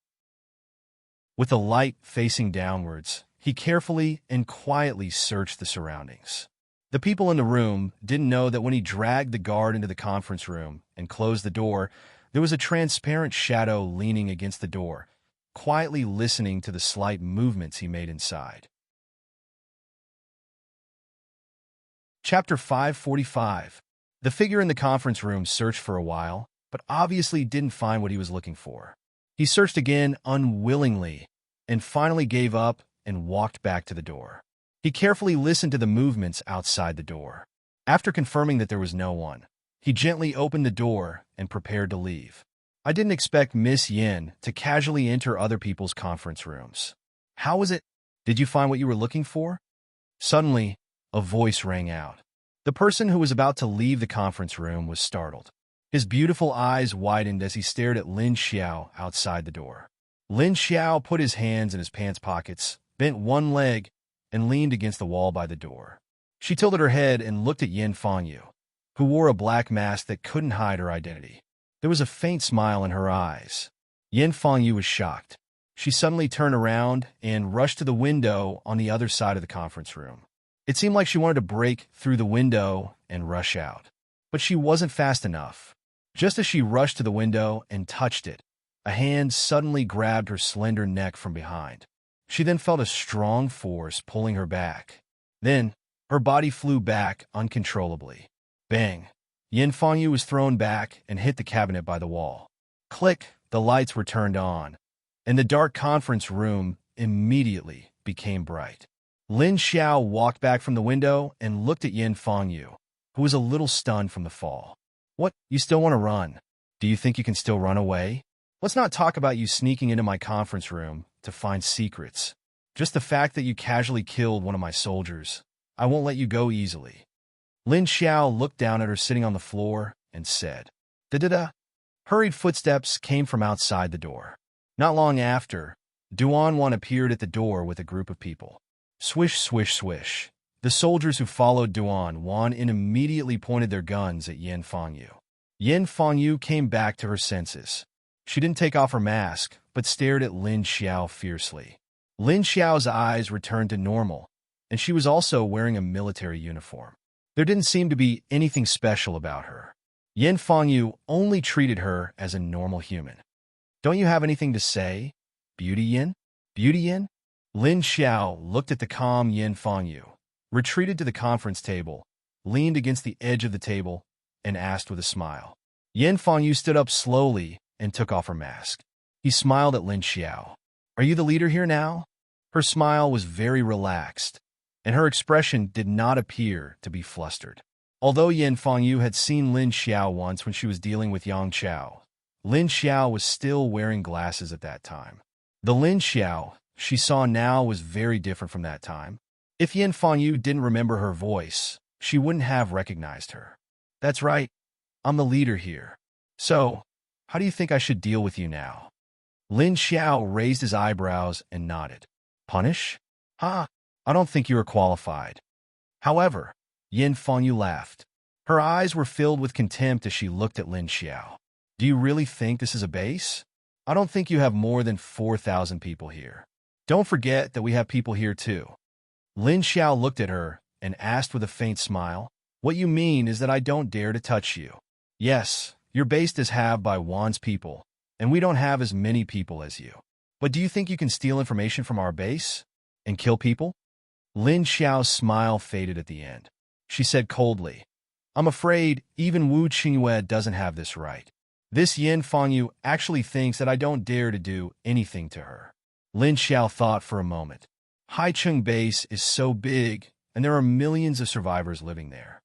With the light facing downwards, he carefully and quietly searched the surroundings. The people in the room didn't know that when he dragged the guard into the conference room and closed the door, there was a transparent shadow leaning against the door, quietly listening to the slight movements he made inside. Chapter 545. The figure in the conference room searched for a while, but obviously didn't find what he was looking for. He searched again unwillingly, and finally gave up and walked back to the door. He carefully listened to the movements outside the door. After confirming that there was no one, he gently opened the door and prepared to leave. I didn't expect Miss Yin to casually enter other people's conference rooms. How was it? Did you find what you were looking for? Suddenly, a voice rang out. The person who was about to leave the conference room was startled. His beautiful eyes widened as he stared at Lin Xiao outside the door. Lin Xiao put his hands in his pants pockets, bent one leg, and leaned against the wall by the door. She tilted her head and looked at Yin Fangyu, who wore a black mask that couldn't hide her identity. There was a faint smile in her eyes. Yin Fangyu was shocked. She suddenly turned around and rushed to the window on the other side of the conference room. It seemed like she wanted to break through the window and rush out. But she wasn't fast enough. Just as she rushed to the window and touched it, a hand suddenly grabbed her slender neck from behind. She then felt a strong force pulling her back. Then, her body flew back uncontrollably. Bang! Yin Fangyu was thrown back and hit the cabinet by the wall. Click! The lights were turned on, and the dark conference room immediately became bright. Lin Xiao walked back from the window and looked at Yin Fangyu, who was a little stunned from the fall. What? You still want to run? Do you think you can still run away? Let's not talk about you sneaking into my conference room to find secrets. Just the fact that you casually killed one of my soldiers. I won't let you go easily. Lin Xiao looked down at her sitting on the floor and said, Da-da-da. Hurried footsteps came from outside the door. Not long after, Duan appeared at the door with a group of people. Swish, swish, swish. The soldiers who followed Duan immediately pointed their guns at Yin Fangyu. Yin Fangyu came back to her senses. She didn't take off her mask, but stared at Lin Xiao fiercely. Lin Xiao's eyes returned to normal, and she was also wearing a military uniform. There didn't seem to be anything special about her. Yin Fangyu only treated her as a normal human. Don't you have anything to say, Beauty Yin? Beauty Yin? Lin Xiao looked at the calm Yin Fangyu, retreated to the conference table, leaned against the edge of the table, and asked with a smile. Yin Fangyu stood up slowly and took off her mask. He smiled at Lin Xiao. Are you the leader here now? Her smile was very relaxed, and her expression did not appear to be flustered. Although Yin Fangyu had seen Lin Xiao once when she was dealing with Yang Qiao, Lin Xiao was still wearing glasses at that time. The Lin Xiao she saw now was very different from that time. If Yin Fangyu didn't remember her voice, she wouldn't have recognized her. That's right. I'm the leader here. So, how do you think I should deal with you now? Lin Xiao raised his eyebrows and nodded. Punish? I don't think you are qualified. However, Yin Fangyu laughed. Her eyes were filled with contempt as she looked at Lin Xiao. Do you really think this is a base? I don't think you have more than 4,000 people here. Don't forget that we have people here too. Lin Xiao looked at her and asked with a faint smile, What you mean is that I don't dare to touch you. Yes, your base is halved by Wan's people, and we don't have as many people as you. But do you think you can steal information from our base and kill people? Lin Xiao's smile faded at the end. She said coldly, I'm afraid even Wu Qingyue doesn't have this right. This Yin Fangyu actually thinks that I don't dare to do anything to her. Lin Xiao thought for a moment. Haicheng Base is so big, and there are millions of survivors living there.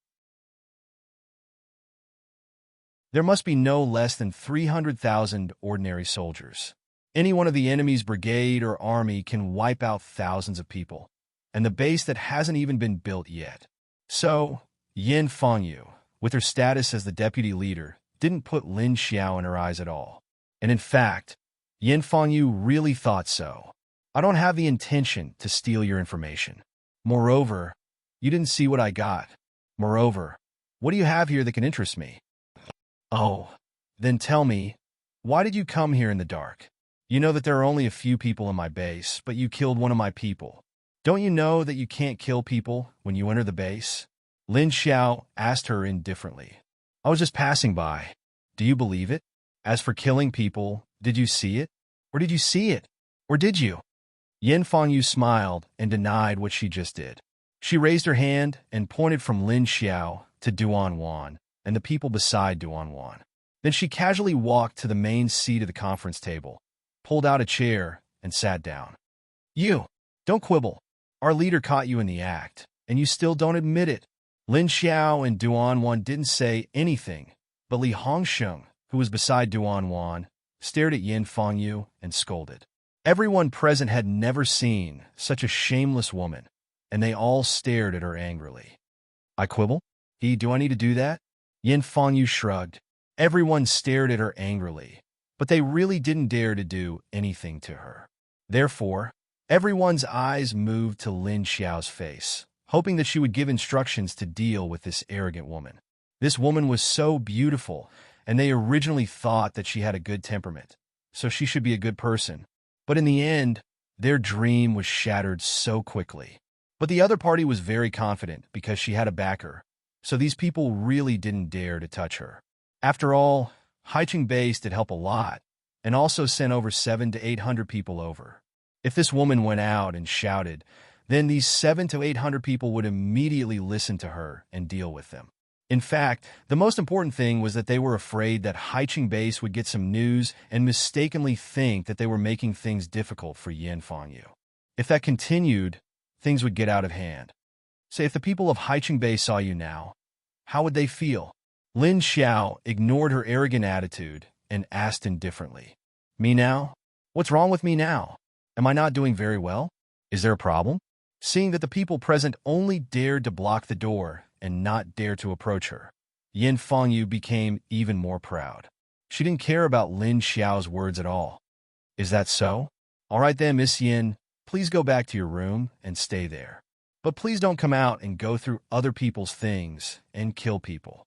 There must be no less than 300,000 ordinary soldiers. Any one of the enemy's brigade or army can wipe out thousands of people, and the base that hasn't even been built yet. So, Yin Fangyu, with her status as the deputy leader, didn't put Lin Xiao in her eyes at all. And in fact, Yin Fangyu really thought so. I don't have the intention to steal your information. Moreover, you didn't see what I got. Moreover, what do you have here that can interest me? Oh, then tell me, why did you come here in the dark? You know that there are only a few people in my base, but you killed one of my people. Don't you know that you can't kill people when you enter the base? Lin Xiao asked her indifferently. I was just passing by. Do you believe it? As for killing people, did you see it? Or did you see it? Or did you? Yin Fangyu smiled and denied what she just did. She raised her hand and pointed from Lin Xiao to Duan Wan and the people beside Duan Wan. Then she casually walked to the main seat of the conference table, pulled out a chair, and sat down. You, don't quibble. Our leader caught you in the act, and you still don't admit it. Lin Xiao and Duan Wan didn't say anything, but Li Hongsheng, who was beside Duan Wan, stared at Yin Fangyu and scolded. Everyone present had never seen such a shameless woman, and they all stared at her angrily. I quibble? Do I need to do that? Yin Fangyu shrugged. Everyone stared at her angrily, but they really didn't dare to do anything to her. Therefore, everyone's eyes moved to Lin Xiao's face, hoping that she would give instructions to deal with this arrogant woman. This woman was so beautiful, and they originally thought that she had a good temperament, so she should be a good person. But in the end, their dream was shattered so quickly. But the other party was very confident because she had a backer, so these people really didn't dare to touch her. After all, Haicheng Base did help a lot, and also sent over 700 to 800 people over. If this woman went out and shouted, then these 700 to 800 people would immediately listen to her and deal with them. In fact, the most important thing was that they were afraid that Haicheng Base would get some news and mistakenly think that they were making things difficult for Yin Fangyu. If that continued, things would get out of hand. Say, if the people of Haicheng Base saw you now, how would they feel? Lin Xiao ignored her arrogant attitude and asked indifferently, Me now? What's wrong with me now? Am I not doing very well? Is there a problem? Seeing that the people present only dared to block the door and not dare to approach her, Yin Fangyu became even more proud. She didn't care about Lin Xiao's words at all. Is that so? All right then, Miss Yin, please go back to your room and stay there. But please don't come out and go through other people's things and kill people.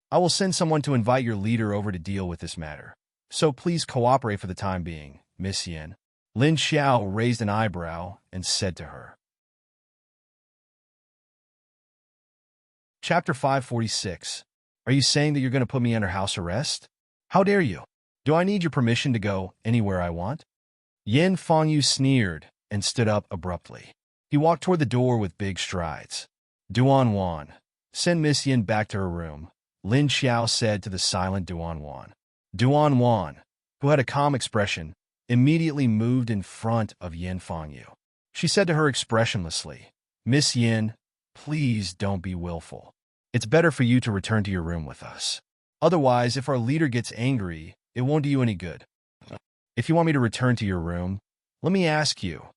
I will send someone to invite your leader over to deal with this matter. So please cooperate for the time being, Miss Yin. Lin Xiao raised an eyebrow and said to her. Chapter 546. Are you saying that you're going to put me under house arrest? How dare you? Do I need your permission to go anywhere I want? Yin Fangyu sneered and stood up abruptly. He walked toward the door with big strides. Duan Wan, send Miss Yin back to her room, Lin Xiao said to the silent Duan Wan. Duan Wan, who had a calm expression, immediately moved in front of Yin Fangyu. She said to her expressionlessly, Miss Yin, please don't be willful. It's better for you to return to your room with us. Otherwise, if our leader gets angry, it won't do you any good. If you want me to return to your room, let me ask you,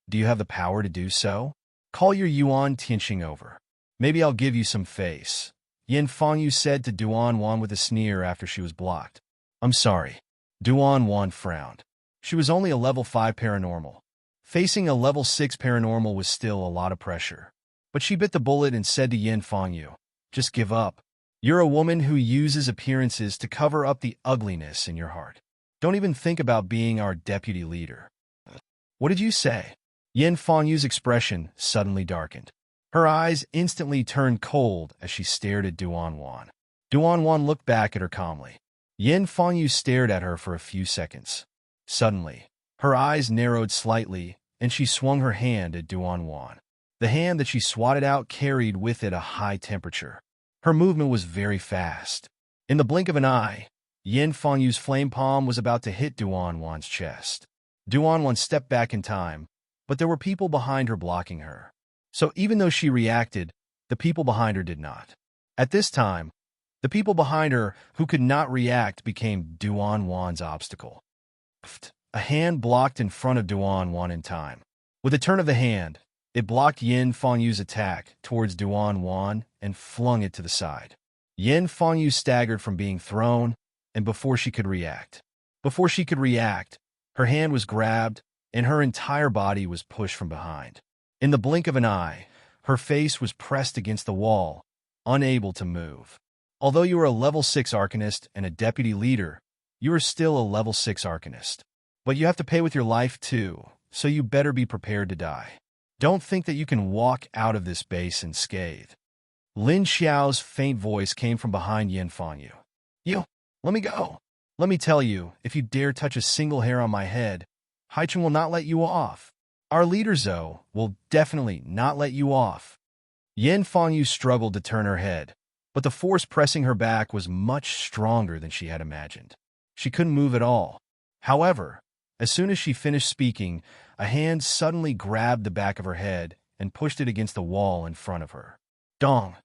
do you have the power to do so? Call your Yuan Tianxing over. Maybe I'll give you some face. Yin Fangyu said to Duan Wan with a sneer after she was blocked. I'm sorry. Duan Wan frowned. She was only a level 5 paranormal. Facing a level 6 paranormal was still a lot of pressure. But she bit the bullet and said to Yin Fangyu, just give up. You're a woman who uses appearances to cover up the ugliness in your heart. Don't even think about being our deputy leader. What did you say? Yin Fangyu's expression suddenly darkened. Her eyes instantly turned cold as she stared at Duan Wan. Duan Wan looked back at her calmly. Yin Fangyu stared at her for a few seconds. Suddenly, her eyes narrowed slightly, and she swung her hand at Duan Wan. The hand that she swatted out carried with it a high temperature. Her movement was very fast. In the blink of an eye, Yin Fangyu's flame palm was about to hit Duan Wan's chest. Duan Wan stepped back in time, but there were people behind her blocking her. So even though she reacted, the people behind her did not. At this time, the people behind her who could not react became Duan Wan's obstacle. A hand blocked in front of Duan Wan in time. With a turn of the hand, it blocked Yin Fangyu's attack towards Duan Wan and flung it to the side. Yin Fangyu staggered from being thrown, and before she could react, her hand was grabbed and her entire body was pushed from behind. In the blink of an eye, her face was pressed against the wall, unable to move. Although you are a level 6 Arcanist and a deputy leader, you are still a level 6 Arcanist. But you have to pay with your life too, so you better be prepared to die. Don't think that you can walk out of this base unscathed. Lin Xiao's faint voice came from behind Yin Fangyu. You, let me go. Let me tell you, if you dare touch a single hair on my head, Haichun will not let you off. Our leader Zhou will definitely not let you off. Yin Fangyu struggled to turn her head, but the force pressing her back was much stronger than she had imagined. She couldn't move at all. However, as soon as she finished speaking, a hand suddenly grabbed the back of her head and pushed it against the wall in front of her. Dong!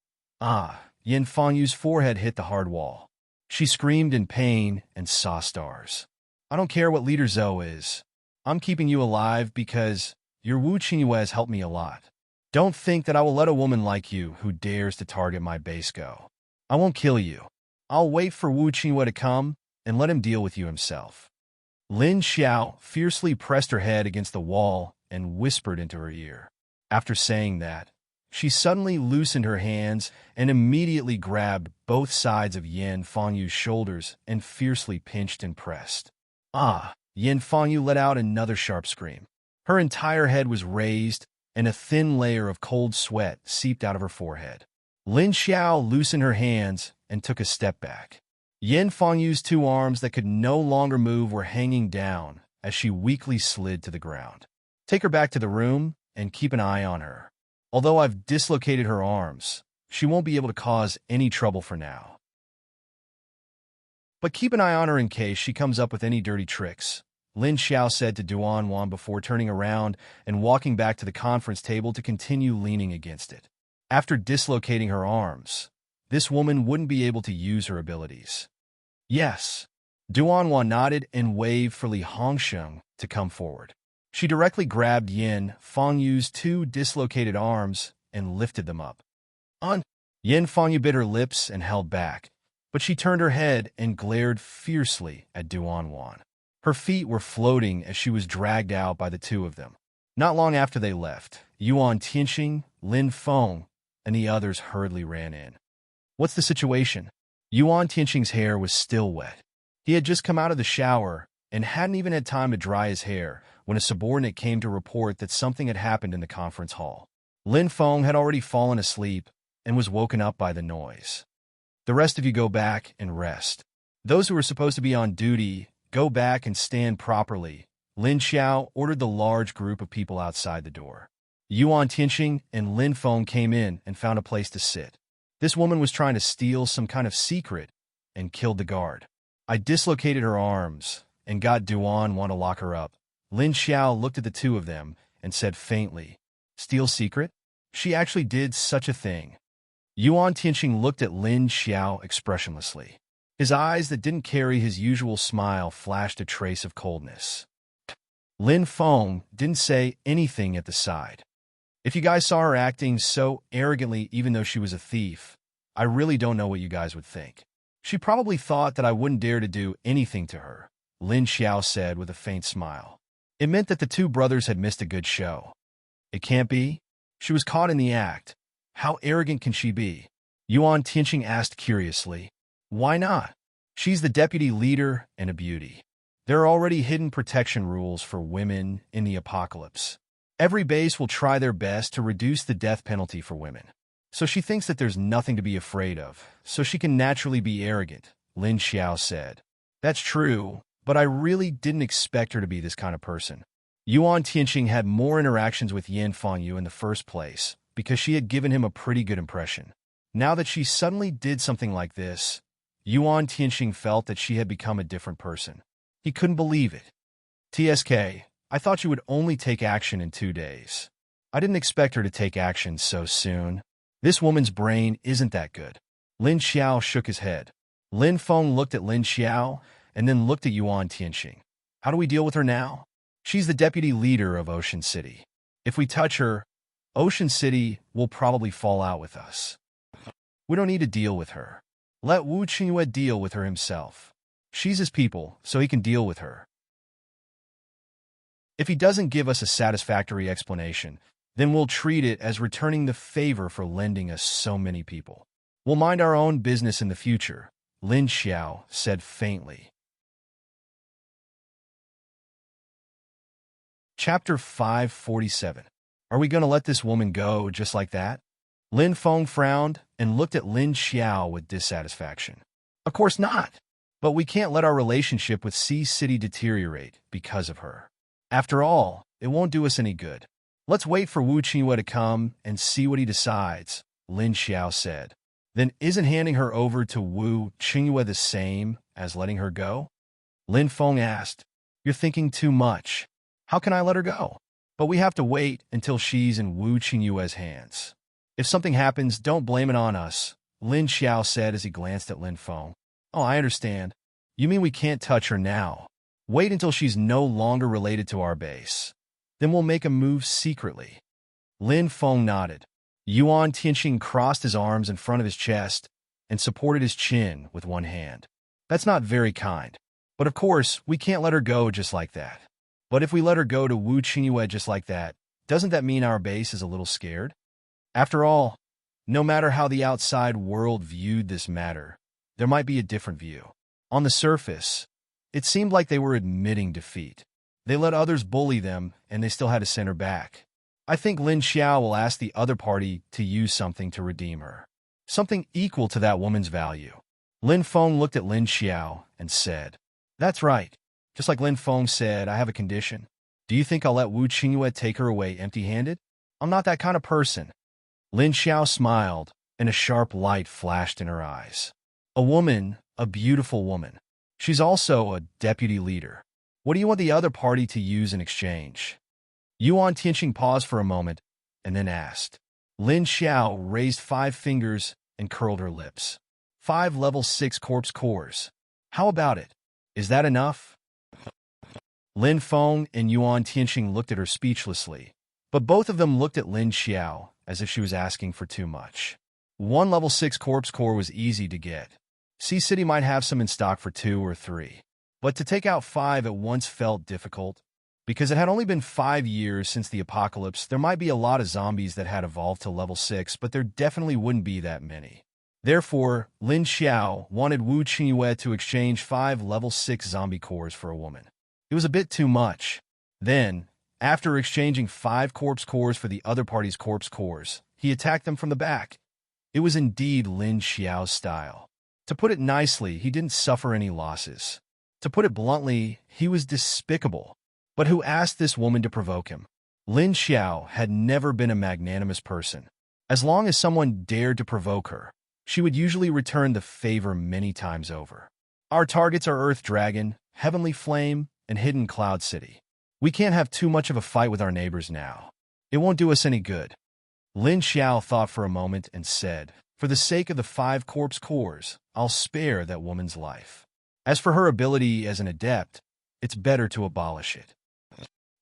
Ah! Yin Fangyu's forehead hit the hard wall. She screamed in pain and saw stars. I don't care what Leader Zhou is. I'm keeping you alive because your Wu Qingyue has helped me a lot. Don't think that I will let a woman like you who dares to target my base go. I won't kill you. I'll wait for Wu Qingyue to come and let him deal with you himself. Lin Xiao fiercely pressed her head against the wall and whispered into her ear. After saying that, she suddenly loosened her hands and immediately grabbed both sides of Yin Fangyu's shoulders and fiercely pinched and pressed. Ah! Yin Fangyu let out another sharp scream. Her entire head was raised, and a thin layer of cold sweat seeped out of her forehead. Lin Xiao loosened her hands and took a step back. Yin Fangyu's two arms that could no longer move were hanging down as she weakly slid to the ground. Take her back to the room and keep an eye on her. Although I've dislocated her arms, she won't be able to cause any trouble for now. But keep an eye on her in case she comes up with any dirty tricks, Lin Xiao said to Duan Wan before turning around and walking back to the conference table to continue leaning against it. After dislocating her arms, this woman wouldn't be able to use her abilities. Yes. Duan Wan nodded and waved for Li Hongsheng to come forward. She directly grabbed Yin Fangyu's two dislocated arms and lifted them up. Yin Fangyu bit her lips and held back, but she turned her head and glared fiercely at Duan Wan. Her feet were floating as she was dragged out by the two of them. Not long after they left, Yuan Tianxing, Lin Feng, and the others hurriedly ran in. What's the situation? Yuan Tianxing's hair was still wet. He had just come out of the shower and hadn't even had time to dry his hair when a subordinate came to report that something had happened in the conference hall. Lin Feng had already fallen asleep and was woken up by the noise. The rest of you go back and rest. Those who were supposed to be on duty, go back and stand properly, Lin Xiao ordered the large group of people outside the door. Yuan Tianxing and Lin Feng came in and found a place to sit. This woman was trying to steal some kind of secret and killed the guard. I dislocated her arms and got Duan Wan to lock her up. Lin Xiao looked at the two of them and said faintly, "Steal secret? She actually did such a thing." Yuan Tianxing looked at Lin Xiao expressionlessly. His eyes that didn't carry his usual smile flashed a trace of coldness. Lin Feng didn't say anything at the side. If you guys saw her acting so arrogantly even though she was a thief, I really don't know what you guys would think. She probably thought that I wouldn't dare to do anything to her, Lin Xiao said with a faint smile. It meant that the two brothers had missed a good show. It can't be. She was caught in the act. How arrogant can she be? Yuan Tianxing asked curiously. Why not? She's the deputy leader and a beauty. There are already hidden protection rules for women in the apocalypse. Every base will try their best to reduce the death penalty for women. So she thinks that there's nothing to be afraid of, so she can naturally be arrogant, Lin Xiao said. That's true, but I really didn't expect her to be this kind of person. Yuan Tianxing had more interactions with Yin Fangyu in the first place, because she had given him a pretty good impression. Now that she suddenly did something like this, Yuan Tianxing felt that she had become a different person. He couldn't believe it. TSK, I thought you would only take action in 2 days. I didn't expect her to take action so soon. This woman's brain isn't that good. Lin Xiao shook his head. Lin Feng looked at Lin Xiao and then looked at Yuan Tianxing. How do we deal with her now? She's the deputy leader of Ocean City. If we touch her, Ocean City will probably fall out with us. We don't need to deal with her. Let Wu Qingyue deal with her himself. She's his people, so he can deal with her. If he doesn't give us a satisfactory explanation, then we'll treat it as returning the favor for lending us so many people. We'll mind our own business in the future, Lin Xiao said faintly. Chapter 547. Are we going to let this woman go just like that? Lin Feng frowned and looked at Lin Xiao with dissatisfaction. Of course not. But we can't let our relationship with Sea City deteriorate because of her. After all, it won't do us any good. Let's wait for Wu Qingyue to come and see what he decides, Lin Xiao said. Then isn't handing her over to Wu Qingyue the same as letting her go? Lin Feng asked. You're thinking too much. How can I let her go? But we have to wait until she's in Wu Qingyue's hands. If something happens, don't blame it on us, Lin Xiao said as he glanced at Lin Feng. Oh, I understand. You mean we can't touch her now? Wait until she's no longer related to our base. Then we'll make a move secretly. Lin Feng nodded. Yuan Tianqing crossed his arms in front of his chest and supported his chin with one hand. That's not very kind. But of course, we can't let her go just like that. But if we let her go to Wu Qingyue just like that, doesn't that mean our base is a little scared? After all, no matter how the outside world viewed this matter, there might be a different view. On the surface, it seemed like they were admitting defeat. They let others bully them, and they still had to send her back. I think Lin Xiao will ask the other party to use something to redeem her. Something equal to that woman's value. Lin Feng looked at Lin Xiao and said, That's right. Just like Lin Feng said, I have a condition. Do you think I'll let Wu Qingyue take her away empty-handed? I'm not that kind of person. Lin Xiao smiled, and a sharp light flashed in her eyes. A woman, a beautiful woman. She's also a deputy leader. What do you want the other party to use in exchange? Yuan Tianqing paused for a moment, and then asked. Lin Xiao raised 5 fingers and curled her lips. 5 level 6 corpse cores. How about it? Is that enough? Lin Feng and Yuan Tianqing looked at her speechlessly, but both of them looked at Lin Xiao as if she was asking for too much. 1 level 6 corpse core was easy to get. Sea City might have some in stock for 2 or 3. But to take out 5 at once felt difficult. Because it had only been 5 years since the apocalypse, there might be a lot of zombies that had evolved to level 6, but there definitely wouldn't be that many. Therefore, Lin Xiao wanted Wu Qingyue to exchange 5 level 6 zombie cores for a woman. It was a bit too much. Then, after exchanging 5 corpse cores for the other party's corpse cores, he attacked them from the back. It was indeed Lin Xiao's style. To put it nicely, he didn't suffer any losses. To put it bluntly, he was despicable. But who asked this woman to provoke him? Lin Xiao had never been a magnanimous person. As long as someone dared to provoke her, she would usually return the favor many times over. Our targets are Earth Dragon, Heavenly Flame, and Hidden Cloud City. We can't have too much of a fight with our neighbors now. It won't do us any good. Lin Xiao thought for a moment and said, For the sake of the 5 corpse cores, I'll spare that woman's life. As for her ability as an adept, it's better to abolish it.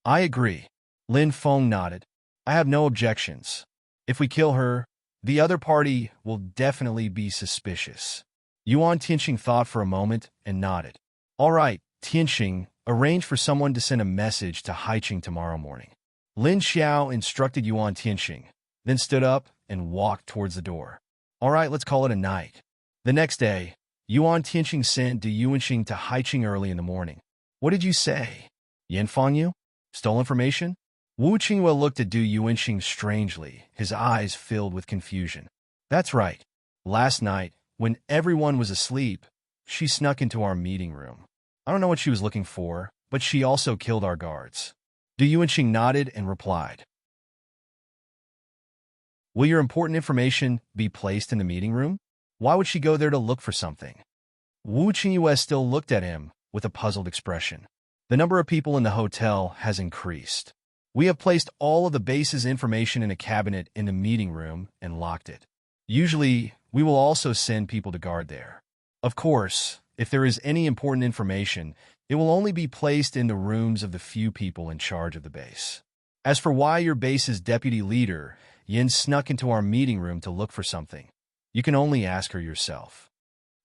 I agree. Lin Feng nodded. I have no objections. If we kill her, the other party will definitely be suspicious. Yuan Tianqing thought for a moment and nodded. All right, Tianqing, arrange for someone to send a message to Haiqing tomorrow morning. Lin Xiao instructed Yuan Tianqing, then stood up and walked towards the door. All right, let's call it a night. The next day, Yuan Tianqing sent Du Yuanqing to Haiqing early in the morning. What did you say? Yanfang you? Stole information? Wu Qingyue looked at Du Yuanqing strangely, his eyes filled with confusion. That's right. Last night, when everyone was asleep, she snuck into our meeting room. I don't know what she was looking for, but she also killed our guards. Du Yuanqing nodded and replied. Will your important information be placed in the meeting room? Why would she go there to look for something? Wu Qingyue still looked at him with a puzzled expression. The number of people in the hotel has increased. We have placed all of the base's information in a cabinet in the meeting room and locked it. Usually, we will also send people to guard there. Of course, if there is any important information, it will only be placed in the rooms of the few people in charge of the base. As for why your base's deputy leader, Yin, snuck into our meeting room to look for something, you can only ask her yourself.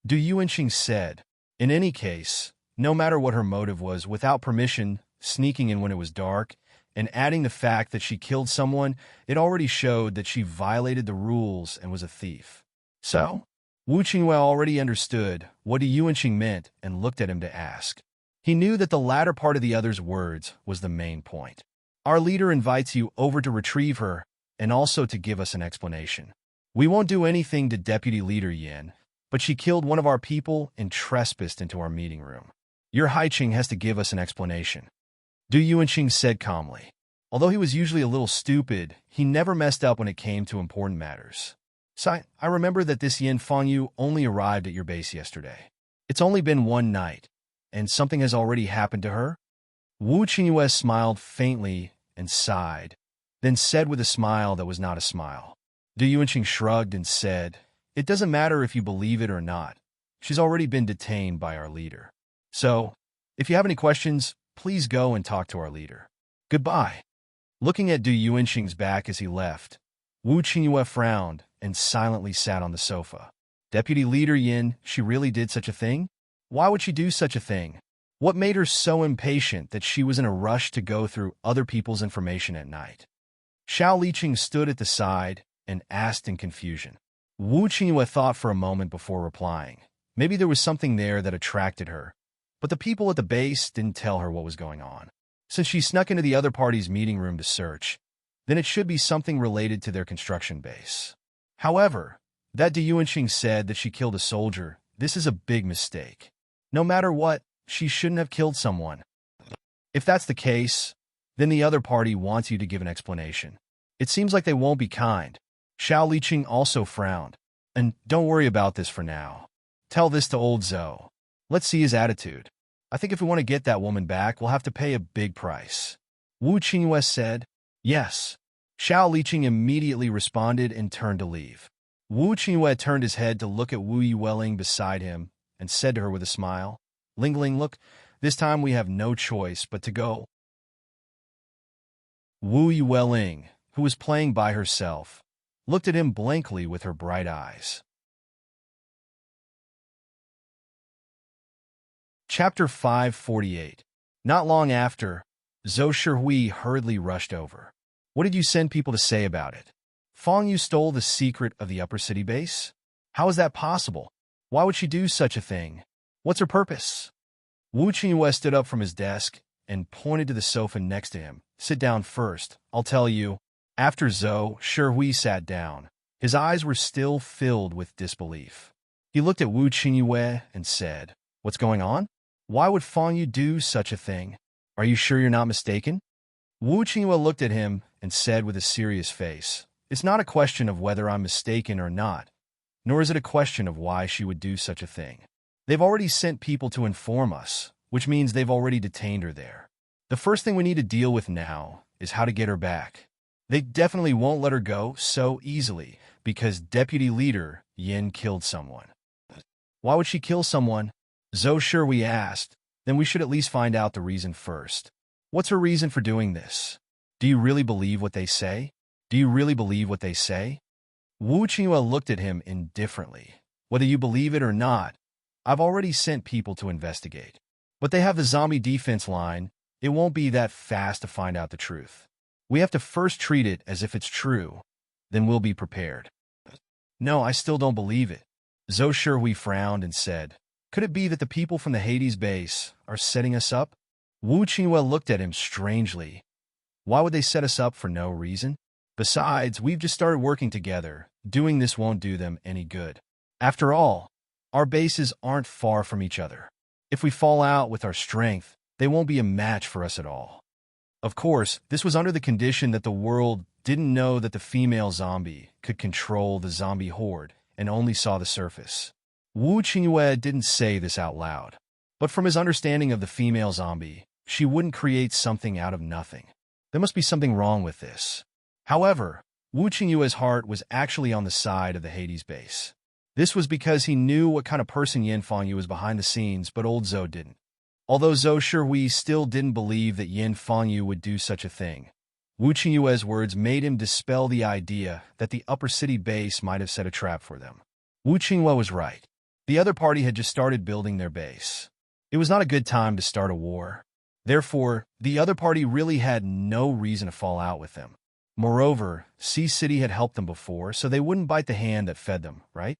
Du Yuanqing said, in any case, no matter what her motive was, without permission, sneaking in when it was dark, and adding the fact that she killed someone, it already showed that she violated the rules and was a thief. So, Wu Qingyue already understood what Du Yuanqing meant and looked at him to ask. He knew that the latter part of the other's words was the main point. Our leader invites you over to retrieve her and also to give us an explanation. We won't do anything to Deputy Leader Yin, but but she killed one of our people and trespassed into our meeting room. Your Haiqing has to give us an explanation. Du Yuanqing said calmly. Although he was usually a little stupid, he never messed up when it came to important matters. So I remember that this Yin Fangyu only arrived at your base yesterday. It's only been one night, and something has already happened to her? Wu Qingyue smiled faintly and sighed, then said with a smile that was not a smile. Du Yuanqing shrugged and said, "It doesn't matter if you believe it or not. She's already been detained by our leader. So, if you have any questions, please go and talk to our leader. Goodbye." Looking at Du Yuanqing's back as he left, Wu Qingyue frowned and silently sat on the sofa. Deputy Leader Yin, she really did such a thing? Why would she do such a thing? What made her so impatient that she was in a rush to go through other people's information at night? Xiao Liqing stood at the side and asked in confusion. Wu Qingyue thought for a moment before replying. Maybe there was something there that attracted her, but the people at the base didn't tell her what was going on. Since she snuck into the other party's meeting room to search, then it should be something related to their construction base. However, that Du Yuanqing said that she killed a soldier. This is a big mistake. No matter what, she shouldn't have killed someone. If that's the case, then the other party wants you to give an explanation. It seems like they won't be kind. Xiao Liqing also frowned. And don't worry about this for now. Tell this to old Zhou. Let's see his attitude. I think if we want to get that woman back, we'll have to pay a big price. Wu Qingyue said, "Yes." Xiao Liqing immediately responded and turned to leave. Wu Qingyue turned his head to look at Wu Yueling beside him and said to her with a smile, "Lingling, look, this time we have no choice but to go." Wu Yueling, who was playing by herself, looked at him blankly with her bright eyes. Chapter 548. Not long after, Zhou Shihui hurriedly rushed over. "What did you send people to say about it? Fang Yu stole the secret of the upper city base? How is that possible? Why would she do such a thing? What's her purpose?" Wu Qingyue stood up from his desk and pointed to the sofa next to him. "Sit down first, I'll tell you." After Zhou Shihui sat down, his eyes were still filled with disbelief. He looked at Wu Qingyue and said, "What's going on? Why would Fang Yu do such a thing? Are you sure you're not mistaken?" Wu Qingyue looked at him and said with a serious face, "It's not a question of whether I'm mistaken or not, nor is it a question of why she would do such a thing. They've already sent people to inform us, which means they've already detained her there. The first thing we need to deal with now is how to get her back. They definitely won't let her go so easily because Deputy Leader Yin killed someone." "Why would she kill someone?" Zhou Shihui asked. "Then we should at least find out the reason first. What's her reason for doing this? Do you really believe what they say? Do you really believe what they say?" Wu Qingyue looked at him indifferently. "Whether you believe it or not, I've already sent people to investigate. But they have the zombie defense line. It won't be that fast to find out the truth. We have to first treat it as if it's true. Then we'll be prepared." "No, I still don't believe it." Zhou Shihui frowned and said, "Could it be that the people from the Hades base are setting us up?" Wu Qingyue looked at him strangely. "Why would they set us up for no reason? Besides, we've just started working together. Doing this won't do them any good. After all, our bases aren't far from each other. If we fall out with our strength, they won't be a match for us at all." Of course, this was under the condition that the world didn't know that the female zombie could control the zombie horde and only saw the surface. Wu Qingyue didn't say this out loud, but from his understanding of the female zombie, she wouldn't create something out of nothing. There must be something wrong with this. However, Wu Qingyue's heart was actually on the side of the Hades base. This was because he knew what kind of person Yin Fangyu was behind the scenes, but old Zhou didn't. Although Zhou Shihui still didn't believe that Yin Fangyu would do such a thing, Wu Qingyue's words made him dispel the idea that the upper city base might have set a trap for them. Wu Qingyue was right. The other party had just started building their base. It was not a good time to start a war. Therefore, the other party really had no reason to fall out with them. Moreover, Sea City had helped them before, so they wouldn't bite the hand that fed them, right?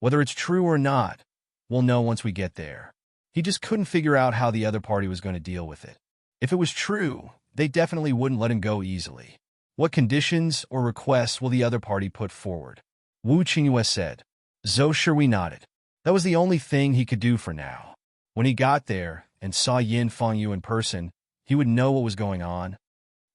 Whether it's true or not, we'll know once we get there. He just couldn't figure out how the other party was going to deal with it. If it was true, they definitely wouldn't let him go easily. What conditions or requests will the other party put forward? Wu Qingyue said. Zhou Shihui nodded. That was the only thing he could do for now. When he got there and saw Yin Fengyu in person, he would know what was going on.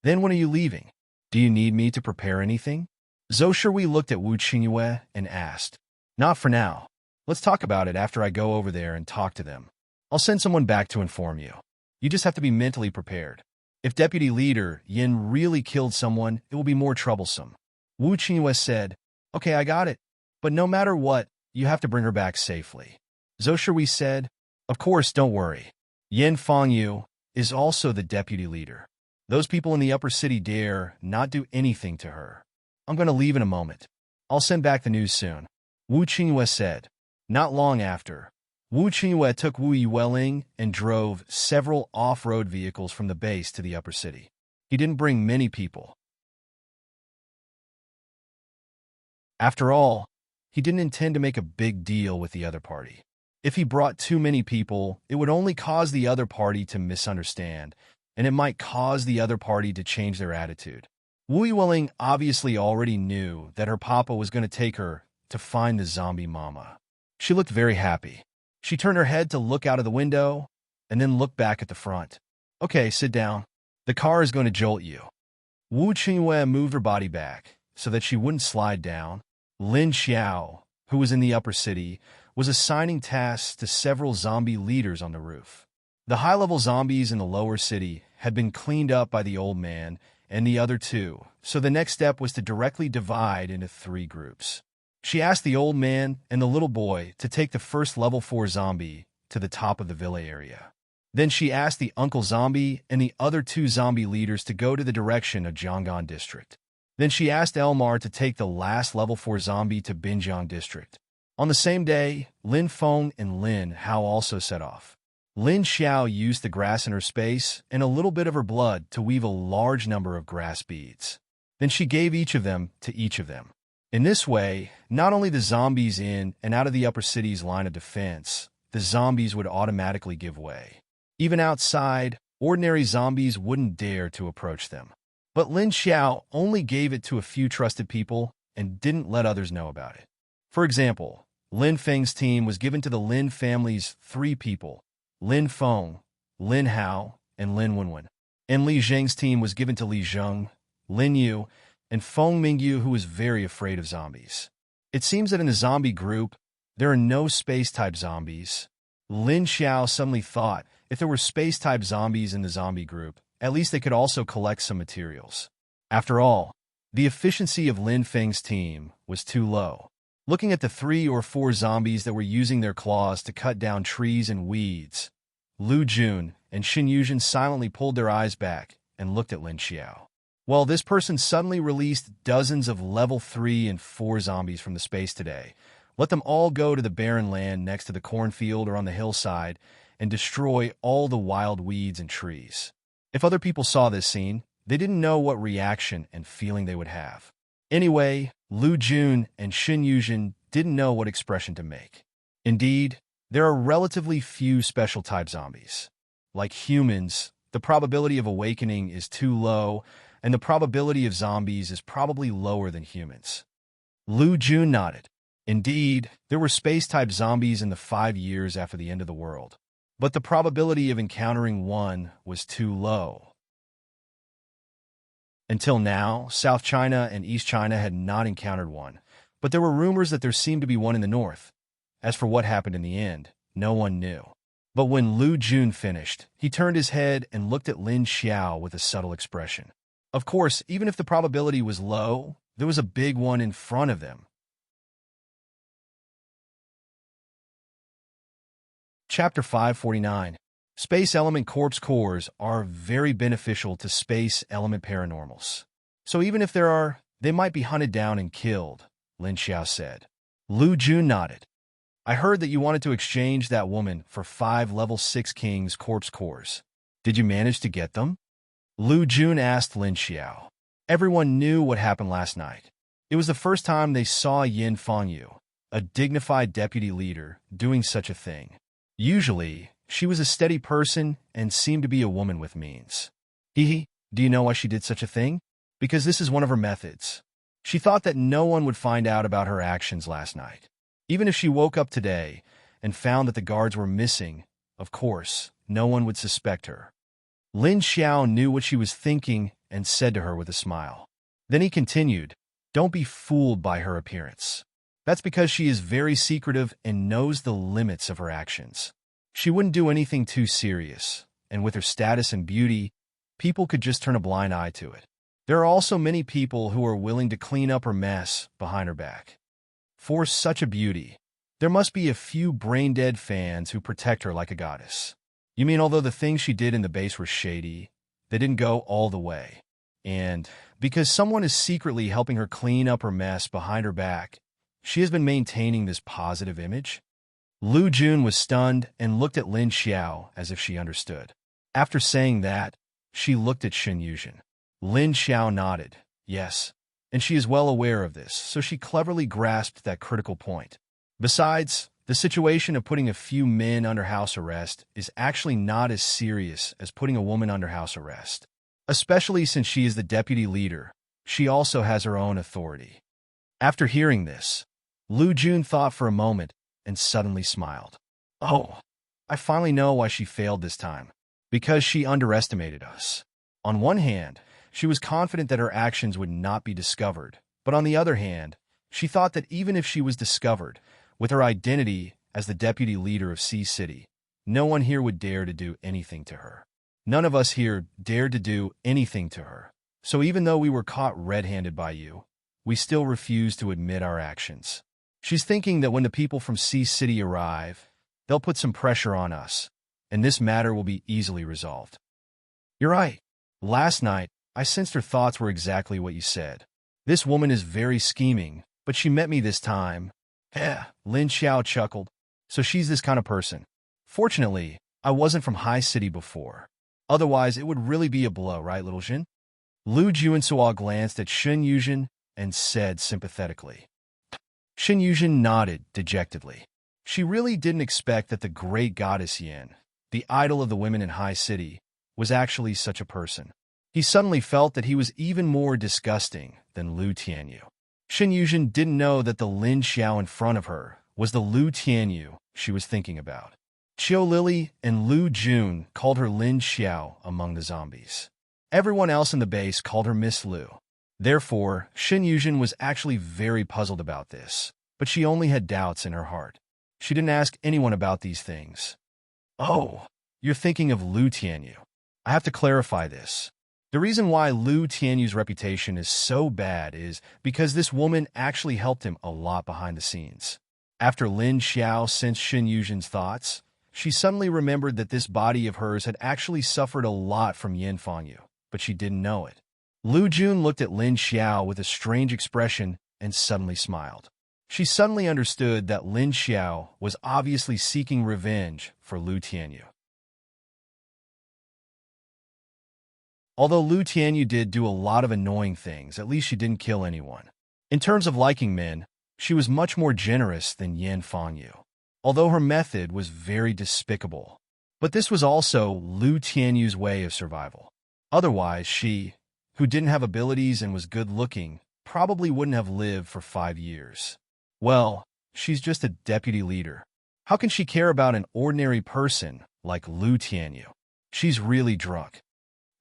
Then when are you leaving? Do you need me to prepare anything? Zhou Shui looked at Wu Qingyue and asked. Not for now. Let's talk about it after I go over there and talk to them. I'll send someone back to inform you. You just have to be mentally prepared. If Deputy Leader Yin really killed someone, it will be more troublesome. Wu Qingyue said, Okay, I got it. But no matter what, you have to bring her back safely. Zhou Shui said, Of course, don't worry. Yin Fengyu is also the Deputy Leader. Those people in the upper city dare not do anything to her. I'm going to leave in a moment. I'll send back the news soon. Wu Qingyue said. Not long after, Wu Qingyue took Wu Yueling and drove several off-road vehicles from the base to the upper city. He didn't bring many people. After all, he didn't intend to make a big deal with the other party. If he brought too many people, it would only cause the other party to misunderstand, and it might cause the other party to change their attitude. Wu Yueling obviously already knew that her papa was going to take her to find the zombie mama. She looked very happy. She turned her head to look out of the window, and then looked back at the front. Okay, sit down. The car is going to jolt you. Wu Qingyue moved her body back so that she wouldn't slide down. Lin Xiao, who was in the upper city, was assigning tasks to several zombie leaders on the roof. The high-level zombies in the lower city had been cleaned up by the old man and the other two, so the next step was to directly divide into 3 groups. She asked the old man and the little boy to take the first level 4 zombie to the top of the villa area. Then she asked the uncle zombie and the other 2 zombie leaders to go to the direction of Jianggan district. Then she asked Elmar to take the last level 4 zombie to Binjiang district. On the same day, Lin Feng and Lin Hao also set off. Lin Xiao used the grass in her space and a little bit of her blood to weave a large number of grass beads. Then she gave each of them to each of them. In this way, not only the zombies in and out of the upper city's line of defense, the zombies would automatically give way. Even outside, ordinary zombies wouldn't dare to approach them. But Lin Xiao only gave it to a few trusted people and didn't let others know about it. For example, Lin Feng's team was given to the Lin family's 3 people, Lin Feng, Lin Hao, and Lin Wenwen. And Li Zheng's team was given to Li Zheng, Lin Yu, and Feng Mingyu, who was very afraid of zombies. It seems that in the zombie group, there are no space-type zombies. Lin Xiao suddenly thought if there were space-type zombies in the zombie group, at least they could also collect some materials. After all, the efficiency of Lin Feng's team was too low. Looking at the 3 or 4 zombies that were using their claws to cut down trees and weeds, Lu Jun and Xin Yuzhen silently pulled their eyes back and looked at Lin Xiao. Well, this person suddenly released dozens of level 3 and 4 zombies from the space today. Let them all go to the barren land next to the cornfield or on the hillside and destroy all the wild weeds and trees. If other people saw this scene, they didn't know what reaction and feeling they would have. Anyway, Lu Jun and Xin Yuzhen didn't know what expression to make. Indeed, there are relatively few special-type zombies. Like humans, the probability of awakening is too low, and the probability of zombies is probably lower than humans. Lu Jun nodded. Indeed, there were space-type zombies in the 5 years after the end of the world, but the probability of encountering one was too low. Until now, South China and East China had not encountered one, but there were rumors that there seemed to be one in the north. As for what happened in the end, no one knew. But when Lu Jun finished, he turned his head and looked at Lin Xiao with a subtle expression. Of course, even if the probability was low, there was a big one in front of them. Chapter 549. Space element corpse cores are very beneficial to space element paranormals. So even if they might be hunted down and killed, Lin Xiao said. Lu Jun nodded. I heard that you wanted to exchange that woman for 5 level 6 kings corpse cores. Did you manage to get them? Lu Jun asked Lin Xiao. Everyone knew what happened last night. It was the first time they saw Yin Fengyu, a dignified deputy leader, doing such a thing. Usually, she was a steady person and seemed to be a woman with means. Do you know why she did such a thing? Because this is one of her methods. She thought that no one would find out about her actions last night. Even if she woke up today, and found that the guards were missing, of course, no one would suspect her. Lin Xiao knew what she was thinking and said to her with a smile. Then he continued, "Don't be fooled by her appearance. That's because she is very secretive and knows the limits of her actions. She wouldn't do anything too serious, and with her status and beauty, people could just turn a blind eye to it. There are also many people who are willing to clean up her mess behind her back. For such a beauty, there must be a few brain-dead fans who protect her like a goddess. You mean although the things she did in the base were shady, they didn't go all the way. And because someone is secretly helping her clean up her mess behind her back, she has been maintaining this positive image?" Lu Jun was stunned and looked at Lin Xiao as if she understood. After saying that, she looked at Shen Yuzhen. Lin Xiao nodded, "Yes, and she is well aware of this, so she cleverly grasped that critical point. Besides, the situation of putting a few men under house arrest is actually not as serious as putting a woman under house arrest. Especially since she is the deputy leader, she also has her own authority." After hearing this, Lu Jun thought for a moment and suddenly smiled. "Oh, I finally know why she failed this time. Because she underestimated us. On one hand, she was confident that her actions would not be discovered, but on the other hand, she thought that even if she was discovered, with her identity as the deputy leader of Sea City, no one here would dare to do anything to her. None of us here dared to do anything to her. So even though we were caught red-handed by you, we still refuse to admit our actions. She's thinking that when the people from Sea City arrive, they'll put some pressure on us, and this matter will be easily resolved." "You're right. Last night, I sensed her thoughts were exactly what you said. This woman is very scheming, but she met me this time." Lin Xiao chuckled. "So she's this kind of person. Fortunately, I wasn't from High City before. Otherwise, it would really be a blow, right, little Jin?" Lu Junsua glanced at Shen Yuzhen and said sympathetically. Shen Yuzhen nodded dejectedly. She really didn't expect that the great goddess Yin, the idol of the women in High City, was actually such a person. He suddenly felt that he was even more disgusting than Lu Tianyu. Shen Yuzhen didn't know that the Lin Xiao in front of her was the Lu Tianyu she was thinking about. Qiu Lily and Lu Jun called her Lin Xiao among the zombies. Everyone else in the base called her Miss Lu. Therefore, Shen Yuzhen was actually very puzzled about this, but she only had doubts in her heart. She didn't ask anyone about these things. "Oh, you're thinking of Lu Tianyu. I have to clarify this. The reason why Lu Tianyu's reputation is so bad is because this woman actually helped him a lot behind the scenes." After Lin Xiao sensed Shen Yuzhen's thoughts, she suddenly remembered that this body of hers had actually suffered a lot from Yin Fangyu, but she didn't know it. Lu Jun looked at Lin Xiao with a strange expression and suddenly smiled. She suddenly understood that Lin Xiao was obviously seeking revenge for Lu Tianyu. Although Lu Tianyu did do a lot of annoying things, at least she didn't kill anyone. In terms of liking men, she was much more generous than Yin Fangyu, although her method was very despicable. But this was also Lu Tianyu's way of survival. Otherwise, she, who didn't have abilities and was good-looking, probably wouldn't have lived for 5 years. Well, she's just a deputy leader. How can she care about an ordinary person like Lu Tianyu? She's really drunk.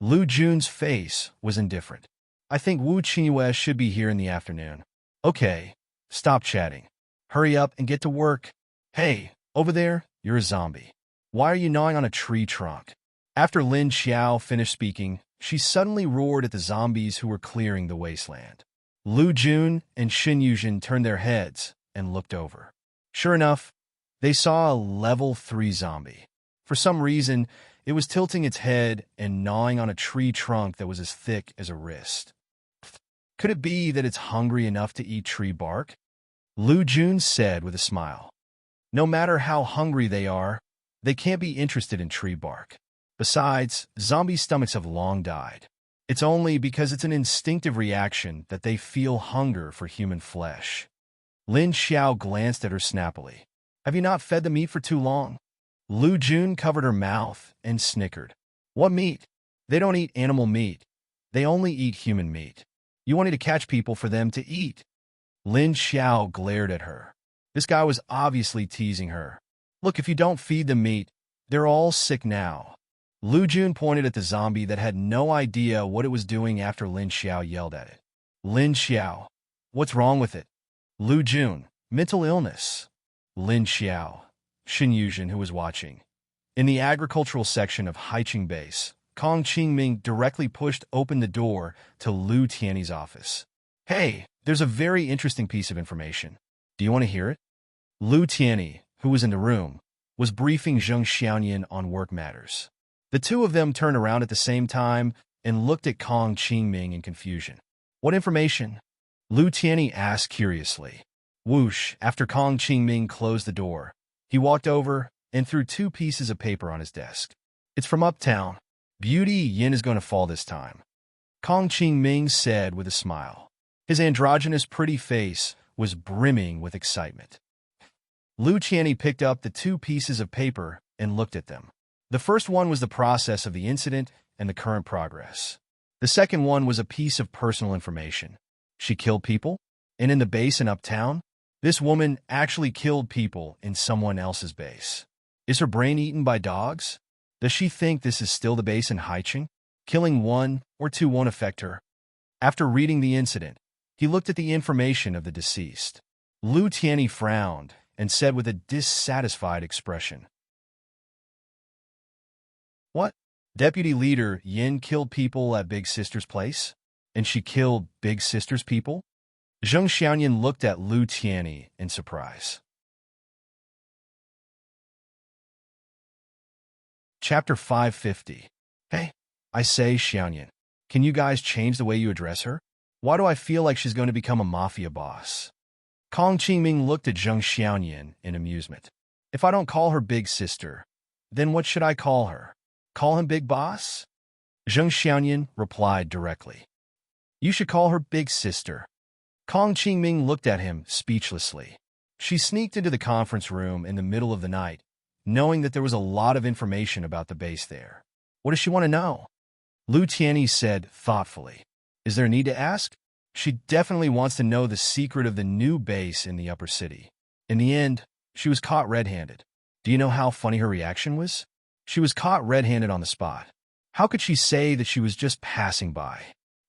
Lu Jun's face was indifferent. "I think Wu Qingyue should be here in the afternoon." "Okay, stop chatting. Hurry up and get to work." "Hey, over there, you're a zombie. Why are you gnawing on a tree trunk?" After Lin Xiao finished speaking, she suddenly roared at the zombies who were clearing the wasteland. Lu Jun and Shen Yuzhen turned their heads and looked over. Sure enough, they saw a level 3 zombie. For some reason, it was tilting its head and gnawing on a tree trunk that was as thick as a wrist. Could it be that it's hungry enough to eat tree bark? Lu Jun said with a smile. No matter how hungry they are, they can't be interested in tree bark. Besides, zombie stomachs have long died. It's only because it's an instinctive reaction that they feel hunger for human flesh. Lin Xiao glanced at her snappily. "Have you not fed the meat for too long?" Lu Jun covered her mouth and snickered. "What meat? They don't eat animal meat. They only eat human meat. You wanted to catch people for them to eat." Lin Xiao glared at her. This guy was obviously teasing her. Look, if you don't feed them meat, they're all sick now. Lu Jun pointed at the zombie that had no idea what it was doing after Lin Xiao yelled at it. Lin Xiao, what's wrong with it? Lu Jun, mental illness. Lin Xiao, Xin Yuzhen, who was watching. In the agricultural section of Haiqing Base, Kong Qingming directly pushed open the door to Lu Tiany's office. Hey, there's a very interesting piece of information. Do you want to hear it? Lu Tiany, who was in the room, was briefing Zheng Xiaoyan on work matters. The two of them turned around at the same time and looked at Kong Qingming in confusion. What information? Lu Tiany asked curiously. Whoosh, after Kong Qingming closed the door, he walked over and threw 2 pieces of paper on his desk. It's from Uptown. Beauty Yin is going to fall this time. Kong Qingming said with a smile. His androgynous pretty face was brimming with excitement. Lu Tiany picked up the 2 pieces of paper and looked at them. The first one was the process of the incident and the current progress. The second one was a piece of personal information. She killed people? And in the base in Uptown? This woman actually killed people in someone else's base. Is her brain eaten by dogs? Does she think this is still the base in Haiqing? Killing 1 or 2 won't affect her. After reading the incident, he looked at the information of the deceased. Lu Tiany frowned and said with a dissatisfied expression. What? Deputy Leader Yin killed people at Big Sister's place? And she killed Big Sister's people? Zheng Xiaoyan looked at Lu Tiany in surprise. Chapter 550. Hey, I say, Xiaoyan, can you guys change the way you address her? Why do I feel like she's going to become a mafia boss? Kong Qingming looked at Zheng Xiaoyan in amusement. If I don't call her Big Sister, then what should I call her? Call him Big Boss? Zheng Xiaoyan replied directly. You should call her Big Sister. Kong Qingming looked at him speechlessly. She sneaked into the conference room in the middle of the night, knowing that there was a lot of information about the base there. What does she want to know? Lu Tiany said thoughtfully. Is there a need to ask? She definitely wants to know the secret of the new base in the upper city. In the end, she was caught red-handed. Do you know how funny her reaction was? She was caught red-handed on the spot. How could she say that she was just passing by?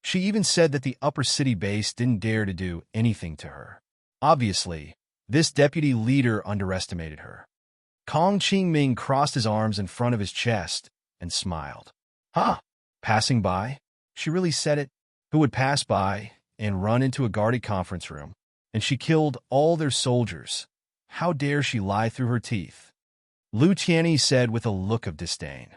She even said that the upper city base didn't dare to do anything to her. Obviously, this deputy leader underestimated her. Kong Qingming crossed his arms in front of his chest and smiled. Huh, passing by? She really said it. Who would pass by and run into a guarded conference room, and she killed all their soldiers? How dare she lie through her teeth? Lu Tiany said with a look of disdain.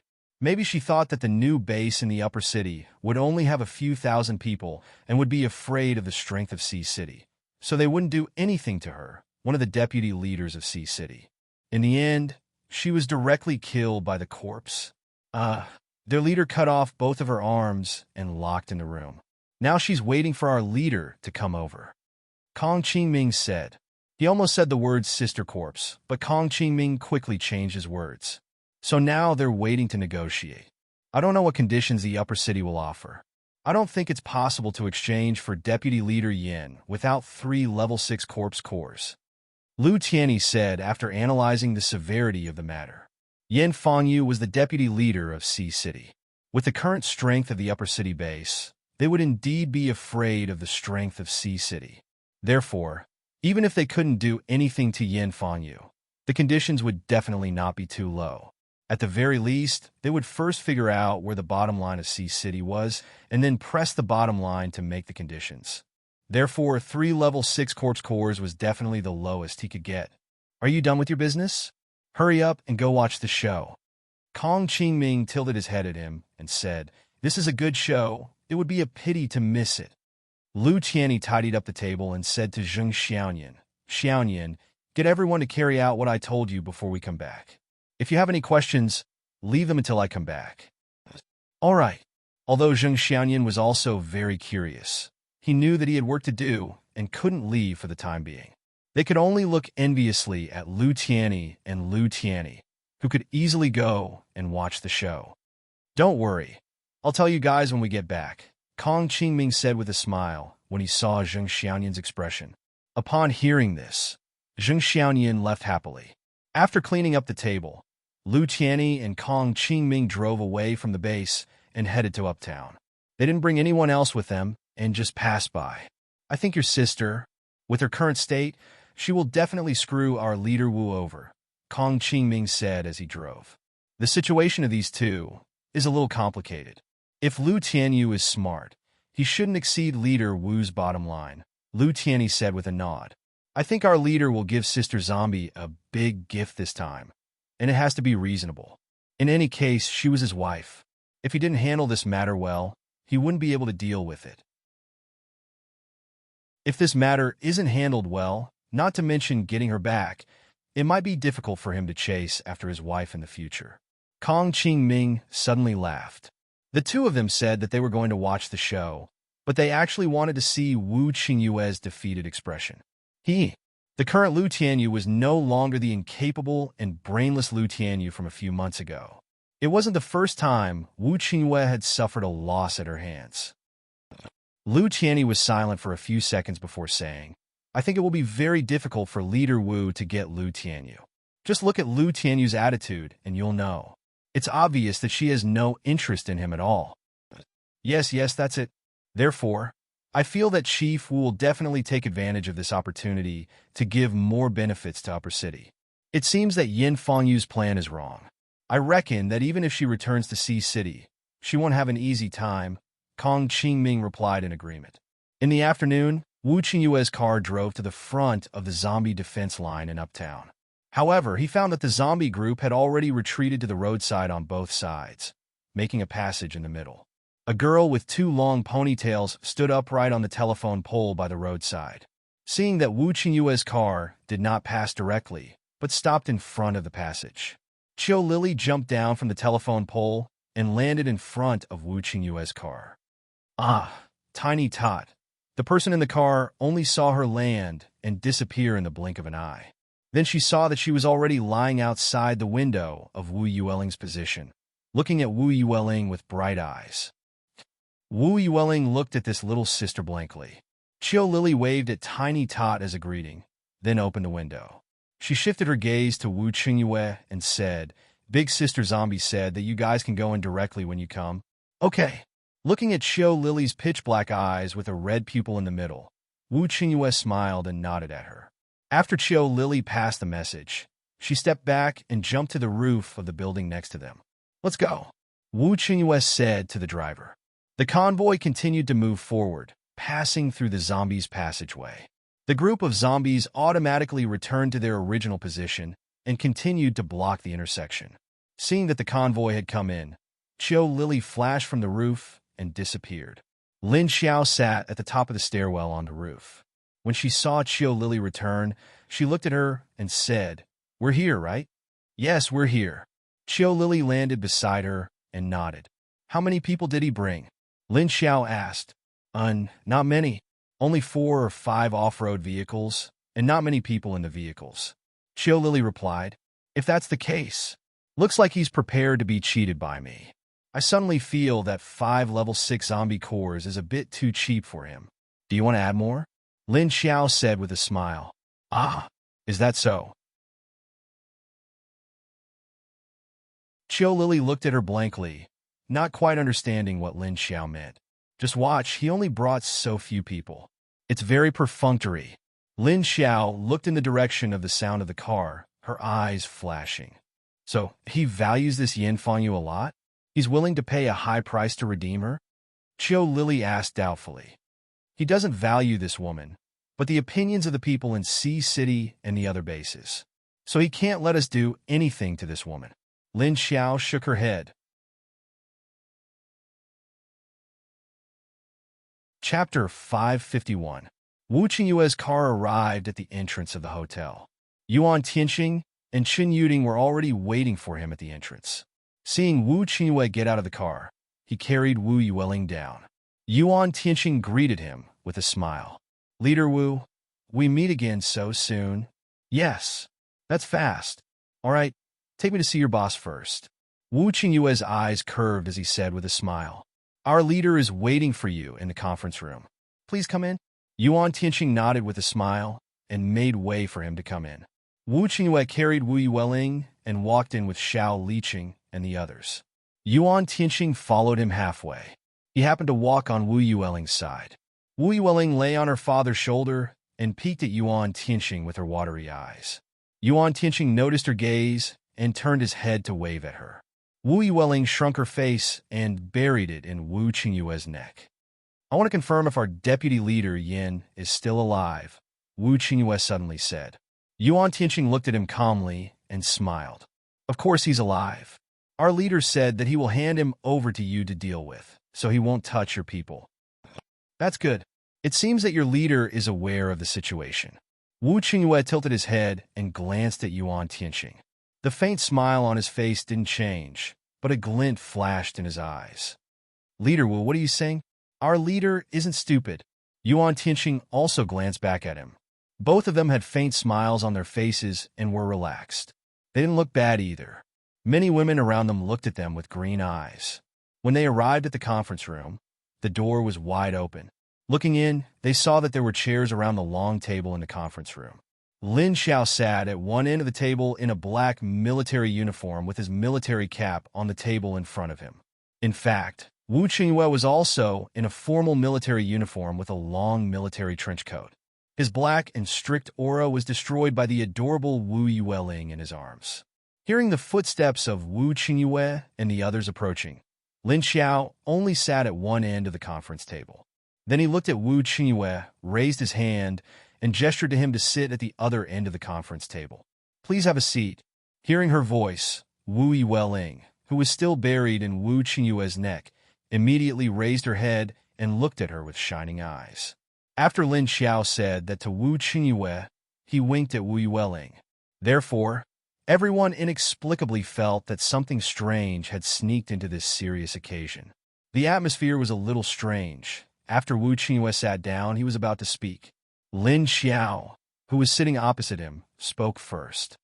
Maybe she thought that the new base in the upper city would only have a few thousand people and would be afraid of the strength of Sea City, so they wouldn't do anything to her, one of the deputy leaders of Sea City. In the end, she was directly killed by the corpse. Their leader cut off both of her arms and locked in the room. Now she's waiting for our leader to come over. Kong Qingming said. He almost said the words sister corpse, but Kong Qingming quickly changed his words. So now they're waiting to negotiate. I don't know what conditions the upper city will offer. I don't think it's possible to exchange for Deputy Leader Yin without 3 level 6 corpse cores. Lu Tiany said after analyzing the severity of the matter. Yin Fangyu was the deputy leader of Sea City. With the current strength of the upper city base, they would indeed be afraid of the strength of Sea City. Therefore, even if they couldn't do anything to Yin Fangyu, the conditions would definitely not be too low. At the very least, they would first figure out where the bottom line of Sea City was, and then press the bottom line to make the conditions. Therefore, 3 level 6 corpse cores was definitely the lowest he could get. Are you done with your business? Hurry up and go watch the show. Kong Qingming tilted his head at him and said, This is a good show. It would be a pity to miss it. Lu Tiany tidied up the table and said to Zheng Xiaoyan, Xiaoyan, get everyone to carry out what I told you before we come back. If you have any questions, leave them until I come back. All right. Although Zheng Xiaoyan was also very curious, he knew that he had work to do and couldn't leave for the time being. They could only look enviously at Lu Tiany and Lu Tiany, who could easily go and watch the show. Don't worry. I'll tell you guys when we get back, Kong Qingming said with a smile when he saw Zheng Xiaoyan's expression. Upon hearing this, Zheng Xiaoyan left happily. After cleaning up the table, Lu Tianyi and Kong Qingming drove away from the base and headed to Uptown. They didn't bring anyone else with them and just passed by. I think your sister, with her current state, she will definitely screw our leader Wu over, Kong Qingming said as he drove. The situation of these two is a little complicated. If Lu Tianyi is smart, he shouldn't exceed leader Wu's bottom line, Lu Tianyi said with a nod. I think our leader will give Sister Zombie a big gift this time, and it has to be reasonable. In any case, she was his wife. If he didn't handle this matter well, he wouldn't be able to deal with it. If this matter isn't handled well, not to mention getting her back, it might be difficult for him to chase after his wife in the future. Kong Qingming suddenly laughed. The two of them said that they were going to watch the show, but they actually wanted to see Wu Qingyue's defeated expression. The current Lu Tianyi was no longer the incapable and brainless Lu Tianyi from a few months ago. It wasn't the first time Wu Qingyue had suffered a loss at her hands. Lu Tianyi was silent for a few seconds before saying, I think it will be very difficult for leader Wu to get Lu Tianyi. Just look at Lu Tianyu's attitude and you'll know. It's obvious that she has no interest in him at all. Yes, that's it. Therefore, I feel that Chief Wu will definitely take advantage of this opportunity to give more benefits to Upper City. It seems that Yin Fengyu's plan is wrong. I reckon that even if she returns to Sea City, she won't have an easy time, Kong Qingming replied in agreement. In the afternoon, Wu Qingyue's car drove to the front of the zombie defense line in Uptown. However, he found that the zombie group had already retreated to the roadside on both sides, making a passage in the middle. A girl with two long ponytails stood upright on the telephone pole by the roadside. Seeing that Wu Qingyue's car did not pass directly, but stopped in front of the passage, Qiu Lily jumped down from the telephone pole and landed in front of Wu Qingyue's car. Tiny tot. The person in the car only saw her land and disappear in the blink of an eye. Then she saw that she was already lying outside the window of Wu Yueling's position, looking at Wu Yueling with bright eyes. Wu Yueling looked at this little sister blankly. Qiu Lily waved at Tiny Tot as a greeting, then opened the window. She shifted her gaze to Wu Qingyue and said, Big Sister Zombie said that you guys can go in directly when you come. Okay. Looking at Qiu Lily's pitch-black eyes with a red pupil in the middle, Wu Qingyue smiled and nodded at her. After Qiu Lily passed the message, she stepped back and jumped to the roof of the building next to them. Let's go, Wu Qingyue said to the driver. The convoy continued to move forward, passing through the zombies' passageway. The group of zombies automatically returned to their original position and continued to block the intersection. Seeing that the convoy had come in, Qiu Lily flashed from the roof and disappeared. Lin Xiao sat at the top of the stairwell on the roof. When she saw Qiu Lily return, she looked at her and said, We're here, right? Yes, we're here. Qiu Lily landed beside her and nodded. How many people did he bring? Lin Xiao asked. Not many. Only 4 or 5 off-road vehicles, and not many people in the vehicles. Qiu Lily replied, If that's the case, looks like he's prepared to be cheated by me. I suddenly feel that 5 level 6 zombie cores is a bit too cheap for him. Do you want to add more? Lin Xiao said with a smile. Is that so? Qiu Lily looked at her blankly, not quite understanding what Lin Xiao meant. Just watch, he only brought so few people. It's very perfunctory. Lin Xiao looked in the direction of the sound of the car, her eyes flashing. So, he values this Yin Fenyu a lot? He's willing to pay a high price to redeem her? Qiu Lily asked doubtfully. He doesn't value this woman, but the opinions of the people in Sea City and the other bases. So he can't let us do anything to this woman. Lin Xiao shook her head. Chapter 551. Wu Qingyue's car arrived at the entrance of the hotel. Yuan Tianqing and Chen Yuding were already waiting for him at the entrance. Seeing Wu Qingyue get out of the car, he carried Wu Yueling down. Yuan Tianqing greeted him with a smile. Leader Wu, we meet again so soon. Yes, that's fast. All right, take me to see your boss first. Wu Qingyue's eyes curved as he said with a smile. Our leader is waiting for you in the conference room. Please come in. Yuan Tianqing nodded with a smile and made way for him to come in. Wu Qingyue carried Wu Yueling and walked in with Xiao Liqing and the others. Yuan Tianqing followed him halfway. He happened to walk on Wu Yueling's side. Wu Yueling lay on her father's shoulder and peeked at Yuan Tianqing with her watery eyes. Yuan Tianqing noticed her gaze and turned his head to wave at her. Wu Yueling shrunk her face and buried it in Wu Qingyue's neck. I want to confirm if our deputy leader, Yin, is still alive, Wu Qingyue suddenly said. Yuan Tianqing looked at him calmly and smiled. Of course he's alive. Our leader said that he will hand him over to you to deal with, so he won't touch your people. That's good. It seems that your leader is aware of the situation. Wu Qingyue tilted his head and glanced at Yuan Tianqing. The faint smile on his face didn't change, but a glint flashed in his eyes. Leader Wu, what are you saying? Our leader isn't stupid. Yuan Tianqing also glanced back at him. Both of them had faint smiles on their faces and were relaxed. They didn't look bad either. Many women around them looked at them with green eyes. When they arrived at the conference room, the door was wide open. Looking in, they saw that there were chairs around the long table in the conference room. Lin Xiao sat at one end of the table in a black military uniform with his military cap on the table in front of him. In fact, Wu Qingyue was also in a formal military uniform with a long military trench coat. His black and strict aura was destroyed by the adorable Wu Yueling in his arms. Hearing the footsteps of Wu Qingyue and the others approaching, Lin Xiao only sat at one end of the conference table. Then he looked at Wu Qingyue, raised his hand, and gestured to him to sit at the other end of the conference table. Please have a seat. Hearing her voice, Wu Yueling, who was still buried in Wu Qingyue's neck, immediately raised her head and looked at her with shining eyes. After Lin Xiao said that to Wu Qingyue, he winked at Wu Yueling. Therefore, everyone inexplicably felt that something strange had sneaked into this serious occasion. The atmosphere was a little strange. After Wu Qingyue sat down, he was about to speak. Lin Xiao, who was sitting opposite him, spoke first.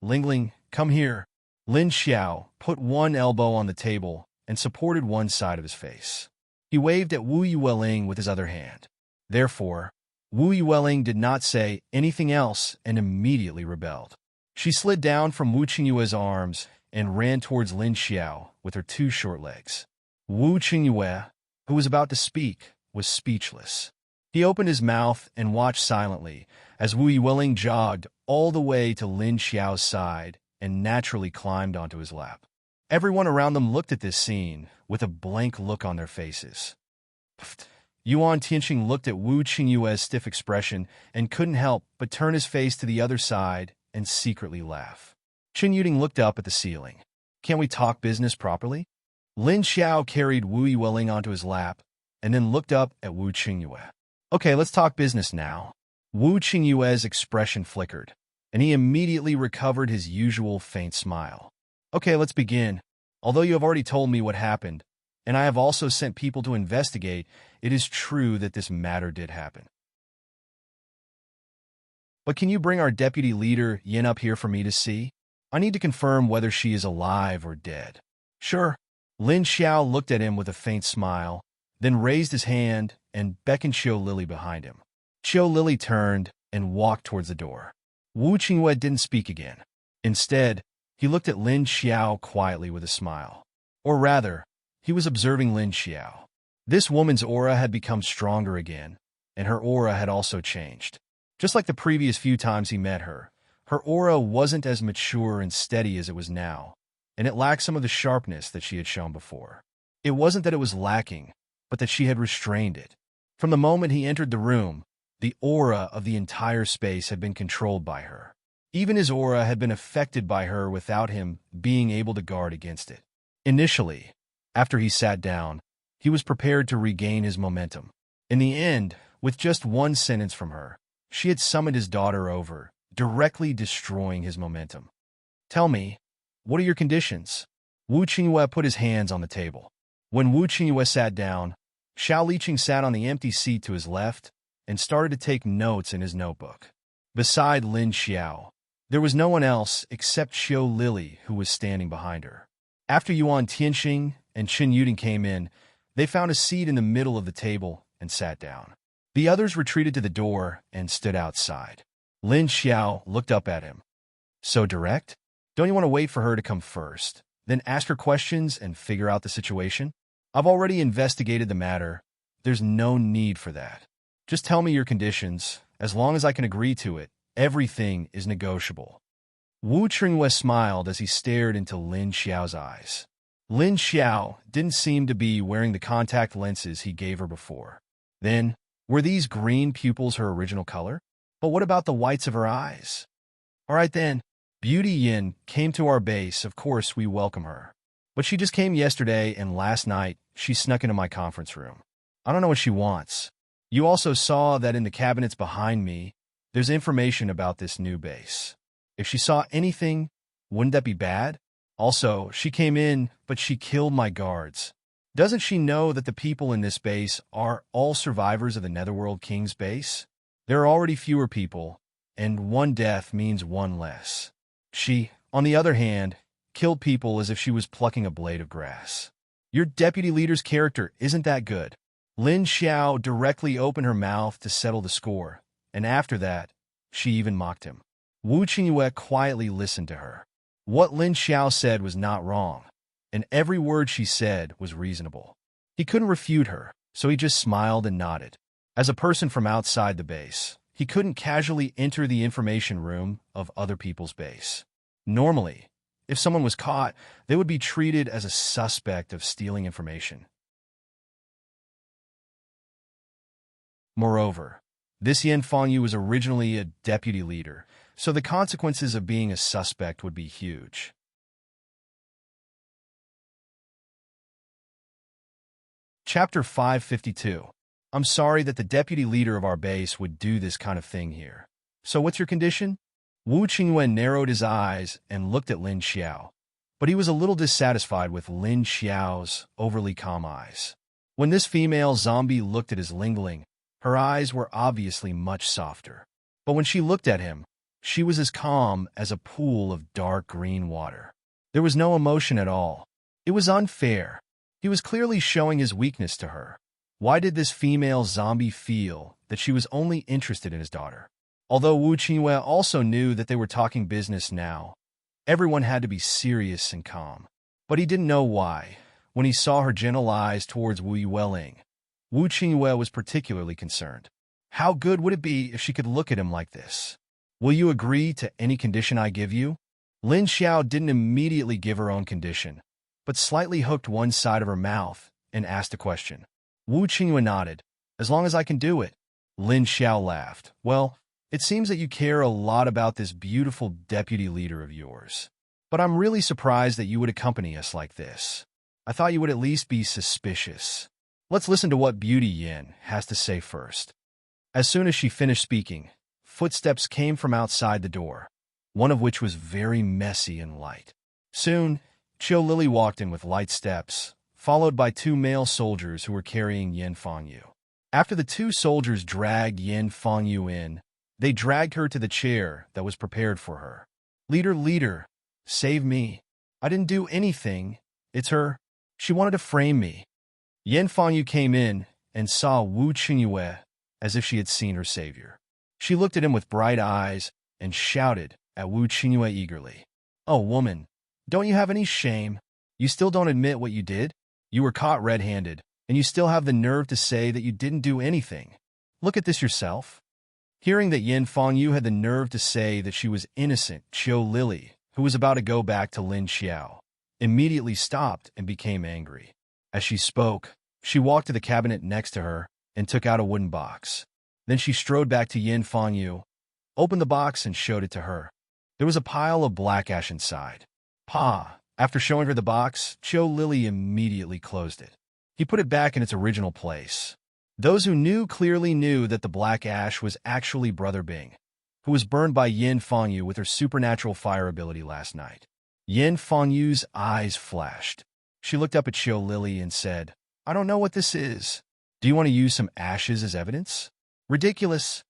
Lingling, come here. Lin Xiao put one elbow on the table and supported one side of his face. He waved at Wu Yueling with his other hand. Therefore, Wu Yueling did not say anything else and immediately rebelled. She slid down from Wu Qingyue's arms and ran towards Lin Xiao with her two short legs. Wu Qingyue, who was about to speak, was speechless. He opened his mouth and watched silently as Wu Yueling jogged all the way to Lin Xiao's side and naturally climbed onto his lap. Everyone around them looked at this scene with a blank look on their faces. Yuan Tianqing looked at Wu Qingyue's stiff expression and couldn't help but turn his face to the other side and secretly laugh. Qin Yuding looked up at the ceiling. Can't we talk business properly? Lin Xiao carried Wu Yueling onto his lap and then looked up at Wu Qingyue. Okay, let's talk business now. Wu Qingyue's expression flickered, and he immediately recovered his usual faint smile. Okay, let's begin. Although you have already told me what happened, and I have also sent people to investigate, it is true that this matter did happen. But can you bring our deputy leader, Yin, up here for me to see? I need to confirm whether she is alive or dead. Sure. Lin Xiao looked at him with a faint smile, then raised his hand and beckoned Xiao Lili behind him. Xiao Lili turned and walked towards the door. Wu Qingyue didn't speak again. Instead, he looked at Lin Xiao quietly with a smile. Or rather, he was observing Lin Xiao. This woman's aura had become stronger again, and her aura had also changed. Just like the previous few times he met her, her aura wasn't as mature and steady as it was now, and it lacked some of the sharpness that she had shown before. It wasn't that it was lacking, but that she had restrained it. From the moment he entered the room, the aura of the entire space had been controlled by her. Even his aura had been affected by her without him being able to guard against it. Initially, after he sat down, he was prepared to regain his momentum. In the end, with just one sentence from her, she had summoned his daughter over, directly destroying his momentum. Tell me, what are your conditions? Wu Qingyue put his hands on the table. When Wu Qingyue sat down, Xiao Liqing sat on the empty seat to his left and started to take notes in his notebook. Beside Lin Xiao, there was no one else except Xiao Lili who was standing behind her. After Yuan Tianqing and Qin Yuding came in, they found a seat in the middle of the table and sat down. The others retreated to the door and stood outside. Lin Xiao looked up at him. So direct? Don't you want to wait for her to come first, then ask her questions and figure out the situation? I've already investigated the matter. There's no need for that. Just tell me your conditions. As long as I can agree to it, everything is negotiable. Wu Qingyue smiled as he stared into Lin Xiao's eyes. Lin Xiao didn't seem to be wearing the contact lenses he gave her before. Then, were these green pupils her original color? But what about the whites of her eyes? All right then, Beauty Yin came to our base. Of course, we welcome her. But she just came yesterday, and last night, she snuck into my conference room. I don't know what she wants. You also saw that in the cabinets behind me, there's information about this new base. If she saw anything, wouldn't that be bad? Also, she came in, but she killed my guards. Doesn't she know that the people in this base are all survivors of the Netherworld King's base? There are already fewer people, and one death means one less. She, on the other hand, killed people as if she was plucking a blade of grass. Your deputy leader's character isn't that good. Lin Xiao directly opened her mouth to settle the score, and after that, she even mocked him. Wu Qingyue quietly listened to her. What Lin Xiao said was not wrong, and every word she said was reasonable. He couldn't refute her, so he just smiled and nodded. As a person from outside the base, he couldn't casually enter the information room of other people's base. Normally, if someone was caught, they would be treated as a suspect of stealing information. Moreover, this Yan Fengyu was originally a deputy leader, so the consequences of being a suspect would be huge. Chapter 552. I'm sorry that the deputy leader of our base would do this kind of thing here. So what's your condition? Wu Qingyue narrowed his eyes and looked at Lin Xiao, but he was a little dissatisfied with Lin Xiao's overly calm eyes. When this female zombie looked at his Lingling, her eyes were obviously much softer. But when she looked at him, she was as calm as a pool of dark green water. There was no emotion at all. It was unfair. He was clearly showing his weakness to her. Why did this female zombie feel that she was only interested in his daughter? Although Wu Qingyue also knew that they were talking business now, everyone had to be serious and calm. But he didn't know why. When he saw her gentle eyes towards Wu Yueling, Wu Qingyue was particularly concerned. How good would it be if she could look at him like this? Will you agree to any condition I give you? Lin Xiao didn't immediately give her own condition, but slightly hooked one side of her mouth and asked a question. Wu Qingyue nodded. As long as I can do it. Lin Xiao laughed. Well, it seems that you care a lot about this beautiful deputy leader of yours. But I'm really surprised that you would accompany us like this. I thought you would at least be suspicious. Let's listen to what Beauty Yin has to say first. As soon as she finished speaking, footsteps came from outside the door, one of which was very messy and light. Soon, Qiu Lily walked in with light steps, followed by two male soldiers who were carrying Yan Fengyu. After the two soldiers dragged Yan Fengyu in, they dragged her to the chair that was prepared for her. Leader, save me. I didn't do anything. It's her. She wanted to frame me. Yan Fengyu came in and saw Wu Qingyue as if she had seen her savior. She looked at him with bright eyes and shouted at Wu Qingyue eagerly. Oh, woman, don't you have any shame? You still don't admit what you did? You were caught red-handed, and you still have the nerve to say that you didn't do anything. Look at this yourself. Hearing that Yan Fengyu had the nerve to say that she was innocent, Qiu Lily, who was about to go back to Lin Xiao, immediately stopped and became angry. As she spoke, she walked to the cabinet next to her and took out a wooden box. Then she strode back to Yan Fengyu, opened the box and showed it to her. There was a pile of black ash inside. Pa! After showing her the box, Qiu Lily immediately closed it. He put it back in its original place. Those who knew clearly knew that the black ash was actually Brother Bing, who was burned by Yan Fengyu with her supernatural fire ability last night. Yan Fengyu's eyes flashed. She looked up at Qiu Lily and said, I don't know what this is. Do you want to use some ashes as evidence? Ridiculous.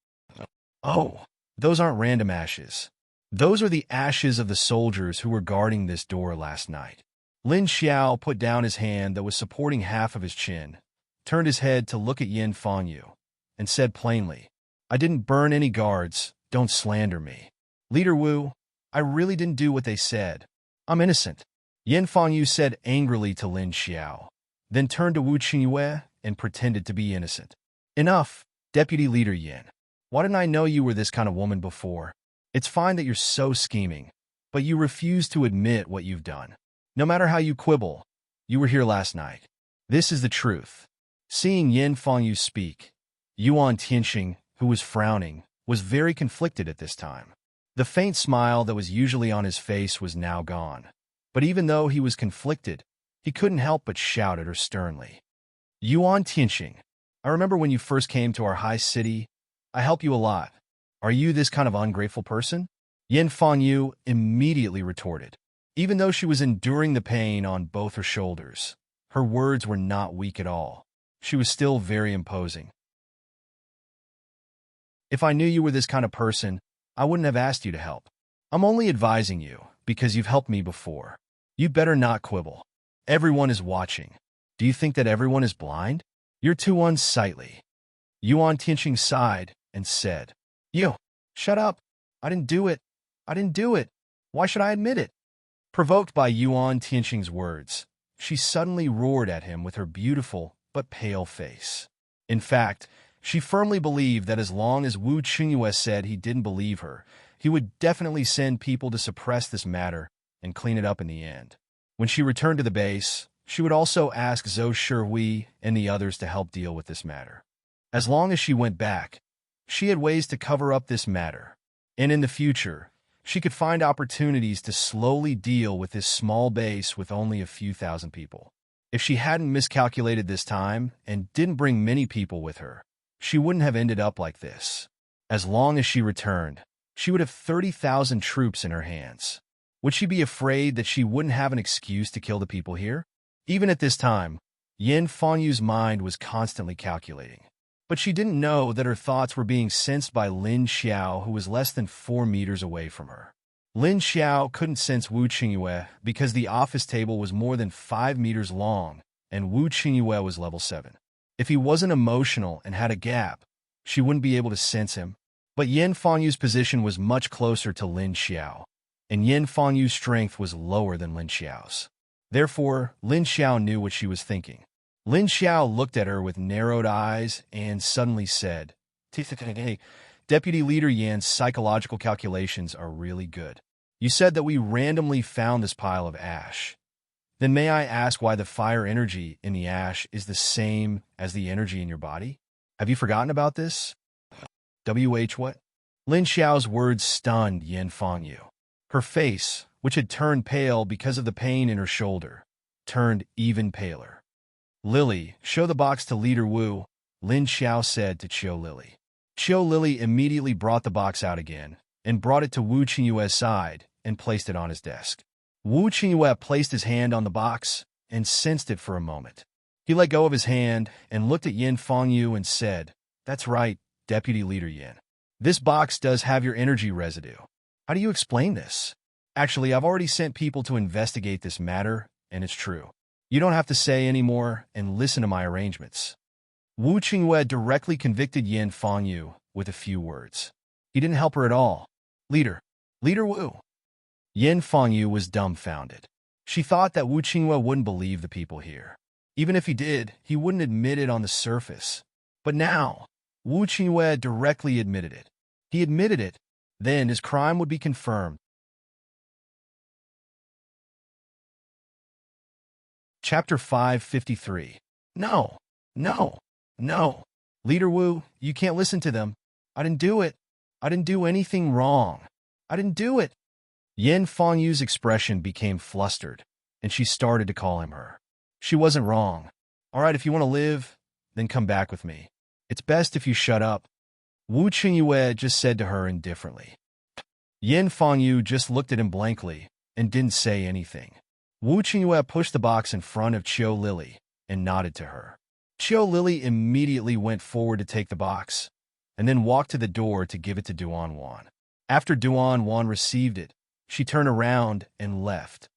Oh, those aren't random ashes. Those are the ashes of the soldiers who were guarding this door last night. Lin Xiao put down his hand that was supporting half of his chin, turned his head to look at Yan Fengyu, and said plainly, I didn't burn any guards, don't slander me. Leader Wu, I really didn't do what they said. I'm innocent. Yin Fangyu said angrily to Lin Xiao, then turned to Wu Qingyue and pretended to be innocent. Enough, Deputy Leader Yin. Why didn't I know you were this kind of woman before? It's fine that you're so scheming, but you refuse to admit what you've done. No matter how you quibble, you were here last night. This is the truth. Seeing Yin Fangyu speak, Yuan Tianxing, who was frowning, was very conflicted at this time. The faint smile that was usually on his face was now gone. But even though he was conflicted, he couldn't help but shout at her sternly. Yuan Tianxing, I remember when you first came to our high city. I helped you a lot. Are you this kind of ungrateful person? Yin Fangyu immediately retorted. Even though she was enduring the pain on both her shoulders, her words were not weak at all. She was still very imposing. If I knew you were this kind of person, I wouldn't have asked you to help. I'm only advising you because you've helped me before. You'd better not quibble. Everyone is watching. Do you think that everyone is blind? You're too unsightly. Yuan Tianxing sighed and said, You, shut up. I didn't do it. I didn't do it. Why should I admit it? Provoked by Yuan Tianxing's words, she suddenly roared at him with her beautiful but pale face. In fact, she firmly believed that as long as Wu Qingyue said he didn't believe her, he would definitely send people to suppress this matter and clean it up in the end. When she returned to the base, she would also ask Zhou Shihui and the others to help deal with this matter. As long as she went back, she had ways to cover up this matter, and in the future, she could find opportunities to slowly deal with this small base with only a few thousand people. If she hadn't miscalculated this time and didn't bring many people with her, she wouldn't have ended up like this. As long as she returned, she would have 30,000 troops in her hands. Would she be afraid that she wouldn't have an excuse to kill the people here? Even at this time, Yin Fangyu's mind was constantly calculating. But she didn't know that her thoughts were being sensed by Lin Xiao, who was less than 4 meters away from her. Lin Xiao couldn't sense Wu Qingyue because the office table was more than 5 meters long, and Wu Qingyue was level 7. If he wasn't emotional and had a gap, she wouldn't be able to sense him. But Yin Fangyu's position was much closer to Lin Xiao, and Yin Fangyu's strength was lower than Lin Xiao's. Therefore, Lin Xiao knew what she was thinking. Lin Xiao looked at her with narrowed eyes and suddenly said, Deputy Leader Yan's psychological calculations are really good. You said that we randomly found this pile of ash. Then may I ask why the fire energy in the ash is the same as the energy in your body? Have you forgotten about this? What? Lin Xiao's words stunned Yin Fangyu. Her face, which had turned pale because of the pain in her shoulder, turned even paler. Lily, show the box to Leader Wu, Lin Xiao said to Qiu Lily. Qiu Lily immediately brought the box out again and brought it to Wu Qingyue's side and placed it on his desk. Wu Qingyue placed his hand on the box and sensed it for a moment. He let go of his hand and looked at Yin Fangyu and said, That's right, Deputy Leader Yin. This box does have your energy residue. How do you explain this? Actually, I've already sent people to investigate this matter, and it's true. You don't have to say any more and listen to my arrangements. Wu Qingyue directly convicted Yin Fangyu with a few words. He didn't help her at all. Leader Wu. Yin Fangyu was dumbfounded. She thought that Wu Qingyue wouldn't believe the people here. Even if he did, he wouldn't admit it on the surface. But now, Wu Qingyue directly admitted it. He admitted it, then his crime would be confirmed. Chapter 553. No. Leader Wu, you can't listen to them. I didn't do it. I didn't do anything wrong. I didn't do it. Yin Fangyu's expression became flustered, and she started to call him her. She wasn't wrong. All right, if you want to live, then come back with me. It's best if you shut up. Wu Qingyue just said to her indifferently. Yin Fangyu just looked at him blankly and didn't say anything. Wu Qingyue pushed the box in front of Qiu Lily and nodded to her. Qiu Lily immediately went forward to take the box, and then walked to the door to give it to Duan Wan. After Duan Wan received it, she turned around and left.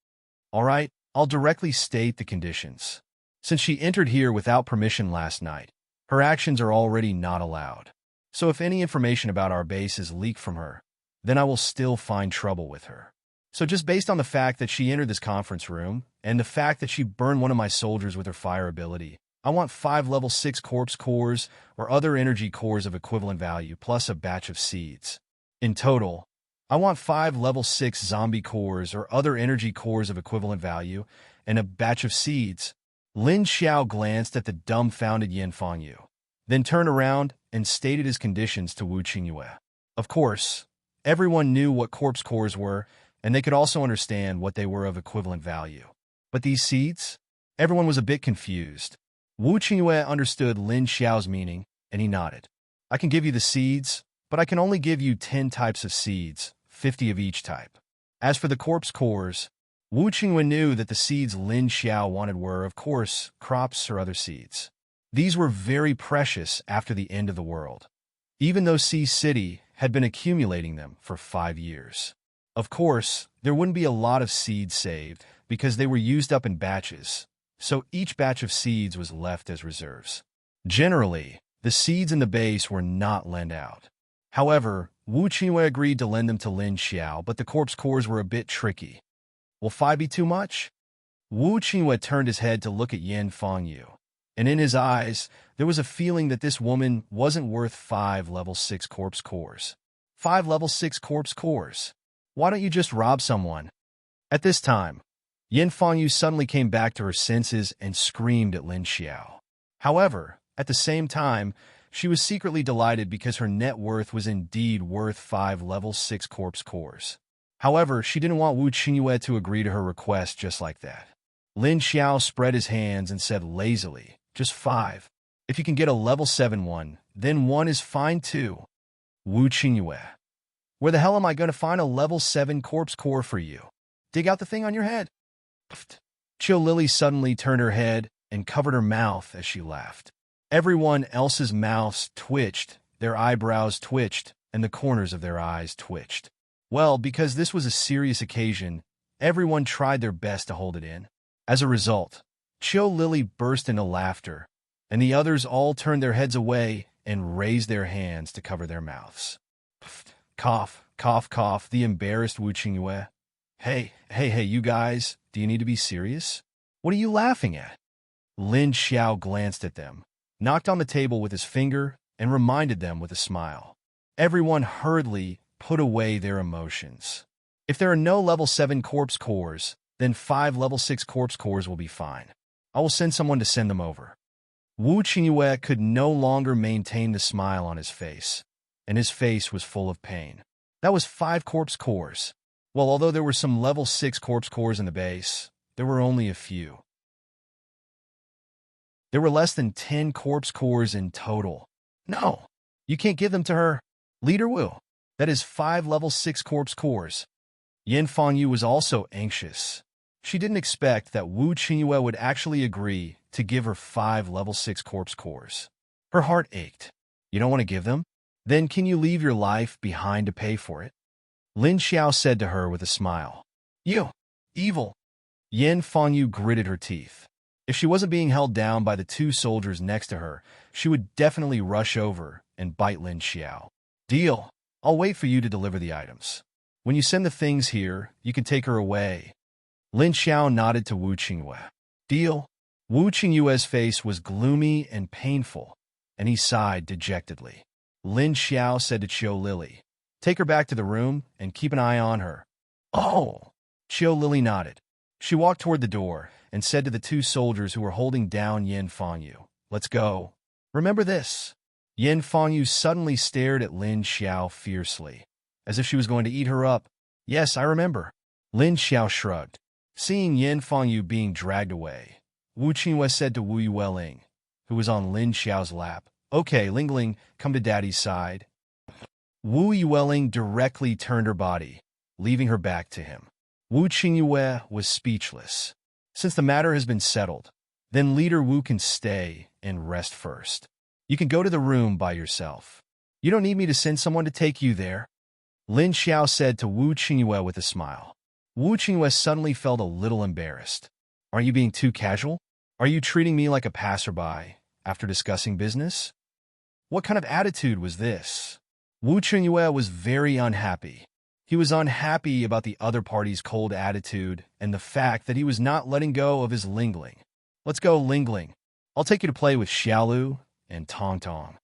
All right, I'll directly state the conditions. Since she entered here without permission last night, her actions are already not allowed. So if any information about our base is leaked from her, then I will still find trouble with her. So just based on the fact that she entered this conference room, and the fact that she burned one of my soldiers with her fire ability, I want 5 level 6 corpse cores or other energy cores of equivalent value, plus a batch of seeds. In total, I want 5 level 6 zombie cores or other energy cores of equivalent value, and a batch of seeds. Lin Xiao glanced at the dumbfounded Yin Fangyu, then turned around and stated his conditions to Wu Qingyue. Of course, everyone knew what corpse cores were, and they could also understand what they were of equivalent value. But these seeds? Everyone was a bit confused. Wu Qingyue understood Lin Xiao's meaning, and he nodded. I can give you the seeds, but I can only give you 10 types of seeds, 50 of each type. As for the corpse cores, Wu Qingyue knew that the seeds Lin Xiao wanted were, of course, crops or other seeds. These were very precious after the end of the world, even though Sea City had been accumulating them for 5 years. Of course, there wouldn't be a lot of seeds saved because they were used up in batches, so each batch of seeds was left as reserves. Generally, the seeds in the base were not lent out. However, Wu Qingyue agreed to lend them to Lin Xiao, but the corpse cores were a bit tricky. Will 5 be too much? Wu Qingyue turned his head to look at Yin Fangyu, and in his eyes, there was a feeling that this woman wasn't worth 5 level 6 corpse cores. 5 level 6 corpse cores. Why don't you just rob someone? At this time, Yin Fangyu suddenly came back to her senses and screamed at Lin Xiao. However, at the same time, she was secretly delighted because her net worth was indeed worth 5 level 6 corpse cores. However, she didn't want Wu Qingyue to agree to her request just like that. Lin Xiao spread his hands and said lazily, just 5. If you can get a level 7 one, then 1 is fine too. Wu Qingyue. Where the hell am I going to find a level 7 corpse core for you? Dig out the thing on your head. Chill Lily suddenly turned her head and covered her mouth as she laughed. Everyone else's mouths twitched, their eyebrows twitched, and the corners of their eyes twitched. Well, because this was a serious occasion, everyone tried their best to hold it in. As a result, Chill Lily burst into laughter, and the others all turned their heads away and raised their hands to cover their mouths. Cough, cough, cough, the embarrassed Wu Qingyue. Hey, you guys, do you need to be serious? What are you laughing at? Lin Xiao glanced at them, knocked on the table with his finger, and reminded them with a smile. Everyone hurriedly put away their emotions. If there are no level 7 corpse cores, then 5 level 6 corpse cores will be fine. I will send someone to send them over. Wu Qingyue could no longer maintain the smile on his face, and his face was full of pain. That was 5 corpse cores. Well, although there were some level 6 corpse cores in the base, there were only a few. There were less than 10 corpse cores in total. No, you can't give them to her. Leader Wu. That is 5 level 6 corpse cores. Yin Fangyu was also anxious. She didn't expect that Wu Qingyue would actually agree to give her 5 level 6 corpse cores. Her heart ached. You don't want to give them? Then can you leave your life behind to pay for it? Lin Xiao said to her with a smile. You, evil. Yin Fangyu gritted her teeth. If she wasn't being held down by the 2 soldiers next to her, she would definitely rush over and bite Lin Xiao. Deal. I'll wait for you to deliver the items. When you send the things here, you can take her away. Lin Xiao nodded to Wu Qingyue. Deal. Wu Qingyue's face was gloomy and painful, and he sighed dejectedly. Lin Xiao said to Chiu Lily, take her back to the room and keep an eye on her. Oh! Chiu Lily nodded. She walked toward the door and said to the 2 soldiers who were holding down Yin Fangyu, let's go. Remember this. Yin Fangyu suddenly stared at Lin Xiao fiercely, as if she was going to eat her up. Yes, I remember. Lin Xiao shrugged. Seeing Yin Fangyu being dragged away, Wu Qingyue said to Wu Yueling, who was on Lin Xiao's lap, okay, Lingling, come to Daddy's side. Wu Yueling directly turned her body, leaving her back to him. Wu Qingyue was speechless. Since the matter has been settled, then Leader Wu can stay and rest first. You can go to the room by yourself. You don't need me to send someone to take you there. Lin Xiao said to Wu Qingyue with a smile. Wu Qingyue suddenly felt a little embarrassed. Aren't you being too casual? Are you treating me like a passerby after discussing business? What kind of attitude was this? Wu Qingyue was very unhappy. He was unhappy about the other party's cold attitude and the fact that he was not letting go of his Lingling. Let's go, Lingling. I'll take you to play with Xiaolu and Tong Tong.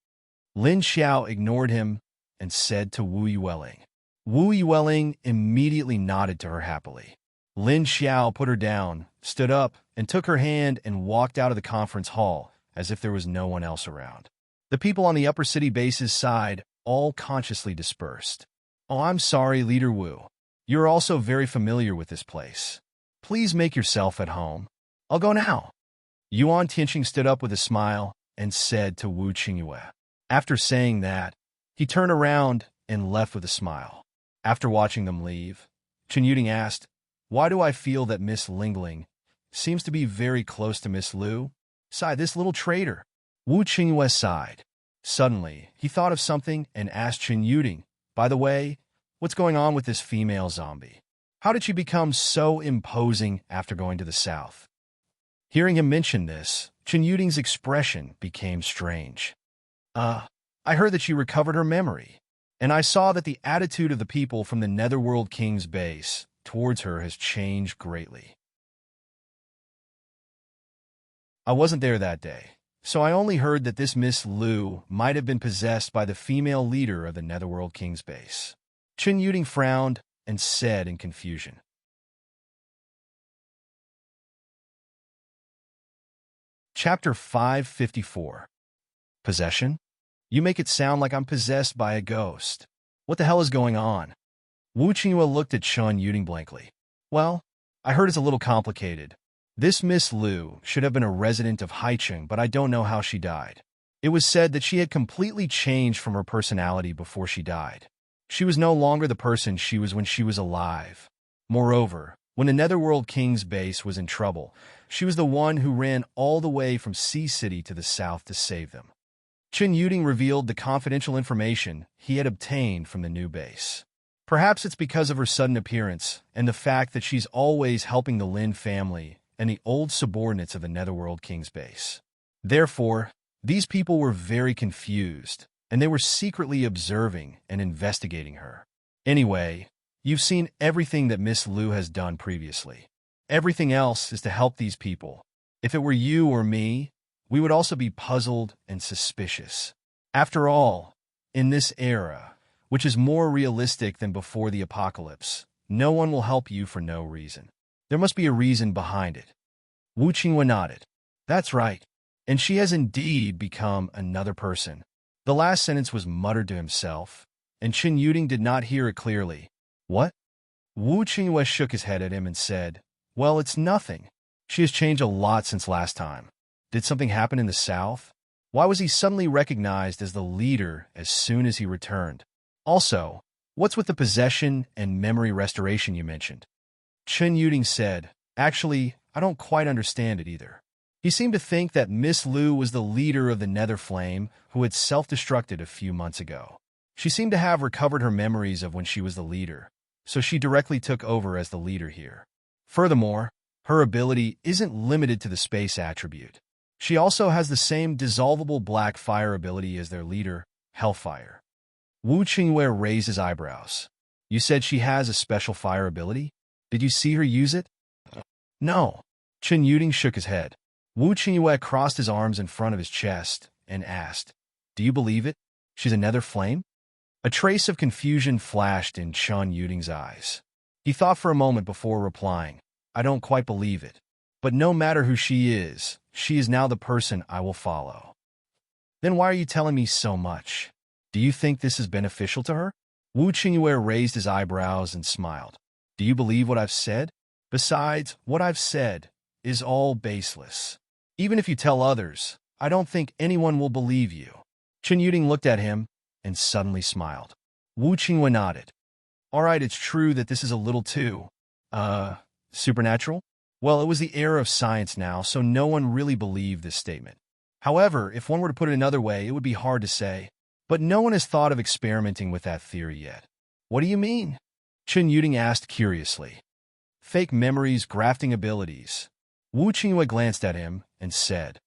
Lin Xiao ignored him and said to Wu Yueling. Wu Yueling immediately nodded to her happily. Lin Xiao put her down, stood up, and took her hand and walked out of the conference hall as if there was no one else around. The people on the upper city base's side all consciously dispersed. Oh, I'm sorry, Leader Wu. You're also very familiar with this place. Please make yourself at home. I'll go now. Yuan Tianqing stood up with a smile and said to Wu Qingyue. After saying that, he turned around and left with a smile. After watching them leave, Chen Yuding asked, "Why do I feel that Miss Lingling seems to be very close to Miss Lu? Sigh, this little traitor." Wu Qingyue sighed. Suddenly, he thought of something and asked Chen Yuding, "By the way, what's going on with this female zombie? How did she become so imposing after going to the south?" Hearing him mention this, Chen Yuding's expression became strange. I heard that she recovered her memory, and I saw that the attitude of the people from the Netherworld King's base towards her has changed greatly. I wasn't there that day, so I only heard that this Miss Lu might have been possessed by the female leader of the Netherworld King's base. Chen Yuding frowned and said in confusion. Chapter 554. Possession? You make it sound like I'm possessed by a ghost. What the hell is going on? Wu Qingyue looked at Chen Yuding blankly. Well, I heard it's a little complicated. This Miss Lu should have been a resident of Haicheng, but I don't know how she died. It was said that she had completely changed from her personality before she died. She was no longer the person she was when she was alive. Moreover, when the Netherworld King's base was in trouble, she was the one who ran all the way from Sea City to the south to save them. Chen Yuding revealed the confidential information he had obtained from the new base. Perhaps it's because of her sudden appearance and the fact that she's always helping the Lin family and the old subordinates of the Netherworld King's base. Therefore, these people were very confused, and they were secretly observing and investigating her. Anyway, you've seen everything that Miss Lu has done previously. Everything else is to help these people. If it were you or me, we would also be puzzled and suspicious. After all, in this era, which is more realistic than before the apocalypse, no one will help you for no reason. There must be a reason behind it. Wu Qingyue nodded. That's right. And she has indeed become another person. The last sentence was muttered to himself, and Chen Yuding did not hear it clearly. What? Wu Qingyue shook his head at him and said, Well, it's nothing. She has changed a lot since last time. Did something happen in the south? Why was he suddenly recognized as the leader as soon as he returned? Also, what's with the possession and memory restoration you mentioned? Chen Yuding said, Actually, I don't quite understand it either. He seemed to think that Miss Lu was the leader of the Nether Flame who had self-destructed a few months ago. She seemed to have recovered her memories of when she was the leader, so she directly took over as the leader here. Furthermore, her ability isn't limited to the space attribute. She also has the same dissolvable black fire ability as their leader, Hellfire. Wu Qingyue raised his eyebrows. You said she has a special fire ability? Did you see her use it? No. Chen Yuding shook his head. Wu Qingyue crossed his arms in front of his chest and asked, Do you believe it? She's a Nether Flame? A trace of confusion flashed in Chen Yuding's eyes. He thought for a moment before replying, I don't quite believe it. But no matter who she is now the person I will follow. Then why are you telling me so much? Do you think this is beneficial to her? Wu Qingyue raised his eyebrows and smiled. Do you believe what I've said? Besides, what I've said is all baseless. Even if you tell others, I don't think anyone will believe you. Chen Yuding looked at him and suddenly smiled. Wu Qingyue nodded. All right, it's true that this is a little too, supernatural? Well, it was the era of science now, so no one really believed this statement. However, if one were to put it another way, it would be hard to say. But no one has thought of experimenting with that theory yet. What do you mean? Chen Yuding asked curiously. Fake memories, grafting abilities. Wu Qingyue glanced at him and said.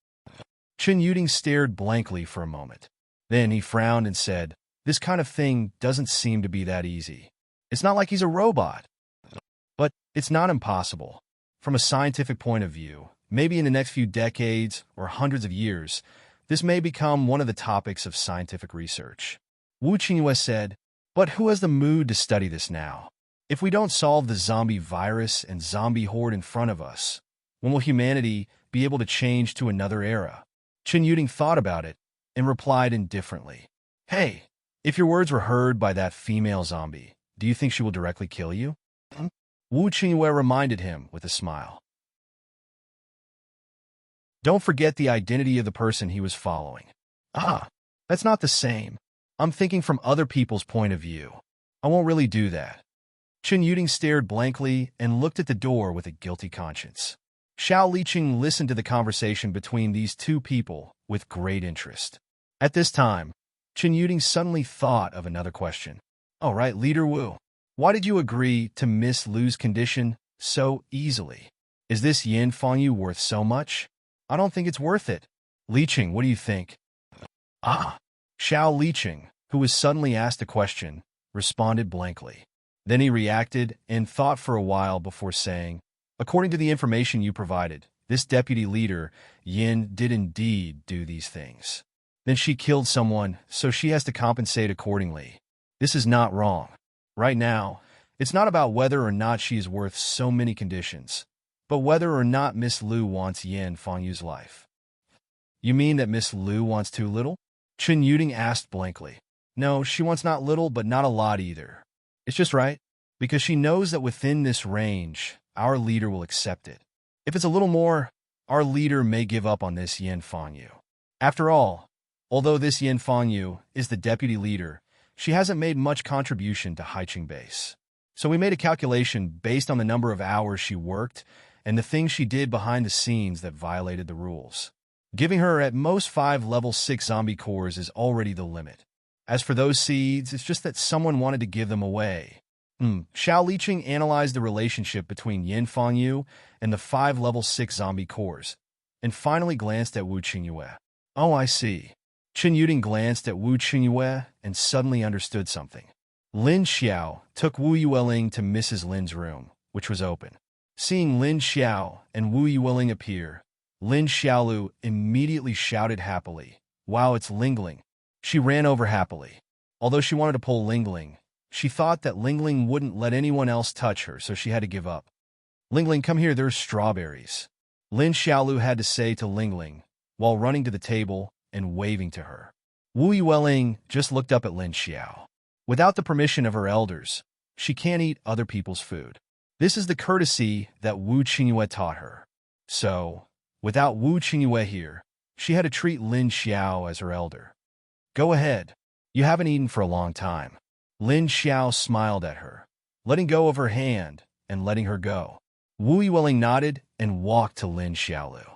Chen Yuding stared blankly for a moment. Then he frowned and said, This kind of thing doesn't seem to be that easy. It's not like he's a robot. But it's not impossible. From a scientific point of view, maybe in the next few decades or hundreds of years, this may become one of the topics of scientific research. Wu Qingyue said, but who has the mood to study this now? If we don't solve the zombie virus and zombie horde in front of us, when will humanity be able to change to another era? Chen Yuding thought about it and replied indifferently. Hey, if your words were heard by that female zombie, do you think she will directly kill you? Wu Qingyue reminded him with a smile. Don't forget the identity of the person he was following. Ah, that's not the same. I'm thinking from other people's point of view. I won't really do that. Chen Yuding stared blankly and looked at the door with a guilty conscience. Xiao Liqing listened to the conversation between these two people with great interest. At this time, Chen Yuding suddenly thought of another question. All right, Leader Wu, why did you agree to Miss Lu's condition so easily? Is this Yin Fangyu worth so much? I don't think it's worth it. Liqing, what do you think? Ah, Xiao Liqing, who was suddenly asked a question, responded blankly. Then he reacted and thought for a while before saying, according to the information you provided, this deputy leader, Yin, did indeed do these things. Then she killed someone, so she has to compensate accordingly. This is not wrong. Right now, it's not about whether or not she is worth so many conditions, but whether or not Miss Lu wants Yin Fangyu's life. You mean that Miss Lu wants too little? Chen Yuding asked blankly. No, she wants not little, but not a lot either. It's just right, because she knows that within this range, our leader will accept it. If it's a little more, our leader may give up on this Yin Fangyu. After all, although this Yin Fangyu is the deputy leader, she hasn't made much contribution to Haiqing base. So we made a calculation based on the number of hours she worked and the things she did behind the scenes that violated the rules. Giving her at most 5 level 6 zombie cores is already the limit. As for those seeds, it's just that someone wanted to give them away. Xiao Liqing analyzed the relationship between Yin Fangyu and the 5 level 6 zombie cores, and finally glanced at Wu Qingyue. Oh, I see. Chen Yuding glanced at Wu Qingyue and suddenly understood something. Lin Xiao took Wu Yueling to Mrs. Lin's room, which was open. Seeing Lin Xiao and Wu Yueling appear, Lin Xiaolu immediately shouted happily. Wow, it's Lingling. She ran over happily. Although she wanted to pull Lingling, she thought that Lingling wouldn't let anyone else touch her, so she had to give up. Lingling, come here, there's strawberries. Lin Xiaolu had to say to Lingling, while running to the table and waving to her. Wu Yueling just looked up at Lin Xiao. Without the permission of her elders, she can't eat other people's food. This is the courtesy that Wu Qingyue taught her. So, without Wu Qingyue here, she had to treat Lin Xiao as her elder. Go ahead. You haven't eaten for a long time. Lin Xiao smiled at her, letting go of her hand and letting her go. Wu Yueling nodded and walked to Lin Xiaolu.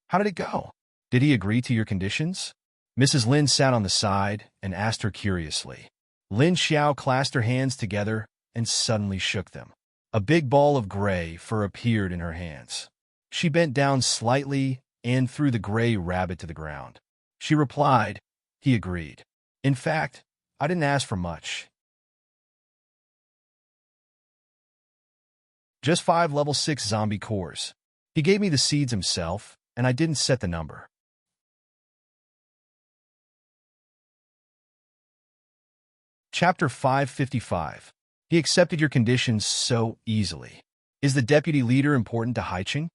How did it go? Did he agree to your conditions? Mrs. Lin sat on the side and asked her curiously. Lin Xiao clasped her hands together and suddenly shook them. A big ball of gray fur appeared in her hands. She bent down slightly and threw the gray rabbit to the ground. She replied, he agreed. In fact, I didn't ask for much. Just 5 level 6 zombie cores. He gave me the seeds himself, and I didn't set the number. Chapter 555. He accepted your conditions so easily. Is the deputy leader important to Haiqing?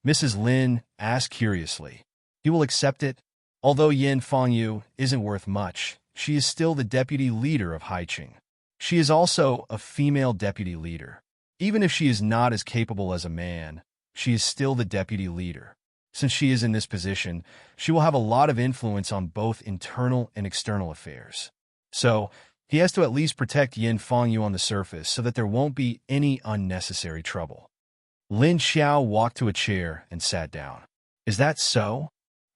Mrs. Lin asked curiously. He will accept it. Although Yin Fangyu isn't worth much, she is still the deputy leader of Haiqing. She is also a female deputy leader. Even if she is not as capable as a man, she is still the deputy leader. Since she is in this position, she will have a lot of influence on both internal and external affairs. So, he has to at least protect Yin Fangyu on the surface so that there won't be any unnecessary trouble. Lin Xiao walked to a chair and sat down. Is that so?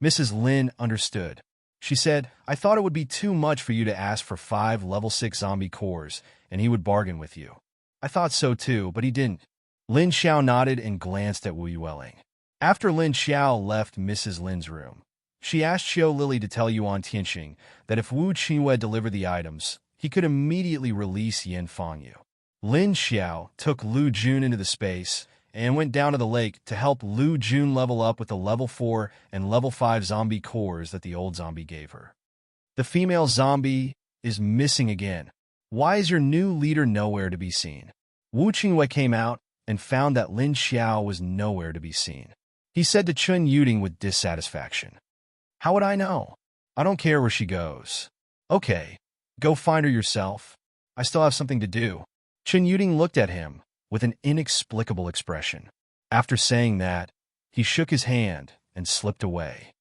Mrs. Lin understood. She said, I thought it would be too much for you to ask for 5 level 6 zombie cores, and he would bargain with you. I thought so too, but he didn't. Lin Xiao nodded and glanced at Wu Yueling. After Lin Xiao left Mrs. Lin's room, she asked Xiao Lily to tell Yuan Tianxing that if Wu Qingyue delivered the items, he could immediately release Yin Fangyu. Lin Xiao took Lu Jun into the space and went down to the lake to help Lu Jun level up with the level 4 and level 5 zombie cores that the old zombie gave her. The female zombie is missing again. Why is your new leader nowhere to be seen? Wu Qingwei came out and found that Lin Xiao was nowhere to be seen. He said to Chun Yuding with dissatisfaction, "How would I know? I don't care where she goes." "Okay, go find her yourself. I still have something to do." Chun Yuding looked at him with an inexplicable expression. After saying that, he shook his hand and slipped away.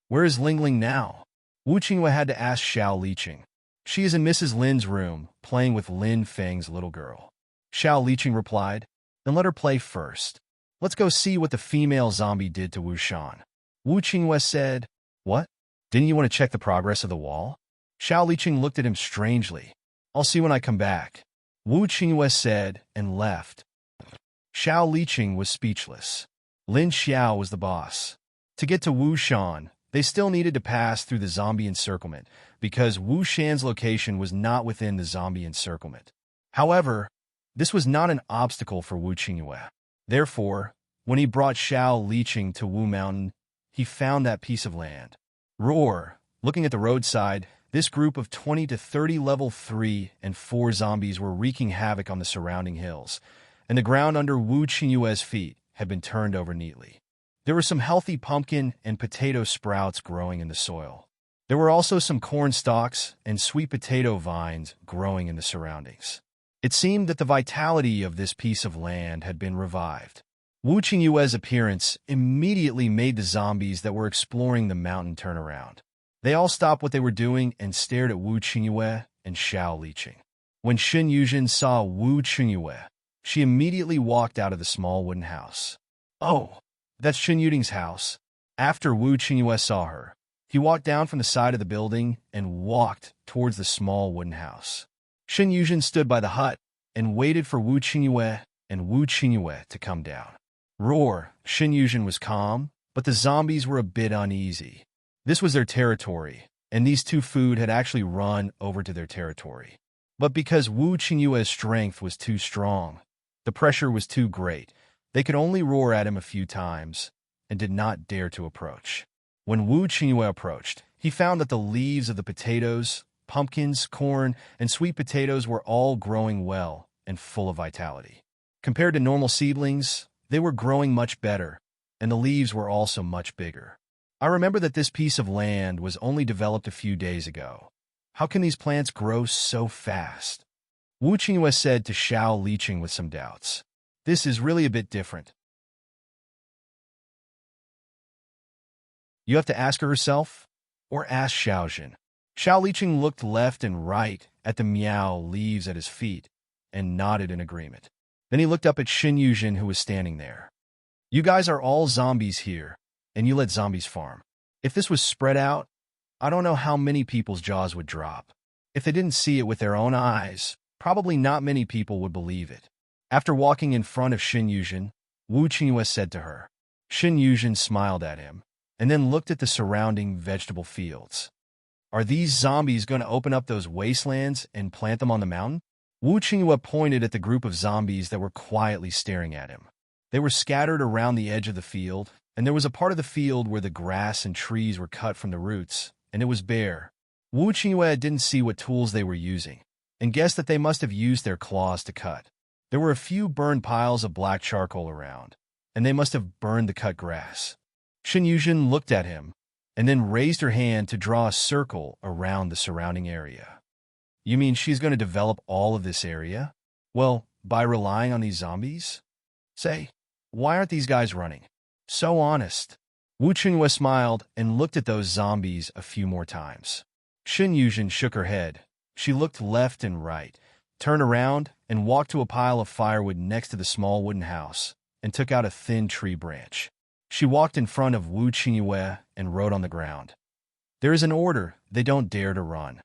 "Where is Ling Ling now?" Wu Qingwei had to ask Xiao Liqing. "She is in Mrs. Lin's room, playing with Lin Feng's little girl." Xiao Liqing replied, "Then let her play first. Let's go see what the female zombie did to Wu Shan." Wu Qingwei said, "What? Didn't you want to check the progress of the wall?" Xiao Liqing looked at him strangely. "I'll see when I come back," Wu Qingwei said and left. Xiao Liqing was speechless. Lin Xiao was the boss. To get to Wu Shan, they still needed to pass through the zombie encirclement because Wu Shan's location was not within the zombie encirclement. However, this was not an obstacle for Wu Qingwei. Therefore, when he brought Xiao Liqing to Wu Mountain, he found that piece of land. Roar! Looking at the roadside, this group of 20 to 30 level 3 and 4 zombies were wreaking havoc on the surrounding hills, and the ground under Wu Qingwei's feet had been turned over neatly. There were some healthy pumpkin and potato sprouts growing in the soil. There were also some corn stalks and sweet potato vines growing in the surroundings. It seemed that the vitality of this piece of land had been revived. Wu Qingwei's appearance immediately made the zombies that were exploring the mountain turn around. They all stopped what they were doing and stared at Wu Qingwei and Xiao Liqing. When Xin Yuzhen saw Wu Qingwei, she immediately walked out of the small wooden house. "Oh, that's Xin Yuding's house." After Wu Qingwei saw her, he walked down from the side of the building and walked towards the small wooden house. Xin Yuzhen stood by the hut and waited for Wu Qingwei and Wu Qingwei to come down. Roar! Xin Yuzhen was calm, but the zombies were a bit uneasy. This was their territory, and these two food had actually run over to their territory. But because Wu Qingwei's strength was too strong, the pressure was too great, they could only roar at him a few times and did not dare to approach. When Wu Qingwei approached, he found that the leaves of the potatoes, pumpkins, corn, and sweet potatoes were all growing well and full of vitality. Compared to normal seedlings, they were growing much better, and the leaves were also much bigger. I remember that this piece of land was only developed a few days ago. How can these plants grow so fast? Wu Qingwei said to Xiao Liqing with some doubts. This is really a bit different. You have to ask her herself, or ask Xiaojin. Xiao Liqing looked left and right at the meow leaves at his feet and nodded in agreement. Then he looked up at Xin Yuzhen, who was standing there. You guys are all zombies here, and you let zombies farm. If this was spread out, I don't know how many people's jaws would drop. If they didn't see it with their own eyes, probably not many people would believe it. After walking in front of Xin Yuzhen, Wu Qingwei said to her. Xin Yuzhen smiled at him, and then looked at the surrounding vegetable fields. Are these zombies going to open up those wastelands and plant them on the mountain? Wu Qingwei pointed at the group of zombies that were quietly staring at him. They were scattered around the edge of the field, and there was a part of the field where the grass and trees were cut from the roots, and it was bare. Wu Qingwei didn't see what tools they were using, and guessed that they must have used their claws to cut. There were a few burned piles of black charcoal around, and they must have burned the cut grass. Xin Yuzhen looked at him, and then raised her hand to draw a circle around the surrounding area. You mean she's going to develop all of this area? Well, by relying on these zombies? Say, why aren't these guys running? So honest. Wu Qingwei smiled and looked at those zombies a few more times. Xin Yuzhen shook her head. She looked left and right, turned around, and walked to a pile of firewood next to the small wooden house, and took out a thin tree branch. She walked in front of Wu Qingwei and wrote on the ground. There is an order. They don't dare to run.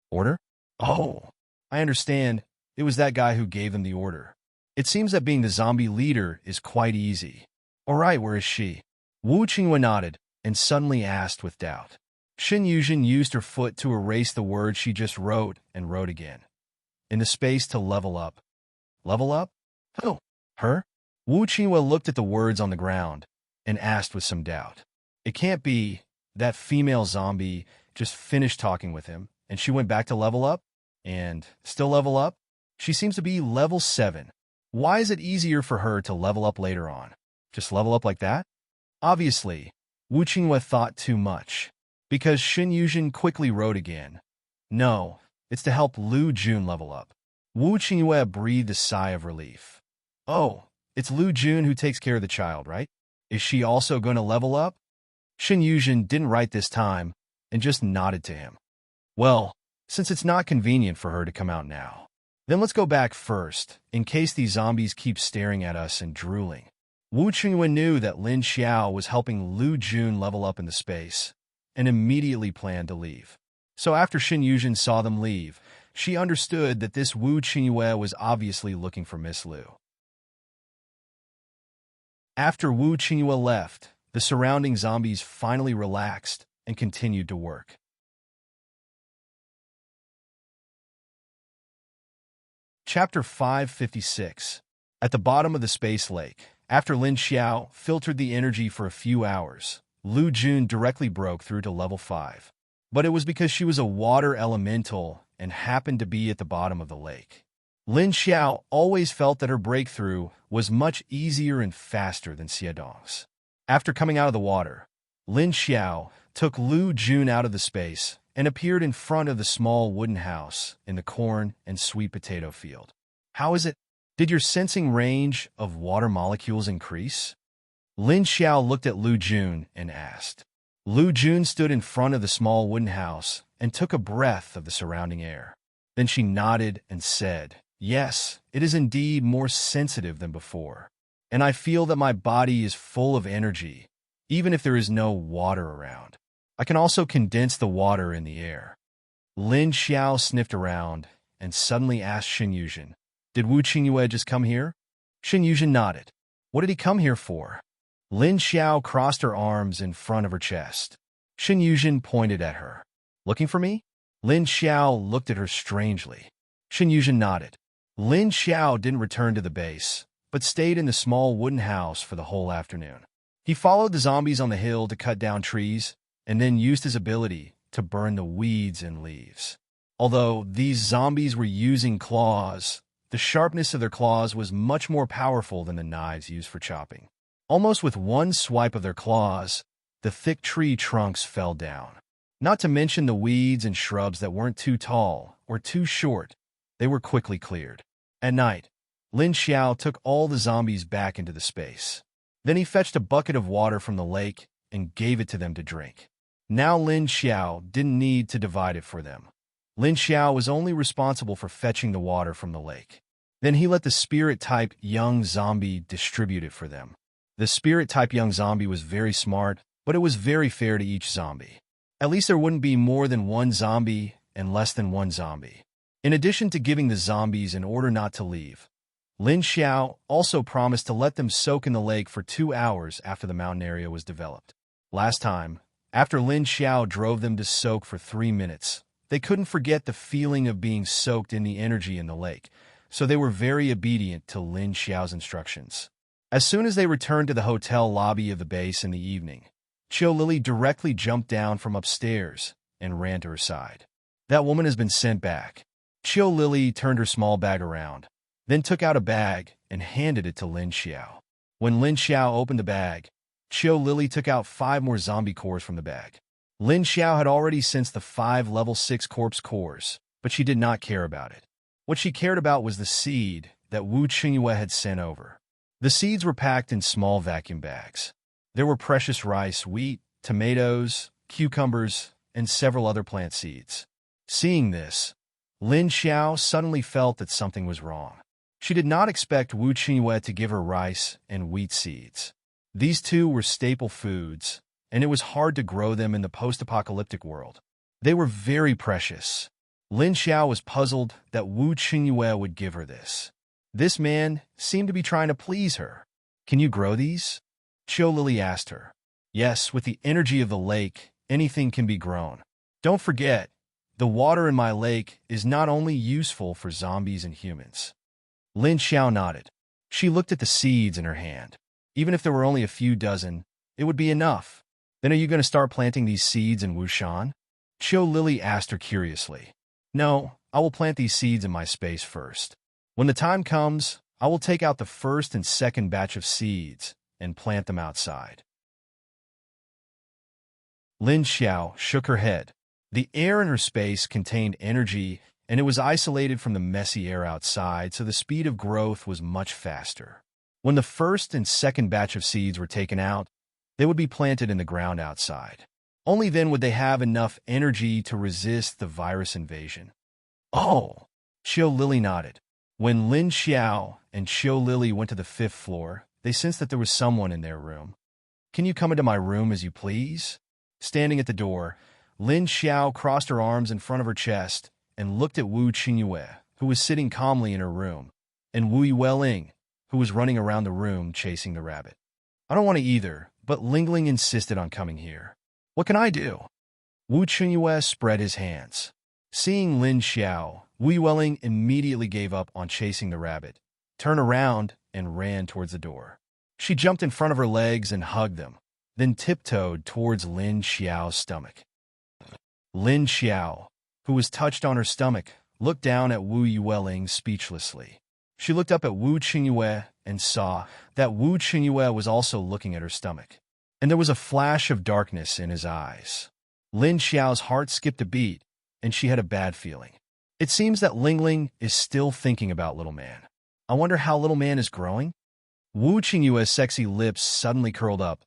Order? Oh, I understand. It was that guy who gave them the order. It seems that being the zombie leader is quite easy. All right, where is she? Wu Qingwei nodded and suddenly asked with doubt. Xin Yuzhen used her foot to erase the words she just wrote and wrote again. In the space to level up. Level up? Who? Her? Wu Qinghua looked at the words on the ground and asked with some doubt. It can't be that female zombie just finished talking with him and she went back to level up? And still level up? She seems to be level 7. Why is it easier for her to level up later on? Just level up like that? Obviously, Wu Qinghua thought too much, because Xin Yuzhen quickly wrote again. No, it's to help Lu Jun level up. Wu Qinghua breathed a sigh of relief. Oh, it's Lu Jun who takes care of the child, right? Is she also going to level up? Xin Yuzhen didn't write this time and just nodded to him. Well, since it's not convenient for her to come out now, then let's go back first, in case these zombies keep staring at us and drooling. Wu Qinghua knew that Lin Xiao was helping Lu Jun level up in the space, and immediately planned to leave. So after Xin Yuzhen saw them leave, she understood that this Wu Qinghua was obviously looking for Miss Lu. After Wu Qinghua left, the surrounding zombies finally relaxed and continued to work. Chapter 556. At the bottom of the space lake, after Lin Xiao filtered the energy for a few hours, Lu Jun directly broke through to level 5. But it was because she was a water elemental and happened to be at the bottom of the lake. Lin Xiao always felt that her breakthrough was much easier and faster than Xiaodong's. After coming out of the water, Lin Xiao took Lu Jun out of the space and appeared in front of the small wooden house in the corn and sweet potato field. How is it? Did your sensing range of water molecules increase? Lin Xiao looked at Lu Jun and asked. Lu Jun stood in front of the small wooden house and took a breath of the surrounding air. Then she nodded and said, yes, it is indeed more sensitive than before, and I feel that my body is full of energy, even if there is no water around. I can also condense the water in the air. Lin Xiao sniffed around and suddenly asked Xin Yuzhen, did Wu Qinghua just come here? Xin Yuzhen nodded. What did he come here for? Lin Xiao crossed her arms in front of her chest. Xin Yuzhen pointed at her. Looking for me? Lin Xiao looked at her strangely. Xin Yuzhen nodded. Lin Xiao didn't return to the base, but stayed in the small wooden house for the whole afternoon. He followed the zombies on the hill to cut down trees, and then used his ability to burn the weeds and leaves. Although these zombies were using claws, the sharpness of their claws was much more powerful than the knives used for chopping. Almost with one swipe of their claws, the thick tree trunks fell down. Not to mention the weeds and shrubs that weren't too tall or too short, they were quickly cleared. At night, Lin Xiao took all the zombies back into the space. Then he fetched a bucket of water from the lake and gave it to them to drink. Now Lin Xiao didn't need to divide it for them. Lin Xiao was only responsible for fetching the water from the lake. Then he let the spirit-type young zombie distribute it for them. The spirit-type young zombie was very smart, but it was very fair to each zombie. At least there wouldn't be more than one zombie and less than one zombie. In addition to giving the zombies an order not to leave, Lin Xiao also promised to let them soak in the lake for 2 hours after the mountain area was developed. Last time, after Lin Xiao drove them to soak for 3 minutes, they couldn't forget the feeling of being soaked in the energy in the lake, so they were very obedient to Lin Xiao's instructions. As soon as they returned to the hotel lobby of the base in the evening, Qiu Lily directly jumped down from upstairs and ran to her side. That woman has been sent back. Qiu Lily turned her small bag around, then took out a bag and handed it to Lin Xiao. When Lin Xiao opened the bag, Qiu Lily took out 5 more zombie cores from the bag. Lin Xiao had already sensed the 5 level 6 corpse cores, but she did not care about it. What she cared about was the seed that Wu Qinghua had sent over. The seeds were packed in small vacuum bags. There were precious rice, wheat, tomatoes, cucumbers, and several other plant seeds. Seeing this, Lin Xiao suddenly felt that something was wrong. She did not expect Wu Qinghua to give her rice and wheat seeds. These two were staple foods, and it was hard to grow them in the post-apocalyptic world. They were very precious. Lin Xiao was puzzled that Wu Qinghua would give her this. This man seemed to be trying to please her. Can you grow these? Qiu Lily asked her. Yes, with the energy of the lake, anything can be grown. Don't forget, the water in my lake is not only useful for zombies and humans. Lin Xiao nodded. She looked at the seeds in her hand. Even if there were only a few dozen, it would be enough. Then are you going to start planting these seeds in Wushan? Qiu Lily asked her curiously. No, I will plant these seeds in my space first. When the time comes, I will take out the first and second batch of seeds and plant them outside. Lin Xiao shook her head. The air in her space contained energy, and it was isolated from the messy air outside, so the speed of growth was much faster. When the first and second batch of seeds were taken out, they would be planted in the ground outside. Only then would they have enough energy to resist the virus invasion. Oh, Qiu Lily nodded. When Lin Xiao and Qiu Lily went to the 5th floor, they sensed that there was someone in their room. Can you come into my room as you please? Standing at the door, Lin Xiao crossed her arms in front of her chest and looked at Wu Qingyue, who was sitting calmly in her room, and Wu Yueling, who was running around the room chasing the rabbit. I don't want to either, but Lingling insisted on coming here. What can I do? Wu Qingyue spread his hands. Seeing Lin Xiao, Wu Yueling immediately gave up on chasing the rabbit, turned around, and ran towards the door. She jumped in front of her legs and hugged them, then tiptoed towards Lin Xiao's stomach. Lin Xiao, who was touched on her stomach, looked down at Wu Yueling speechlessly. She looked up at Wu Qingyue and saw that Wu Qingyue was also looking at her stomach, and there was a flash of darkness in his eyes. Lin Xiao's heart skipped a beat, and she had a bad feeling. It seems that Lingling is still thinking about Little Man. I wonder how Little Man is growing? Wu Qingyue's sexy lips suddenly curled up.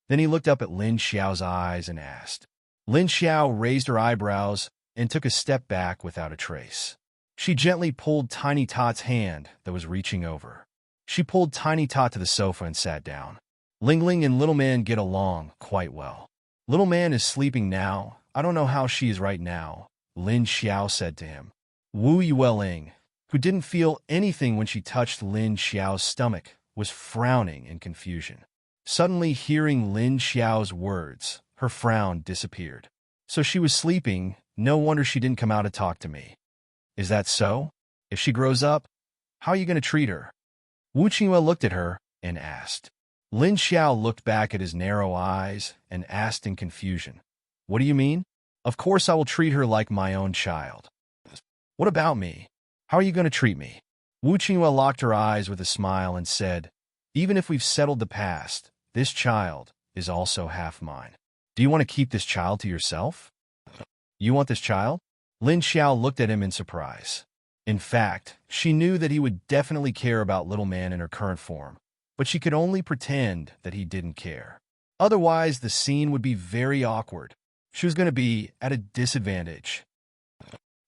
Then he looked up at Lin Xiao's eyes and asked. Lin Xiao raised her eyebrows and took a step back without a trace. She gently pulled Tiny Tot's hand that was reaching over. She pulled Tiny Tot to the sofa and sat down. Lingling and Little Man get along quite well. Little Man is sleeping now. I don't know how she is right now, Lin Xiao said to him. Wu Yueling, who didn't feel anything when she touched Lin Xiao's stomach, was frowning in confusion. Suddenly hearing Lin Xiao's words, her frown disappeared. So she was sleeping. No wonder she didn't come out to talk to me. Is that so? If she grows up, how are you going to treat her? Wu Qingyue looked at her and asked. Lin Xiao looked back at his narrow eyes and asked in confusion. What do you mean? Of course I will treat her like my own child. What about me? How are you going to treat me? Wu Qingyue locked her eyes with a smile and said, even if we've settled the past, this child is also half mine. Do you want to keep this child to yourself? You want this child? Lin Xiao looked at him in surprise. In fact, she knew that he would definitely care about Little Man in her current form, but she could only pretend that he didn't care. Otherwise, the scene would be very awkward. She was going to be at a disadvantage.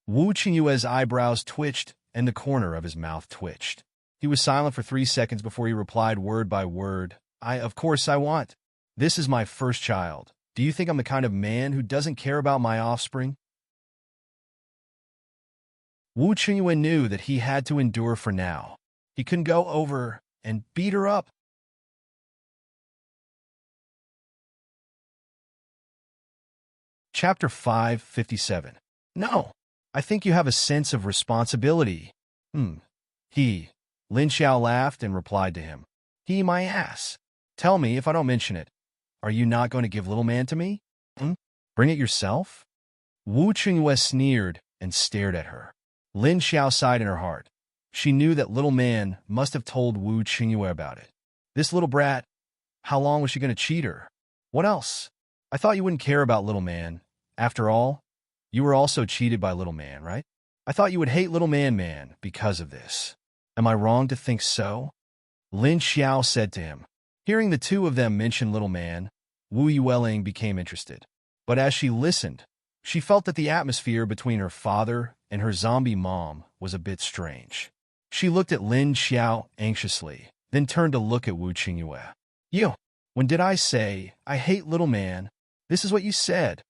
Wu Qingyue's eyebrows twitched and the corner of his mouth twitched. He was silent for 3 seconds before he replied word by word. Of course I want. This is my first child. Do you think I'm the kind of man who doesn't care about my offspring? Wu Qingyue knew that he had to endure for now. He couldn't go over and beat her up. Chapter 557. No, I think you have a sense of responsibility. Lin Xiao laughed and replied to him. He, my ass. Tell me if I don't mention it. Are you not going to give Little Man to me? Bring it yourself? Wu Qingyue sneered and stared at her. Lin Xiao sighed in her heart. She knew that Little Man must have told Wu Qingyue about it. This little brat, how long was she going to cheat her? What else? I thought you wouldn't care about Little Man. After all, you were also cheated by Little Man, right? I thought you would hate Little Man because of this. Am I wrong to think so? Lin Xiao said to him. Hearing the two of them mention Little Man, Wu Yueling became interested. But as she listened, she felt that the atmosphere between her father and her zombie mom was a bit strange. She looked at Lin Xiao anxiously, then turned to look at Wu Qingyue. You, when did I say, I hate Little Man? This is what you said.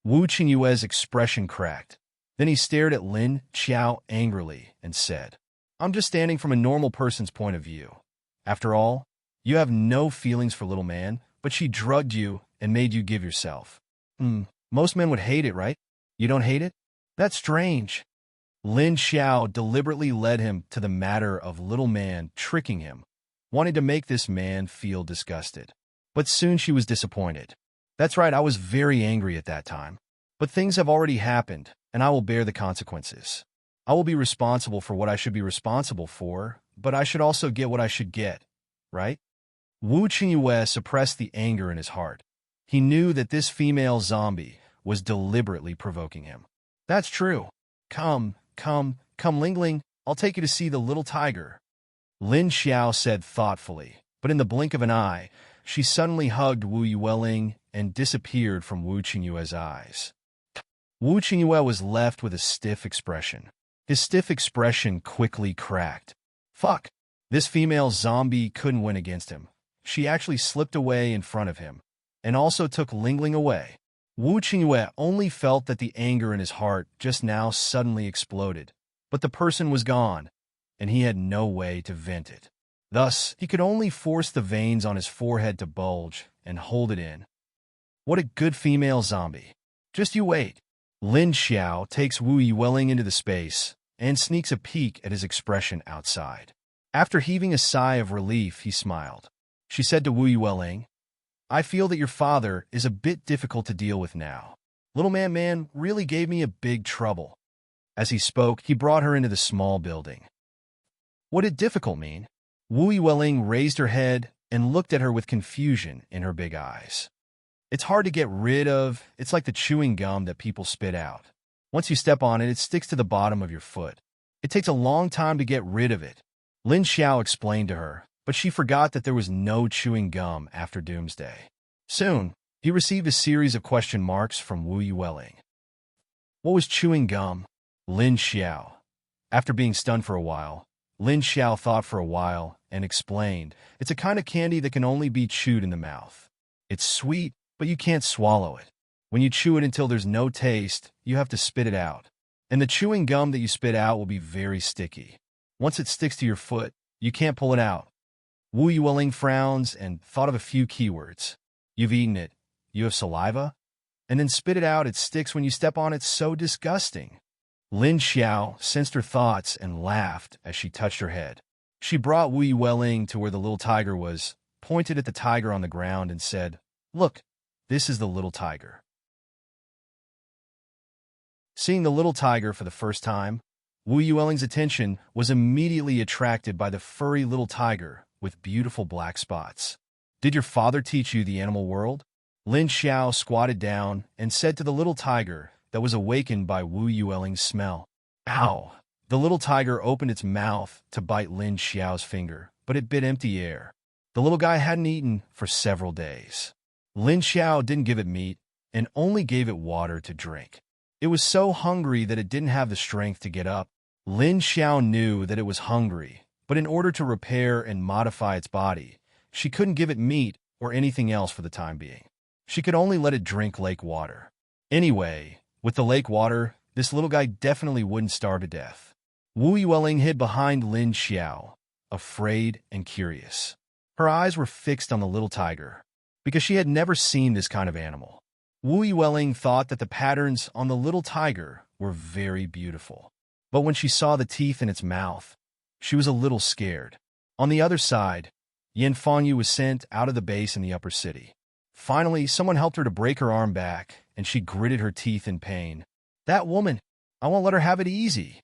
Wu Qingyue's expression cracked. Then he stared at Lin Xiao angrily and said, I'm just standing from a normal person's point of view. After all, you have no feelings for Little Man, but she drugged you and made you give yourself. Most men would hate it, right? You don't hate it? That's strange. Lin Xiao deliberately led him to the matter of little man tricking him, wanting to make this man feel disgusted. But soon she was disappointed. That's right, I was very angry at that time. But things have already happened, and I will bear the consequences. I will be responsible for what I should be responsible for, but I should also get what I should get, right? Wu Qingyue suppressed the anger in his heart. He knew that this female zombie was deliberately provoking him. That's true. Come, Ling Ling, I'll take you to see the little tiger. Lin Xiao said thoughtfully, but in the blink of an eye, she suddenly hugged Wu Yueling and disappeared from Wu Qingyue's eyes. Wu Qingyue was left with a stiff expression. His stiff expression quickly cracked. Fuck! This female zombie couldn't win against him. She actually slipped away in front of him, and also took Ling Ling away. Wu Qingyue only felt that the anger in his heart just now suddenly exploded, but the person was gone, and he had no way to vent it. Thus, he could only force the veins on his forehead to bulge and hold it in. What a good female zombie. Just you wait. Lin Xiao takes Wu Yueling into the space and sneaks a peek at his expression outside. After heaving a sigh of relief, he smiled. She said to Wu Yueling, I feel that your father is a bit difficult to deal with now. Little man really gave me a big trouble. As he spoke, he brought her into the small building. What did difficult mean? Wu Yueling raised her head and looked at her with confusion in her big eyes. It's hard to get rid of. It's like the chewing gum that people spit out. Once you step on it, it sticks to the bottom of your foot. It takes a long time to get rid of it. Lin Xiao explained to her, but she forgot that there was no chewing gum after Doomsday. Soon, he received a series of question marks from Wu Yueling. What was chewing gum? Lin Xiao. After being stunned for a while, Lin Xiao thought for a while and explained, it's a kind of candy that can only be chewed in the mouth. It's sweet, but you can't swallow it. When you chew it until there's no taste, you have to spit it out. And the chewing gum that you spit out will be very sticky. Once it sticks to your foot, you can't pull it out. Wu Yueling frowns and thought of a few keywords. You've eaten it. You have saliva? And then spit it out, it sticks when you step on it, so disgusting. Lin Xiao sensed her thoughts and laughed as she touched her head. She brought Wu Yueling to where the little tiger was, pointed at the tiger on the ground and said, Look, this is the little tiger. Seeing the little tiger for the first time, Wu Yueling's attention was immediately attracted by the furry little tiger with beautiful black spots. Did your father teach you the animal world? Lin Xiao squatted down and said to the little tiger that was awakened by Wu Yueling's smell. Ow! The little tiger opened its mouth to bite Lin Xiao's finger, but it bit empty air. The little guy hadn't eaten for several days. Lin Xiao didn't give it meat and only gave it water to drink. It was so hungry that it didn't have the strength to get up. Lin Xiao knew that it was hungry, but in order to repair and modify its body, she couldn't give it meat or anything else for the time being. She could only let it drink lake water. Anyway, with the lake water, this little guy definitely wouldn't starve to death. Wu Yueling hid behind Lin Xiao, afraid and curious. Her eyes were fixed on the little tiger, because she had never seen this kind of animal. Wu Yueling thought that the patterns on the little tiger were very beautiful. But when she saw the teeth in its mouth, she was a little scared. On the other side, Yan Fangyu was sent out of the base in the upper city. Finally, someone helped her to break her arm back, and she gritted her teeth in pain. That woman, I won't let her have it easy.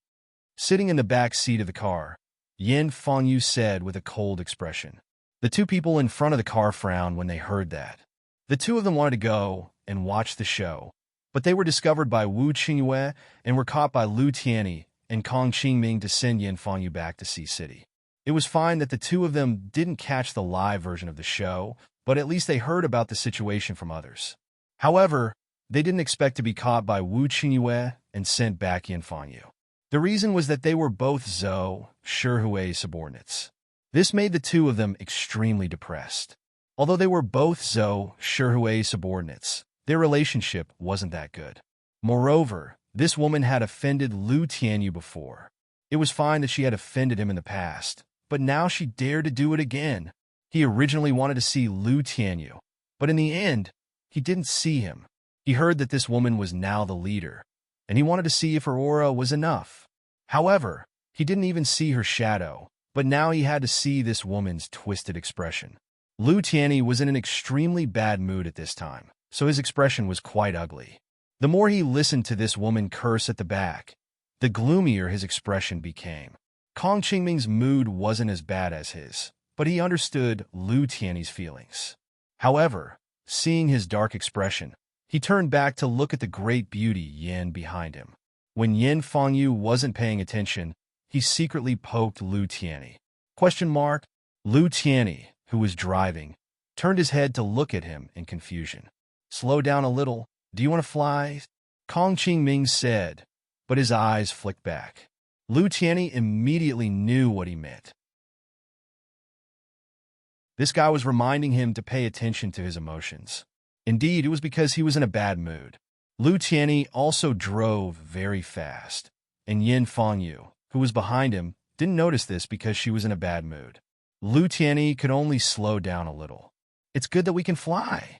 Sitting in the back seat of the car, Yan Fangyu said with a cold expression. The two people in front of the car frowned when they heard that. The two of them wanted to go and watch the show, but they were discovered by Wu Qingyue and were caught by Lu Tianyi and Kong Qingming to send Yan Fangyu back to Sea City. It was fine that the two of them didn't catch the live version of the show, but at least they heard about the situation from others. However, they didn't expect to be caught by Wu Qingyue and sent back Yan Fangyu. The reason was that they were both Zhou Shihui subordinates. This made the two of them extremely depressed. Although they were both Zhou Shihui subordinates, their relationship wasn't that good. Moreover, this woman had offended Lu Tianyu before. It was fine that she had offended him in the past, but now she dared to do it again. He originally wanted to see Lu Tianyu, but in the end, he didn't see him. He heard that this woman was now the leader, and he wanted to see if her aura was enough. However, he didn't even see her shadow, but now he had to see this woman's twisted expression. Lu Tianyi was in an extremely bad mood at this time, so his expression was quite ugly. The more he listened to this woman curse at the back, the gloomier his expression became. Kong Qingming's mood wasn't as bad as his, but he understood Lu Tianyi's feelings. However, seeing his dark expression, he turned back to look at the great beauty Yin behind him. When Yin Fangyu wasn't paying attention, he secretly poked Lu Tianyi. Lu Tianyi, who was driving, turned his head to look at him in confusion. Slow down a little. Do you want to fly? Kong Qingming said, but his eyes flicked back. Lu Tianyi immediately knew what he meant. This guy was reminding him to pay attention to his emotions. Indeed, it was because he was in a bad mood. Lu Tianyi also drove very fast, and Yin Fangyu, who was behind him, didn't notice this because she was in a bad mood. Lu Tianyi could only slow down a little. It's good that we can fly.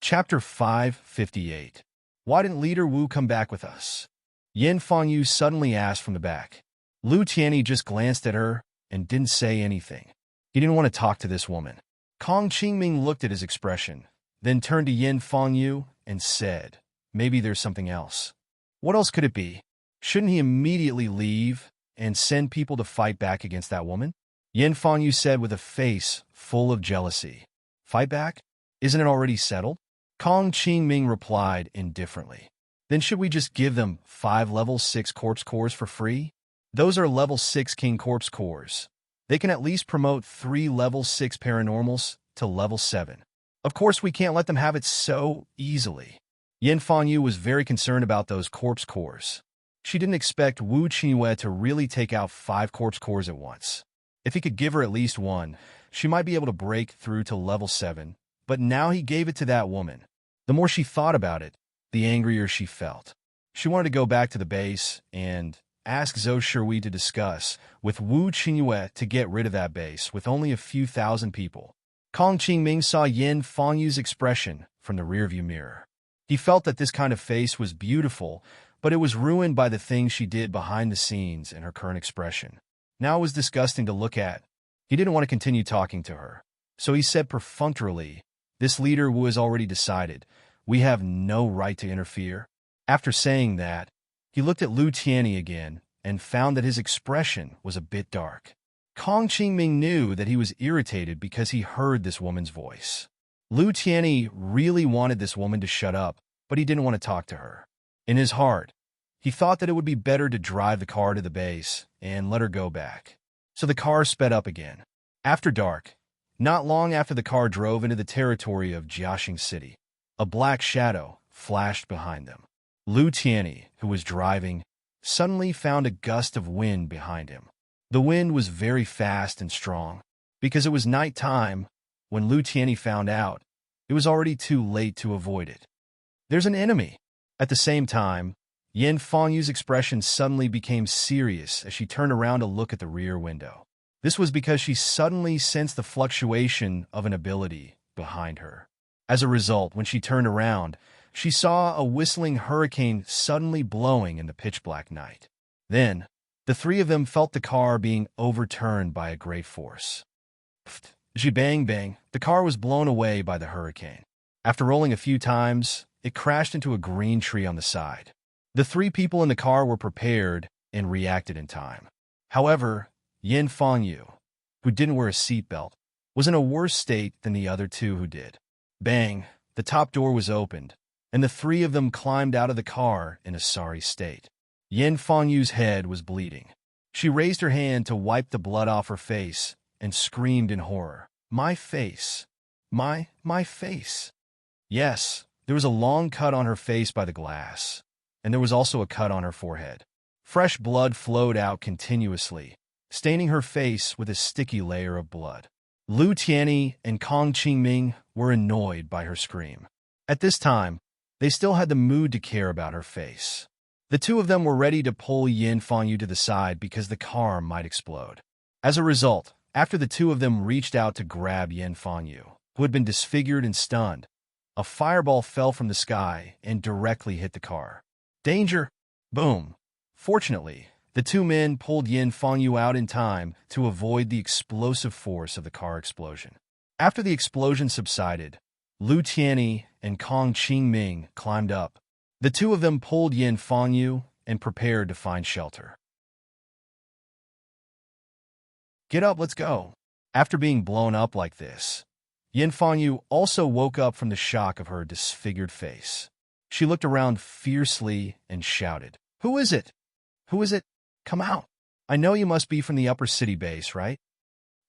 Chapter 558. Why didn't Leader Wu come back with us? Yin Fangyu suddenly asked from the back. Lu Tianyi just glanced at her and didn't say anything. He didn't want to talk to this woman. Kong Qingming looked at his expression, then turned to Yin Fangyu and said, maybe there's something else. What else could it be? Shouldn't he immediately leave and send people to fight back against that woman? Yin Fangyu said with a face full of jealousy. Fight back? Isn't it already settled? Kong Qingming replied indifferently. Then should we just give them 5 level 6 corpse cores for free? Those are level 6 king corpse cores. They can at least promote 3 level 6 paranormals to level 7. Of course, we can't let them have it so easily. Yin Fangyu was very concerned about those corpse cores. She didn't expect Wu Qingyue to really take out 5 corpse cores at once. If he could give her at least 1, she might be able to break through to level 7, but now he gave it to that woman. The more she thought about it, the angrier she felt. She wanted to go back to the base and ask Zhou Shui to discuss with Wu Qingyue to get rid of that base with only a few thousand people. Kong Qingming saw Yin Fangyu's expression from the rearview mirror. He felt that this kind of face was beautiful, but it was ruined by the things she did behind the scenes and her current expression. Now it was disgusting to look at. He didn't want to continue talking to her. So he said perfunctorily, "This leader Wu has already decided. We have no right to interfere." After saying that, he looked at Lu Tianyi again and found that his expression was a bit dark. Kong Qingming knew that he was irritated because he heard this woman's voice. Lu Tianyi really wanted this woman to shut up, but he didn't want to talk to her. In his heart, he thought that it would be better to drive the car to the base and let her go back. So the car sped up again. After dark, not long after the car drove into the territory of Jiaxing City, a black shadow flashed behind them. Lu Tianyi, who was driving, suddenly found a gust of wind behind him. The wind was very fast and strong. Because it was night time, when Lu Tianyi found out, it was already too late to avoid it. There's an enemy. At the same time, Yin Fangyu's expression suddenly became serious as she turned around to look at the rear window. This was because she suddenly sensed the fluctuation of an ability behind her. As a result, when she turned around, she saw a whistling hurricane suddenly blowing in the pitch-black night. Then, the three of them felt the car being overturned by a great force. Bang bang, the car was blown away by the hurricane. After rolling a few times, it crashed into a green tree on the side. The 3 people in the car were prepared and reacted in time. However, Yin Fangyu, who didn't wear a seatbelt, was in a worse state than the other 2 who did. Bang, the top door was opened, and the 3 of them climbed out of the car in a sorry state. Yin Fangyu's head was bleeding. She raised her hand to wipe the blood off her face and screamed in horror. My face. My face. Yes, there was a long cut on her face by the glass, and there was also a cut on her forehead. Fresh blood flowed out continuously, staining her face with a sticky layer of blood. Lu Tianyi and Kong Qingming were annoyed by her scream. At this time, they still had the mood to care about her face. The 2 of them were ready to pull Yin Fangyu to the side because the car might explode. As a result, after the 2 of them reached out to grab Yin Fangyu, who had been disfigured and stunned, A fireball fell from the sky and directly hit the car. Danger! Boom! Fortunately, the two men pulled Yin Fangyu out in time to avoid the explosive force of the car explosion. After the explosion subsided, Lu Tianyi and Kong Qingming climbed up. The two of them pulled Yin Fangyu and prepared to find shelter. Get up, let's go. After being blown up like this, Yin Fangyu also woke up from the shock of her disfigured face. She looked around fiercely and shouted, "Who is it? Who is it? Come out. I know you must be from the upper city base, right?"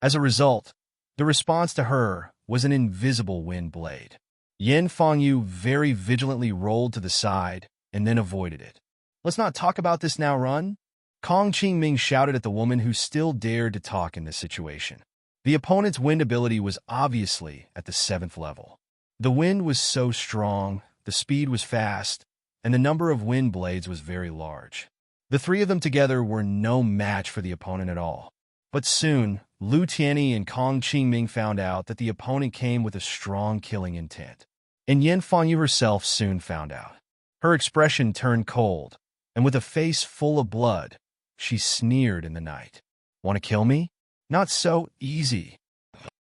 As a result, the response to her was an invisible wind blade. Yin Fangyu very vigilantly rolled to the side and then avoided it. "Let's not talk about this now, run." Kong Qingming shouted at the woman who still dared to talk in this situation. The opponent's wind ability was obviously at the 7th level. The wind was so strong, the speed was fast, and the number of wind blades was very large. The three of them together were no match for the opponent at all. But soon, Lu Tianyi and Kong Qingming found out that the opponent came with a strong killing intent. And Yin Fangyu herself soon found out. Her expression turned cold, and with a face full of blood, she sneered in the night. "Want to kill me? Not so easy."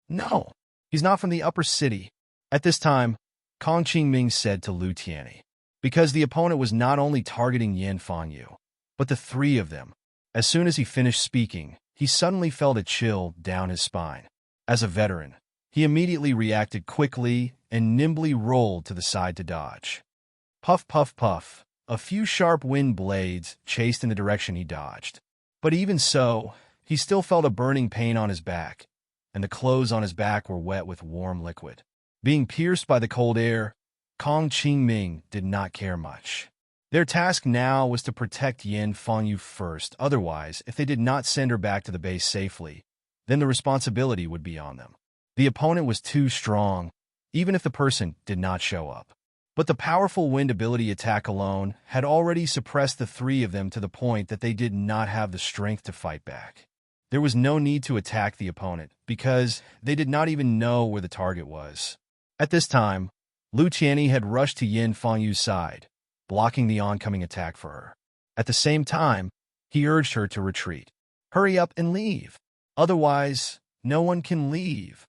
"No, he's not from the upper city." At this time, Kong Qingming said to Lu Tianyi, because the opponent was not only targeting Yin Fangyu, but the three of them. As soon as he finished speaking, he suddenly felt a chill down his spine. As a veteran, he immediately reacted quickly and nimbly rolled to the side to dodge. Puff, puff, puff. A few sharp wind blades chased in the direction he dodged. But even so, he still felt a burning pain on his back, and the clothes on his back were wet with warm liquid. Being pierced by the cold air, Kong Qingming did not care much. Their task now was to protect Yin Fangyu first. Otherwise, if they did not send her back to the base safely, then the responsibility would be on them. The opponent was too strong, even if the person did not show up. But the powerful wind ability attack alone had already suppressed the three of them to the point that they did not have the strength to fight back. There was no need to attack the opponent, because they did not even know where the target was. At this time, Lu Tianyi had rushed to Yin Fangyu's side, blocking the oncoming attack for her. At the same time, he urged her to retreat. "Hurry up and leave. Otherwise, no one can leave."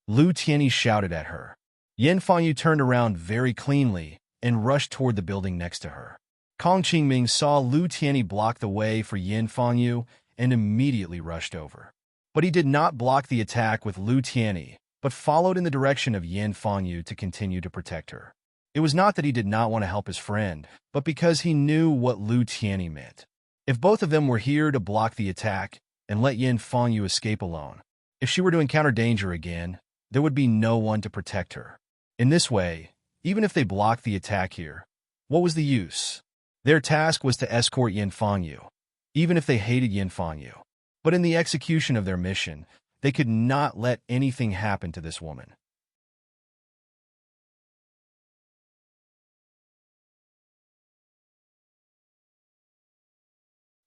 Lu Tianyi shouted at her. Yin Fangyu turned around very cleanly and rushed toward the building next to her. Kong Qingming saw Lu Tianyi block the way for Yin Fangyu and immediately rushed over. But he did not block the attack with Lu Tianyi, but followed in the direction of Yin Fangyu to continue to protect her. It was not that he did not want to help his friend, but because he knew what Lu Tianyi meant. If both of them were here to block the attack and let Yin Fangyu escape alone, if she were to encounter danger again, there would be no one to protect her. In this way, even if they blocked the attack here, what was the use? Their task was to escort Yin Fangyu, even if they hated Yin Fangyu. But in the execution of their mission, they could not let anything happen to this woman.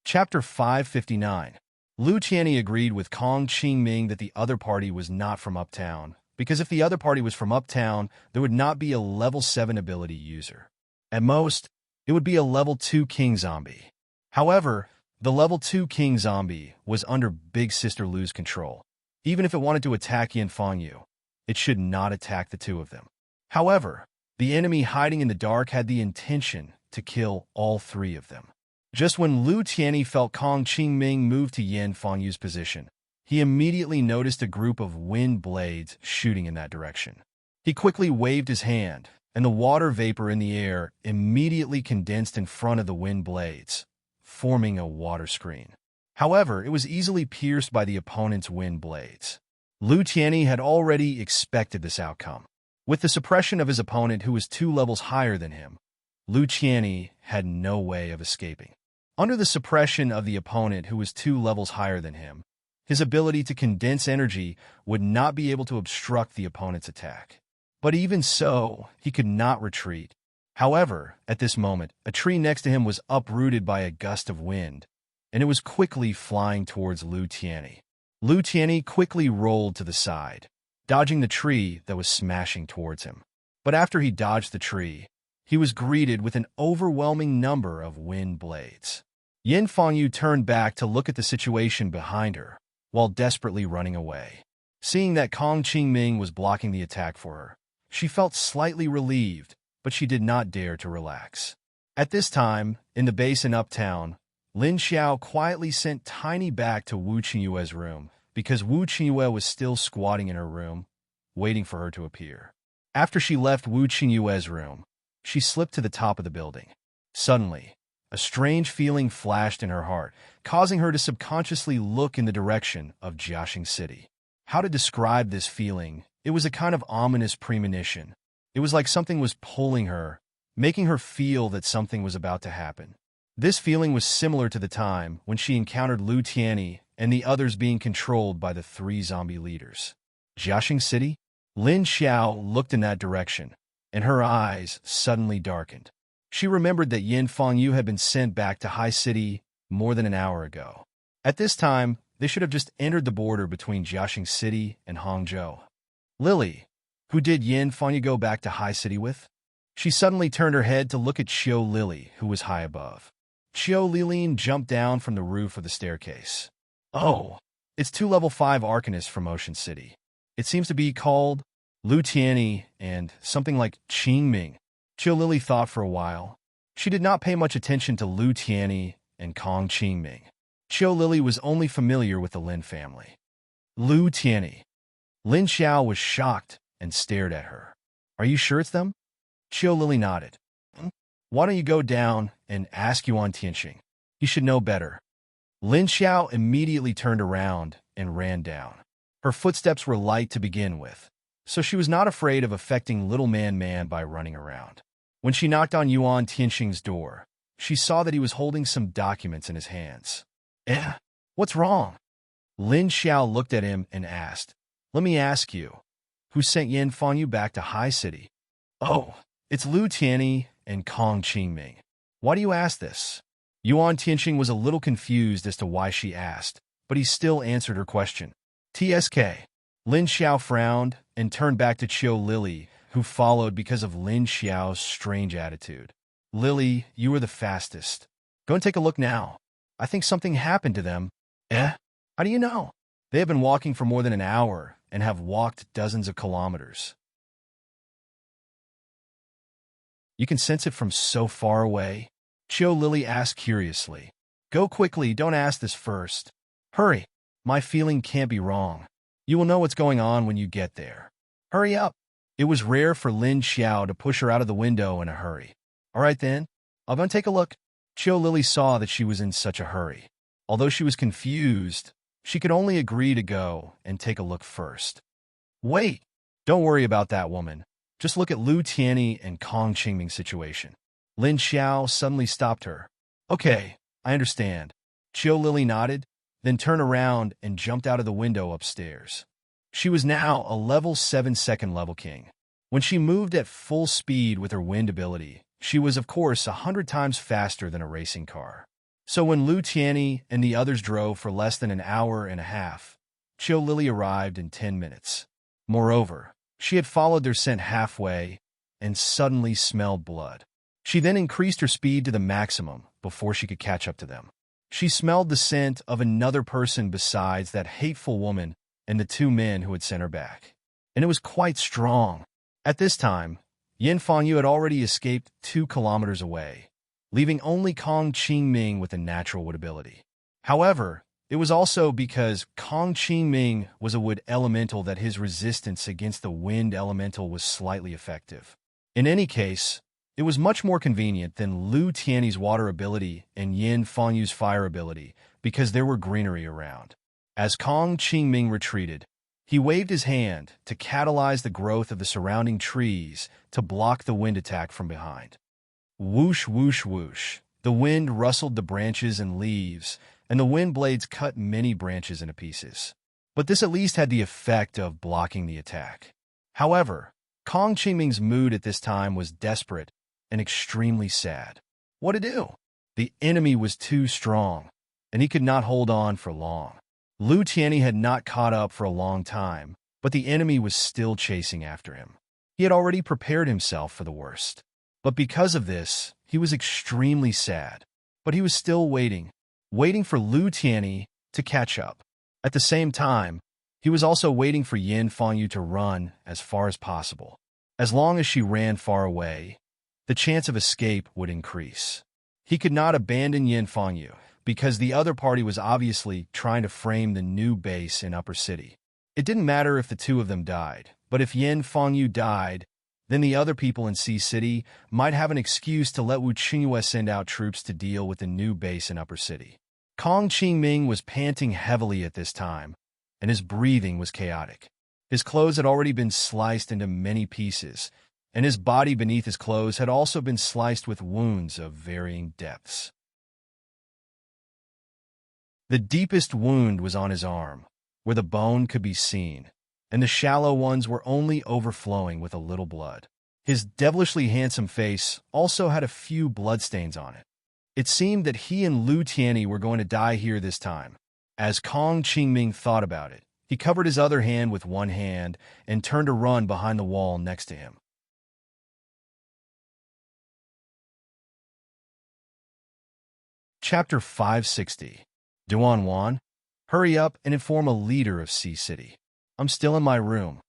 Chapter 559. Lu Tianyi agreed with Kong Qingming that the other party was not from Uptown, because if the other party was from Uptown, there would not be a level 7 ability user. At most, it would be a level 2 King Zombie. However, the level 2 King Zombie was under Big Sister Lu's control. Even if it wanted to attack Yin Fangyu, it should not attack the two of them. However, the enemy hiding in the dark had the intention to kill all three of them. Just when Lu Tianyi felt Kong Qingming move to Yin Fangyu's position, he immediately noticed a group of wind blades shooting in that direction. He quickly waved his hand, and the water vapor in the air immediately condensed in front of the wind blades, forming a water screen. However, it was easily pierced by the opponent's wind blades. Lu Tianyi had already expected this outcome. With the suppression of his opponent who was 2 levels higher than him, Lu Tianyi had no way of escaping. Under the suppression of the opponent who was 2 levels higher than him, his ability to condense energy would not be able to obstruct the opponent's attack. But even so, he could not retreat. However, at this moment, a tree next to him was uprooted by a gust of wind, and it was quickly flying towards Lu Tianyi. Lu Tianyi quickly rolled to the side, dodging the tree that was smashing towards him. But after he dodged the tree, he was greeted with an overwhelming number of wind blades. Yin Fangyu turned back to look at the situation behind her, while desperately running away. Seeing that Kong Qingming was blocking the attack for her, she felt slightly relieved, but she did not dare to relax. At this time, in the basin uptown, Lin Xiao quietly sent Tiny back to Wu Qingyue's room because Wu Qingyue was still squatting in her room, waiting for her to appear. After she left Wu Qingyue's room, she slipped to the top of the building. Suddenly, a strange feeling flashed in her heart, causing her to subconsciously look in the direction of Jiaxing City. How to describe this feeling? It was a kind of ominous premonition. It was like something was pulling her, making her feel that something was about to happen. This feeling was similar to the time when she encountered Lu Tianyi and the others being controlled by the 3 zombie leaders. Jiaxing City? Lin Xiao looked in that direction, and her eyes suddenly darkened. She remembered that Yin Fangyu had been sent back to High City more than an hour ago. At this time, they should have just entered the border between Jiaxing City and Hangzhou. Lily, who did Yin Fangyu go back to High City with? She suddenly turned her head to look at Qiu Lily, who was high above. Qiu Lilin jumped down from the roof of the staircase. Oh, it's 2 level 5 arcanists from Ocean City. It seems to be called Lu Tianyi and something like Qingming. Qiu Lily thought for a while. She did not pay much attention to Lu Tianyi and Kong Qingming. Qiu Lily was only familiar with the Lin family. Lu Tianyi. Lin Xiao was shocked and stared at her. Are you sure it's them? Qiu Lily nodded. Why don't you go down and ask Yuan Tianxing? You should know better. Lin Xiao immediately turned around and ran down. Her footsteps were light to begin with, so she was not afraid of affecting Little Man by running around. When she knocked on Yuan Tianxing's door, she saw that he was holding some documents in his hands. What's wrong? Lin Xiao looked at him and asked, Let me ask you, who sent Yin Fangyu back to High City? Oh, it's Lu Tianyi and Kong Qingming. Why do you ask this? Yuan Tianxing was a little confused as to why she asked, but he still answered her question. TSK. Lin Xiao frowned and turned back to Qiu Lily, who followed because of Lin Xiao's strange attitude. Lily, you were the fastest. Go and take a look now. I think something happened to them. How do you know? They have been walking for more than an hour and have walked dozens of kilometers. You can sense it from so far away? Qiu Lily asked curiously. Go quickly, don't ask this first. Hurry. My feeling can't be wrong. You will know what's going on when you get there. Hurry up. It was rare for Lin Xiao to push her out of the window in a hurry. All right then, I'll go and take a look. Qiu Lily saw that she was in such a hurry. Although she was confused, she could only agree to go and take a look first. Wait, don't worry about that woman. Just look at Lu Tianyi and Kong Qingming's situation. Lin Xiao suddenly stopped her. Okay, I understand. Qiu Lily nodded, then turned around and jumped out of the window upstairs. She was now a level 7 second level king. When she moved at full speed with her wind ability, she was of course 100 times faster than a racing car. So when Lu Tianyi and the others drove for less than an hour and a half, Qiu Lily arrived in 10 minutes. Moreover, she had followed their scent halfway and suddenly smelled blood. She then increased her speed to the maximum before she could catch up to them. She smelled the scent of another person besides that hateful woman and the 2 men who had sent her back. And it was quite strong. At this time, Yin Fangyu had already escaped 2 kilometers away, leaving only Kong Qingming with a natural wood ability. However, it was also because Kong Qingming was a wood elemental that his resistance against the wind elemental was slightly effective. In any case, it was much more convenient than Lu Tianyi's water ability and Yin Fangyu's fire ability because there were greenery around. As Kong Qingming retreated, he waved his hand to catalyze the growth of the surrounding trees to block the wind attack from behind. Whoosh, whoosh, whoosh. The wind rustled the branches and leaves, and the wind blades cut many branches into pieces. But this at least had the effect of blocking the attack. However, Kong Qingming's mood at this time was desperate and extremely sad. What to do? The enemy was too strong, and he could not hold on for long. Lu Tianyi had not caught up for a long time, but the enemy was still chasing after him. He had already prepared himself for the worst. But because of this, he was extremely sad. But he was still waiting for Lu Tianyi to catch up. At the same time, he was also waiting for Yin Fangyu to run as far as possible. As long as she ran far away, the chance of escape would increase. He could not abandon Yin Fangyu, because the other party was obviously trying to frame the new base in Upper City. It didn't matter if the two of them died, but if Yin Fangyu died, then the other people in Sea City might have an excuse to let Wu Qingyue send out troops to deal with the new base in Upper City. Kong Qingming was panting heavily at this time, and his breathing was chaotic. His clothes had already been sliced into many pieces, and his body beneath his clothes had also been sliced with wounds of varying depths. The deepest wound was on his arm, where the bone could be seen, and the shallow ones were only overflowing with a little blood. His devilishly handsome face also had a few bloodstains on it. It seemed that he and Lu Tianyi were going to die here this time. As Kong Qingming thought about it, he covered his other hand with one hand and turned to run behind the wall next to him. Chapter 560. Duan Wan, hurry up and inform a leader of Sea City. I'm still in my room.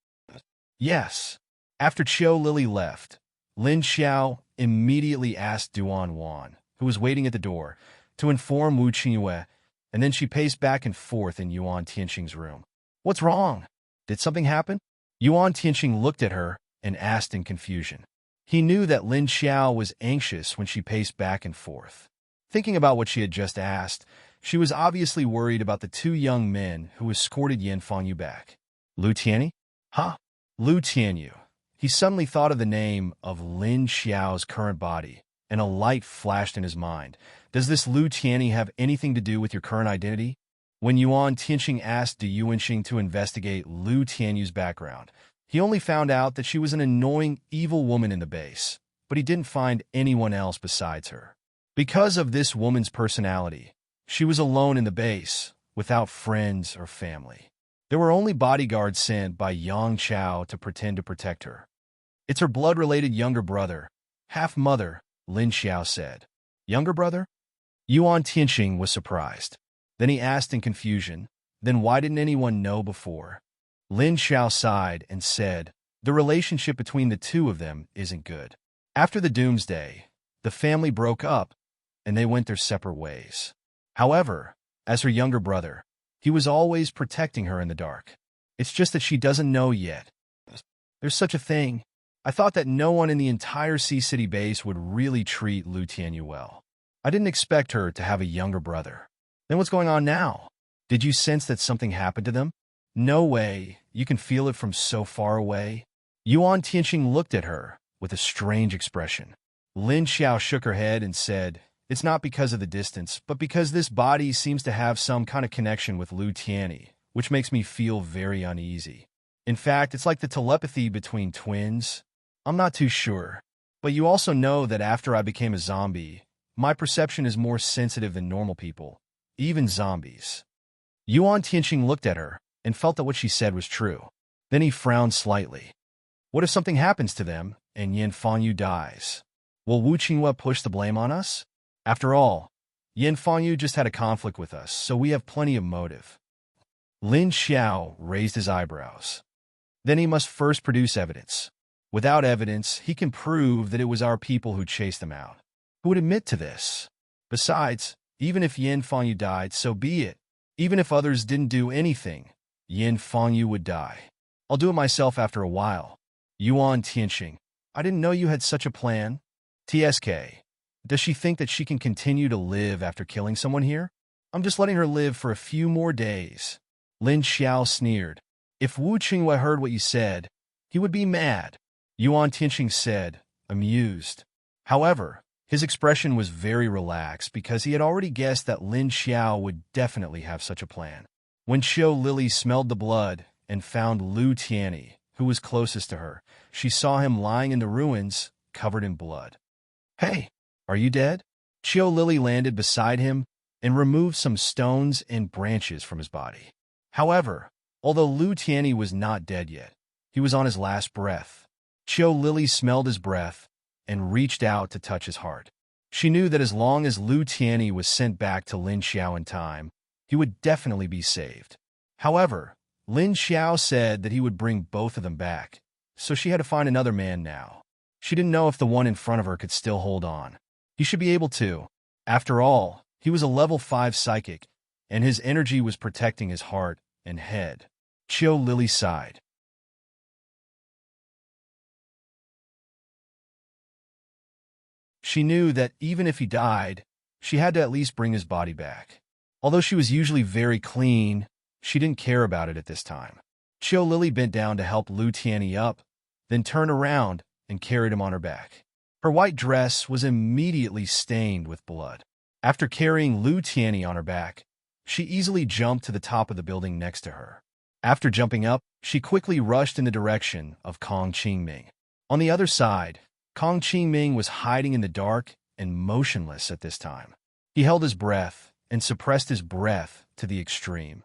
Yes. After Qiu Lily left, Lin Xiao immediately asked Duan Wan, who was waiting at the door, to inform Wu Qingyue, and then she paced back and forth in Yuan Tianqing's room. What's wrong? Did something happen? Yuan Tianqing looked at her and asked in confusion. He knew that Lin Xiao was anxious when she paced back and forth. Thinking about what she had just asked, she was obviously worried about the two young men who escorted Yin Fangyu back. Lu Tianyi? Huh? Lu Tianyu. He suddenly thought of the name of Lin Xiao's current body, and a light flashed in his mind. Does this Lu Tianyi have anything to do with your current identity? When Yuan Tianqing asked Du Yuanxing to investigate Lu Tianyu's background, he only found out that she was an annoying, evil woman in the base, but he didn't find anyone else besides her. Because of this woman's personality, she was alone in the base, without friends or family. There were only bodyguards sent by Yang Chao to pretend to protect her. It's her blood-related younger brother, half-mother, Lin Xiao said. Younger brother? Yuan Tianqing was surprised. Then he asked in confusion, then why didn't anyone know before? Lin Xiao sighed and said, the relationship between the two of them isn't good. After the doomsday, the family broke up, and they went their separate ways. However, as her younger brother, he was always protecting her in the dark. It's just that she doesn't know yet. There's such a thing. I thought that no one in the entire Sea City base would really treat Lu Tianyu well. I didn't expect her to have a younger brother. Then what's going on now? Did you sense that something happened to them? No way. You can feel it from so far away. Yuan Tianqing looked at her with a strange expression. Lin Xiao shook her head and said, it's not because of the distance, but because this body seems to have some kind of connection with Lu Tianyi, which makes me feel very uneasy. In fact, it's like the telepathy between twins. I'm not too sure. But you also know that after I became a zombie, my perception is more sensitive than normal people, even zombies. Yuan Tianqing looked at her and felt that what she said was true. Then he frowned slightly. What if something happens to them and Yin Fangyu dies? Will Wu Qingyue push the blame on us? After all, Yin Fangyu just had a conflict with us, so we have plenty of motive. Lin Xiao raised his eyebrows. Then he must first produce evidence. Without evidence, he can prove that it was our people who chased them out. Who would admit to this? Besides, even if Yin Fangyu died, so be it. Even if others didn't do anything, Yin Fangyu would die. I'll do it myself after a while. Yuan Tianqing, I didn't know you had such a plan. TSK, does she think that she can continue to live after killing someone here? I'm just letting her live for a few more days. Lin Xiao sneered. If Wu Qingyue heard what you said, he would be mad. Yuan Tianqing said, amused. However, his expression was very relaxed because he had already guessed that Lin Xiao would definitely have such a plan. When Qiu Lily smelled the blood and found Lu Tianyi, who was closest to her, she saw him lying in the ruins, covered in blood. Hey, are you dead? Qiu Lily landed beside him and removed some stones and branches from his body. However, although Lu Tianyi was not dead yet, he was on his last breath. Qiu Lily smelled his breath and reached out to touch his heart. She knew that as long as Lu Tianyi was sent back to Lin Xiao in time, he would definitely be saved. However, Lin Xiao said that he would bring both of them back, so she had to find another man now. She didn't know if the one in front of her could still hold on. He should be able to. After all, he was a level 5 psychic, and his energy was protecting his heart and head. Qiu Lily sighed. She knew that even if he died, she had to at least bring his body back. Although she was usually very clean, she didn't care about it at this time. Qiu Lily bent down to help Lu Tianyi up, then turned around and carried him on her back. Her white dress was immediately stained with blood. After carrying Lu Tianyi on her back, she easily jumped to the top of the building next to her. After jumping up, she quickly rushed in the direction of Kong Qingming. On the other side, Kong Qingming was hiding in the dark and motionless at this time. He held his breath and suppressed his breath to the extreme.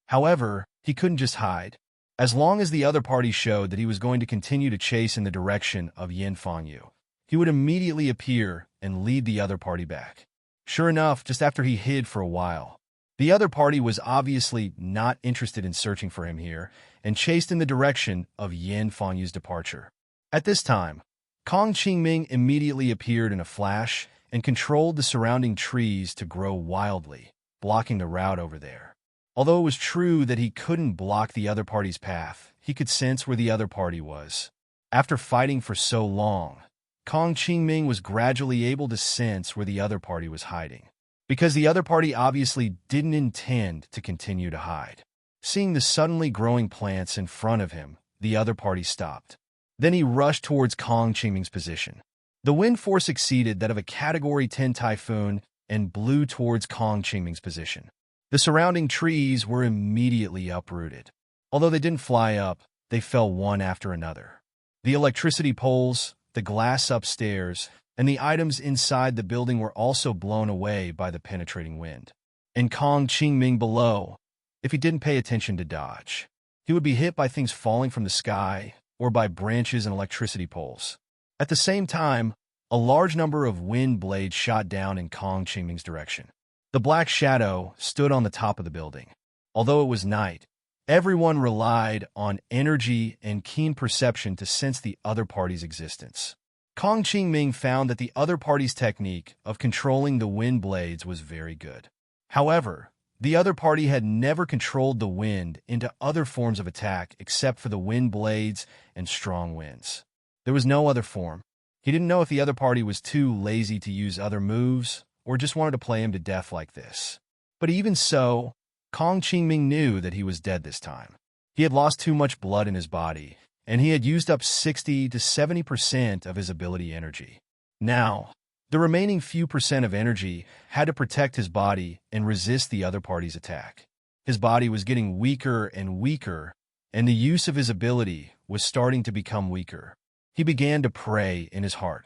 However, he couldn't just hide. As long as the other party showed that he was going to continue to chase in the direction of Yin Fangyu, he would immediately appear and lead the other party back. Sure enough, just after he hid for a while, the other party was obviously not interested in searching for him here and chased in the direction of Yin Fangyu's departure. At this time, Kong Qingming immediately appeared in a flash and controlled the surrounding trees to grow wildly, blocking the route over there. Although it was true that he couldn't block the other party's path, he could sense where the other party was. After fighting for so long, Kong Qingming was gradually able to sense where the other party was hiding, because the other party obviously didn't intend to continue to hide. Seeing the suddenly growing plants in front of him, the other party stopped. Then he rushed towards Kong Qingming's position. The wind force exceeded that of a Category 10 typhoon and blew towards Kong Qingming's position. The surrounding trees were immediately uprooted. Although they didn't fly up, they fell one after another. The electricity poles, the glass upstairs, and the items inside the building were also blown away by the penetrating wind. And Kong Qingming below, if he didn't pay attention to dodge, he would be hit by things falling from the sky or by branches and electricity poles. At the same time, a large number of wind blades shot down in Kong Qingming's direction. The black shadow stood on the top of the building. Although it was night, everyone relied on energy and keen perception to sense the other party's existence. Kong Qingming found that the other party's technique of controlling the wind blades was very good. However, the other party had never controlled the wind into other forms of attack except for the wind blades and strong winds. There was no other form. He didn't know if the other party was too lazy to use other moves or just wanted to play him to death like this. But even so, Kong Qingming knew that he was dead this time. He had lost too much blood in his body, and he had used up 60 to 70% of his ability energy. Now, the remaining few percent of energy had to protect his body and resist the other party's attack. His body was getting weaker and weaker, and the use of his ability was starting to become weaker. He began to pray in his heart.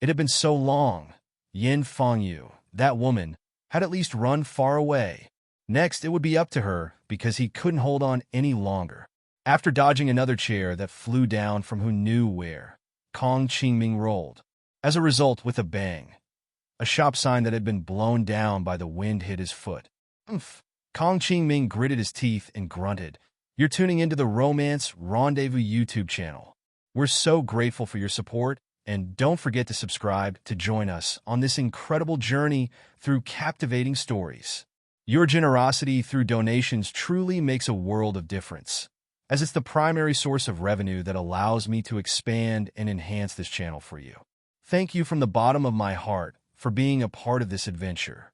It had been so long. Yin Fangyu, that woman, had at least run far away. Next, it would be up to her because he couldn't hold on any longer. After dodging another chair that flew down from who knew where, Kong Qingming rolled. As a result, with a bang, a shop sign that had been blown down by the wind hit his foot. Oomph! Kong Qingming gritted his teeth and grunted. You're tuning into the Romance Rendezvous YouTube channel. We're so grateful for your support, and don't forget to subscribe to join us on this incredible journey through captivating stories. Your generosity through donations truly makes a world of difference, as it's the primary source of revenue that allows me to expand and enhance this channel for you. Thank you from the bottom of my heart for being a part of this adventure.